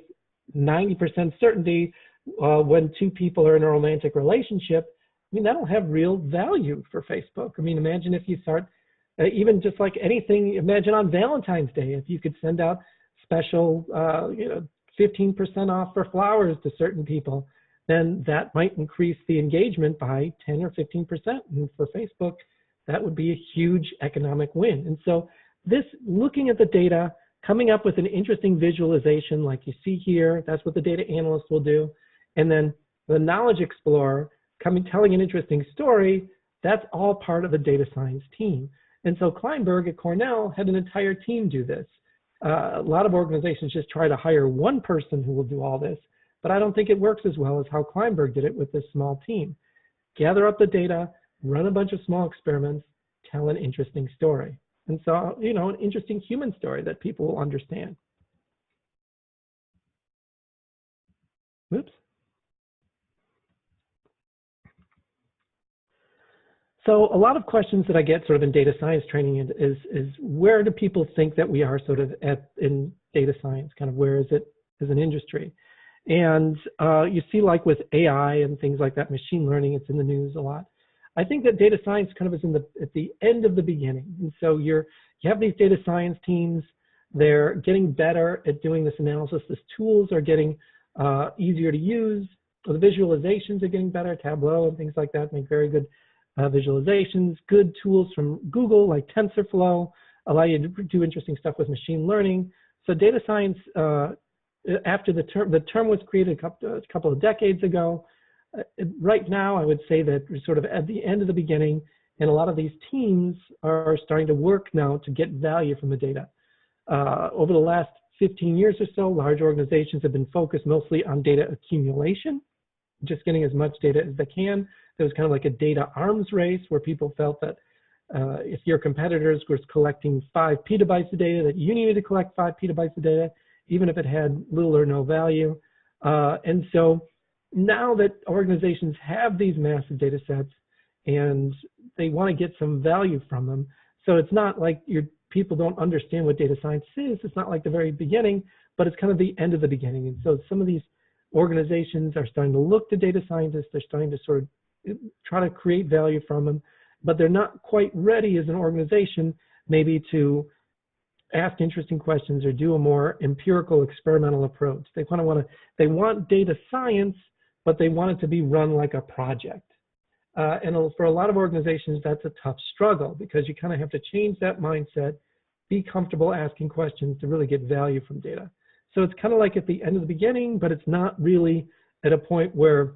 90% certainty when two people are in a romantic relationship, I mean, that'll have real value for Facebook. I mean, imagine if you start, even just like anything, imagine on Valentine's Day, if you could send out special, 15% off for flowers to certain people, then that might increase the engagement by 10 or 15%. And for Facebook, that would be a huge economic win. And so this, looking at the data, coming up with an interesting visualization like you see here, that's what the data analyst will do. And then the knowledge explorer telling an interesting story, that's all part of the data science team. And so Kleinberg at Cornell had an entire team do this. A lot of organizations just try to hire one person who will do all this, but I don't think it works as well as how Kleinberg did it with this small team. Gather up the data, run a bunch of small experiments, tell an interesting story. And so, an interesting human story that people will understand. Oops. So a lot of questions that I get sort of in data science training is where do people think that we are sort of in data science, kind of where is it as an industry? And you see like with AI and things like that, machine learning, it's in the news a lot. I think that data science kind of is at the end of the beginning. And so you have these data science teams, they're getting better at doing this analysis. These tools are getting easier to use. So the visualizations are getting better, Tableau and things like that make very good visualizations. Good tools from Google like TensorFlow allow you to do interesting stuff with machine learning. So data science, after the term was created a couple of decades ago, right now I would say that we're sort of at the end of the beginning, and a lot of these teams are starting to work now to get value from the data. Over the last 15 years or so, large organizations have been focused mostly on data accumulation, just getting as much data as they can. There was kind of like a data arms race where people felt that if your competitors were collecting 5 petabytes of data, that you needed to collect 5 petabytes of data, even if it had little or no value. And so now that organizations have these massive data sets and they want to get some value from them, so it's not like people don't understand what data science is. It's not like the very beginning, but it's kind of the end of the beginning. And so some of these organizations are starting to look to data scientists. They're starting to sort of try to create value from them, but they're not quite ready as an organization maybe to ask interesting questions or do a more empirical experimental approach. They want data science, but they want it to be run like a project. And for a lot of organizations, that's a tough struggle because you kind of have to change that mindset, be comfortable asking questions to really get value from data. So it's kind of like at the end of the beginning, but it's not really at a point where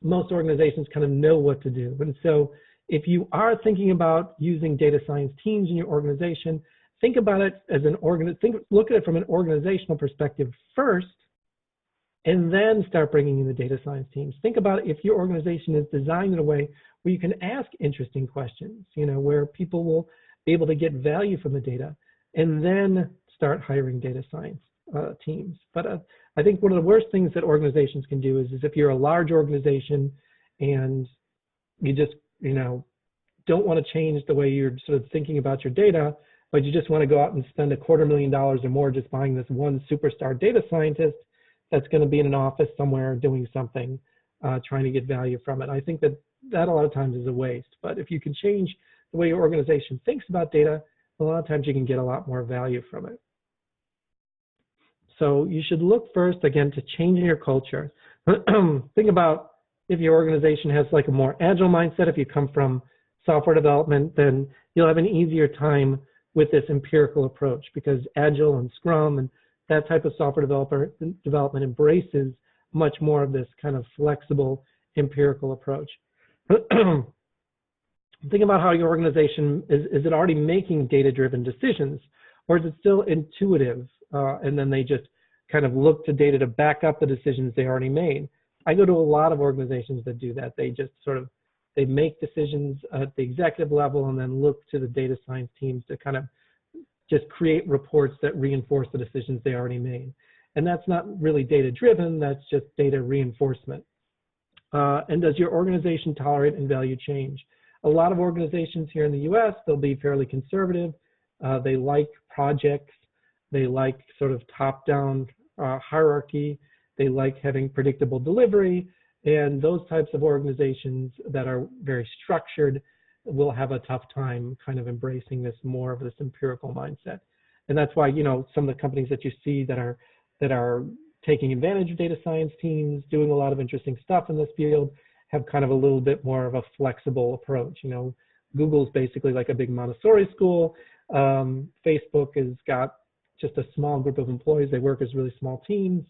most organizations kind of know what to do. And so if you are thinking about using data science teams in your organization, think about it as look at it from an organizational perspective first, and then start bringing in the data science teams. Think about if your organization is designed in a way where you can ask interesting questions, where people will be able to get value from the data, and then start hiring data science teams. But I think one of the worst things that organizations can do is if you're a large organization and you just, don't want to change the way you're sort of thinking about your data, but you just want to go out and spend $250,000 or more just buying this one superstar data scientist that's going to be in an office somewhere doing something, trying to get value from it. I think that a lot of times is a waste. But if you can change the way your organization thinks about data, a lot of times you can get a lot more value from it. So you should look first, again, to changing your culture. Think about if your organization has like a more agile mindset. If you come from software development, then you'll have an easier time with this empirical approach because Agile and Scrum and that type of software development embraces much more of this kind of flexible empirical approach. Think about how your organization, is it already making data-driven decisions, or is it still intuitive and then they just kind of look to data to back up the decisions they already made? I go to a lot of organizations that do that. They just they make decisions at the executive level and then look to the data science teams to kind of just create reports that reinforce the decisions they already made. And that's not really data-driven, that's just data reinforcement. And does your organization tolerate and value change? A lot of organizations here in the US, they'll be fairly conservative. They like projects. They like sort of top-down hierarchy. They like having predictable delivery, and those types of organizations that are very structured will have a tough time kind of embracing this more of this empirical mindset. And that's why, you know, some of the companies that you see that are taking advantage of data science teams, doing a lot of interesting stuff in this field, have kind of a little bit more of a flexible approach. You know, Google's basically like a big Montessori school. Facebook has got just a small group of employees. They work as really small teams.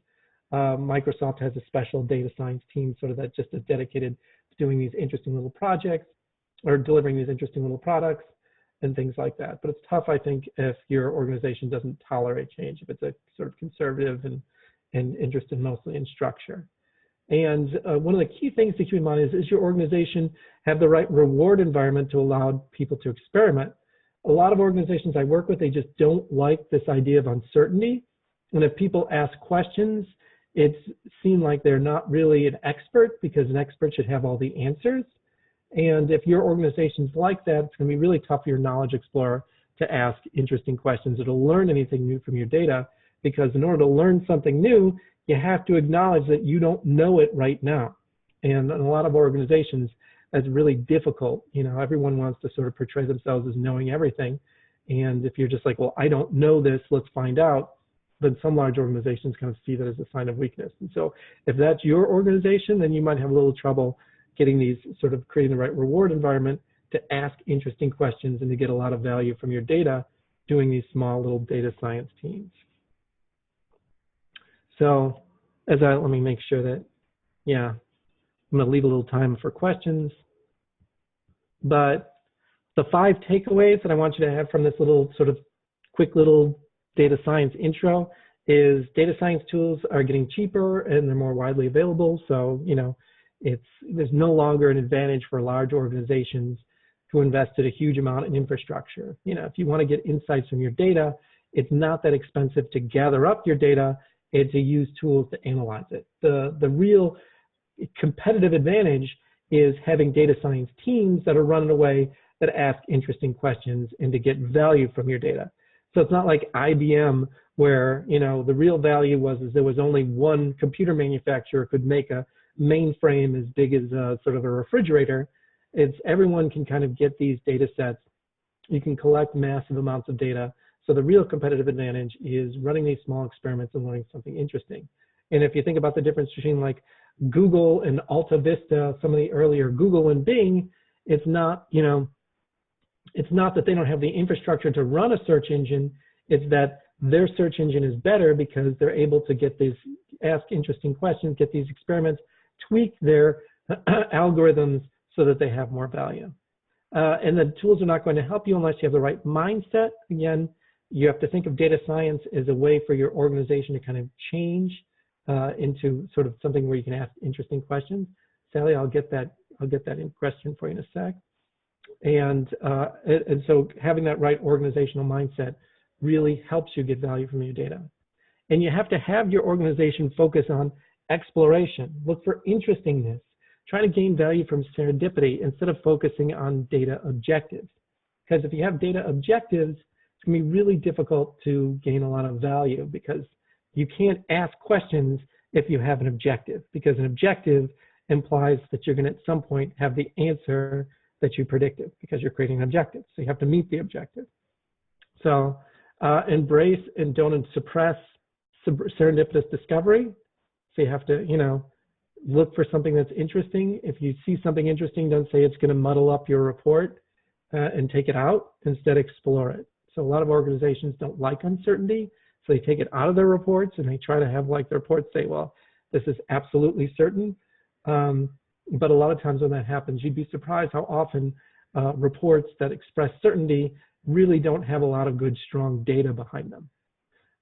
Microsoft has a special data science team sort of that just is dedicated to doing these interesting little projects or delivering these interesting little products and things like that. But it's tough, I think, if your organization doesn't tolerate change, if it's a sort of conservative and interested mostly in structure. And one of the key things to keep in mind is your organization have the right reward environment to allow people to experiment. A lot of organizations I work with, they just don't like this idea of uncertainty. And if people ask questions, it's seen like they're not really an expert, because an expert should have all the answers. And if your organization's like that, it's going to be really tough for your knowledge explorer to ask interesting questions or to learn anything new from your data, because in order to learn something new, you have to acknowledge that you don't know it right now. And in a lot of organizations, that's really difficult. You know, everyone wants to sort of portray themselves as knowing everything. And if you're just like, well, I don't know this, let's find out, then some large organizations kind of see that as a sign of weakness. And so if that's your organization, then you might have a little trouble getting these sort of creating the right reward environment to ask interesting questions and to get a lot of value from your data doing these small little data science teams. So let me make sure that, yeah, I'm going to leave a little time for questions. But the 5 takeaways that I want you to have from this little sort of quick little data science intro is data science tools are getting cheaper and they're more widely available. So, you know, there's no longer an advantage for large organizations who invested a huge amount in infrastructure. You know, if you want to get insights from your data, it's not that expensive to gather up your data and to use tools to analyze it. The real competitive advantage is having data science teams that are running away that ask interesting questions and to get value from your data. So it's not like IBM where, you know, the real value was there was only one computer manufacturer could make a mainframe as big as sort of a refrigerator. It's everyone can kind of get these data sets. You can collect massive amounts of data. So the real competitive advantage is running these small experiments and learning something interesting. And if you think about the difference between like Google and Alta Vista, some of the earlier Google and Bing, it's not, you know, it's not that they don't have the infrastructure to run a search engine, it's that their search engine is better because they're able to get these, ask interesting questions, get these experiments, tweak their algorithms so that they have more value. And the tools are not going to help you unless you have the right mindset. Again, you have to think of data science as a way for your organization to kind of change into sort of something where you can ask interesting questions. Sally, I'll get that in question for you in a sec. And so having that right organizational mindset really helps you get value from your data. And you have to have your organization focus on exploration, look for interestingness, try to gain value from serendipity instead of focusing on data objectives. Because if you have data objectives, it's going to be really difficult to gain a lot of value, because you can't ask questions if you have an objective, because an objective implies that you're going to at some point have the answer that you predicted, because you're creating an objective. So you have to meet the objective. So embrace and don't suppress serendipitous discovery. So you have to, you know, look for something that's interesting. If you see something interesting, don't say it's going to muddle up your report and take it out. Instead, explore it. So a lot of organizations don't like uncertainty, so they take it out of their reports and they try to have like the reports say, well, this is absolutely certain. But a lot of times when that happens, you'd be surprised how often reports that express certainty really don't have a lot of good, strong data behind them.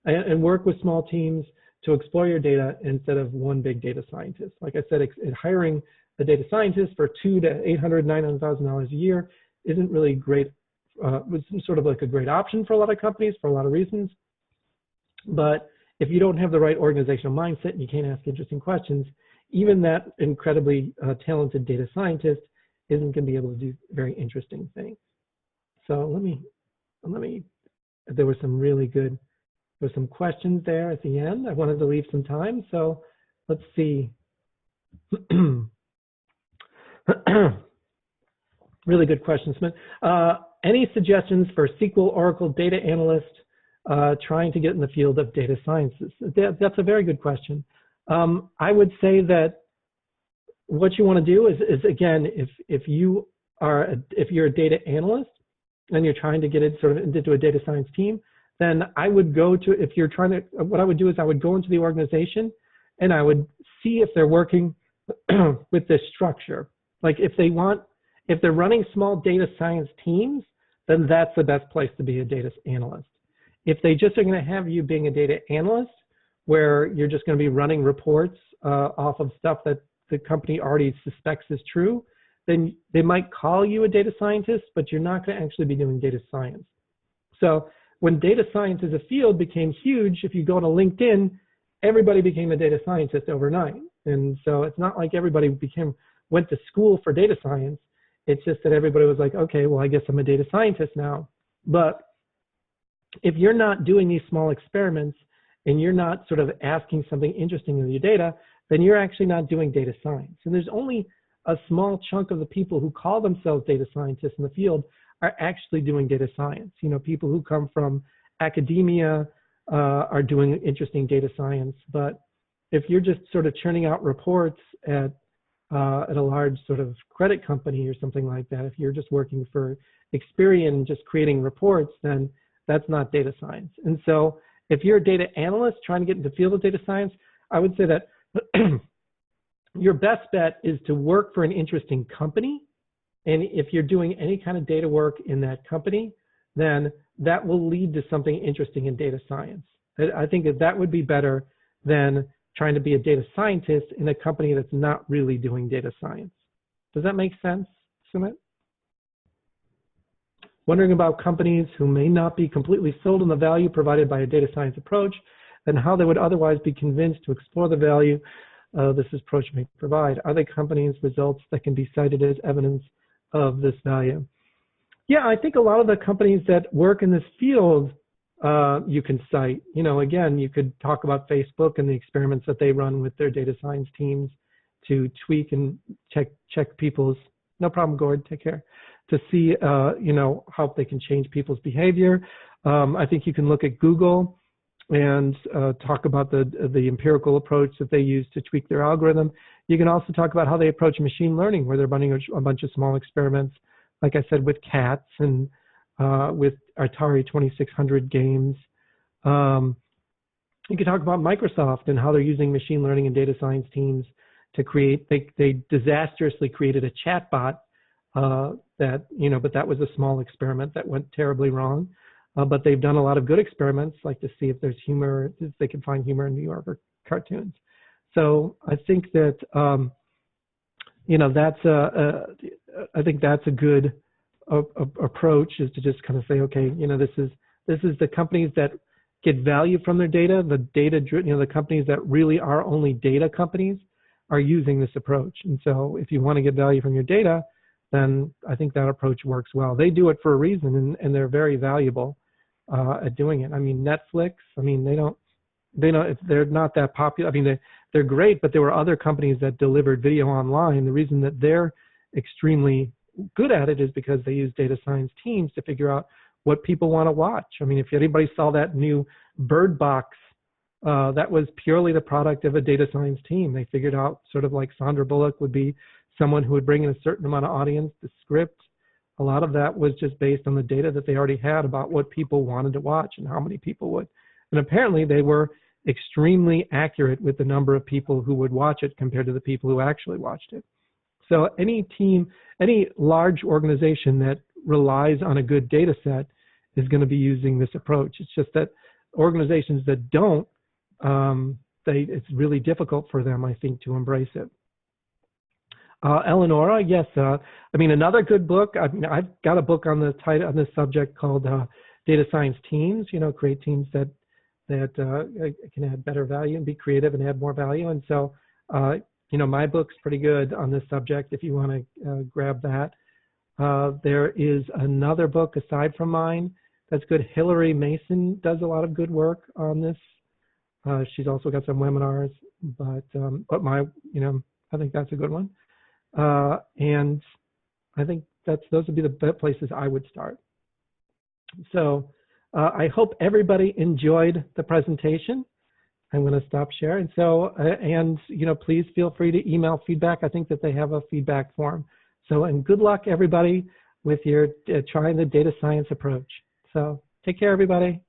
And work with small teams to explore your data instead of one big data scientist. Like I said, hiring a data scientist for $200,000 to $800,000, $900,000 a year isn't really great. It's sort of like a great option for a lot of companies for a lot of reasons. But if you don't have the right organizational mindset and you can't ask interesting questions, even that incredibly talented data scientist isn't going to be able to do very interesting things. So there were some really good, there were some questions there at the end. I wanted to leave some time. So let's see. Really good question, Smith. Any suggestions for SQL, Oracle, data analyst trying to get in the field of data sciences? That's a very good question. I would say that what you want to do is again, if you're a data analyst and you're trying to get it sort of into a data science team, then I would go to, if you're trying to, what I would do is I would go into the organization and I would see if they're working with this structure. Like if they're running small data science teams, then that's the best place to be a data analyst. If they just are going to have you being a data analyst, where you're just going to be running reports off of stuff that the company already suspects is true, then they might call you a data scientist, but you're not going to actually be doing data science. So when data science as a field became huge, if you go to LinkedIn, everybody became a data scientist overnight. And so it's not like everybody went to school for data science. It's just that everybody was like, okay, well, I guess I'm a data scientist now. But if you're not doing these small experiments and you're not sort of asking something interesting in your data, then you're actually not doing data science. And there's only a small chunk of the people who call themselves data scientists in the field are actually doing data science. You know, people who come from academia are doing interesting data science. But if you're just sort of churning out reports at a large sort of credit company or something like that, if you're just working for Experian, just creating reports, then that's not data science. And so if you're a data analyst trying to get into the field of data science, I would say that your best bet is to work for an interesting company. And if you're doing any kind of data work in that company, then that will lead to something interesting in data science. I think that would be better than trying to be a data scientist in a company that's not really doing data science. Does that make sense, Sumit? Wondering about companies who may not be completely sold on the value provided by a data science approach, and how they would otherwise be convinced to explore the value this approach may provide. Are they companies' results that can be cited as evidence of this value? Yeah, I think a lot of the companies that work in this field you can cite. You know, again, you could talk about Facebook and the experiments that they run with their data science teams to tweak and check people's, no problem, Gord, take care, to see, you know, how they can change people's behavior. I think you can look at Google and talk about the empirical approach that they use to tweak their algorithm. You can also talk about how they approach machine learning, where they're running a bunch of small experiments, like I said, with cats and with Atari 2600 games. You could talk about Microsoft and how they're using machine learning and data science teams to create, they disastrously created a chatbot that, you know, but that was a small experiment that went terribly wrong. But they've done a lot of good experiments, like to see if there's humor, if they can find humor in New Yorker cartoons. So I think that, you know, that's I think that's a good approach, is to just kind of say, okay, you know, this is the companies that get value from their data, you know, the companies that really are only data companies are using this approach. And so if you want to get value from your data, then I think that approach works well. They do it for a reason, and they're very valuable at doing it. I mean, Netflix, I mean, they're not that popular. I mean, they're great, but there were other companies that delivered video online. The reason that they're extremely good at it is because they use data science teams to figure out what people want to watch. I mean, if anybody saw that new Bird Box, that was purely the product of a data science team. They figured out, sort of like Sandra Bullock would be someone who would bring in a certain amount of audience. The script, a lot of that was just based on the data that they already had about what people wanted to watch and how many people would. And apparently they were extremely accurate with the number of people who would watch it compared to the people who actually watched it. So any team, any large organization that relies on a good data set is going to be using this approach. It's just that organizations that don't, it's really difficult for them, I think, to embrace it. Eleonora, yes. I mean, another good book. I mean, I've got a book on this subject called Data Science Teams. You know, create teams that can add better value and be creative and add more value. And so, you know, my book's pretty good on this subject if you want to grab that. There is another book aside from mine that's good. Hillary Mason does a lot of good work on this She's also got some webinars, but my, I think that's a good one. And I think those would be the best places I would start. So I hope everybody enjoyed the presentation. I'm going to stop sharing. So, please feel free to email feedback. I think that they have a feedback form. So, and good luck, everybody, with your trying the data science approach. So, take care, everybody.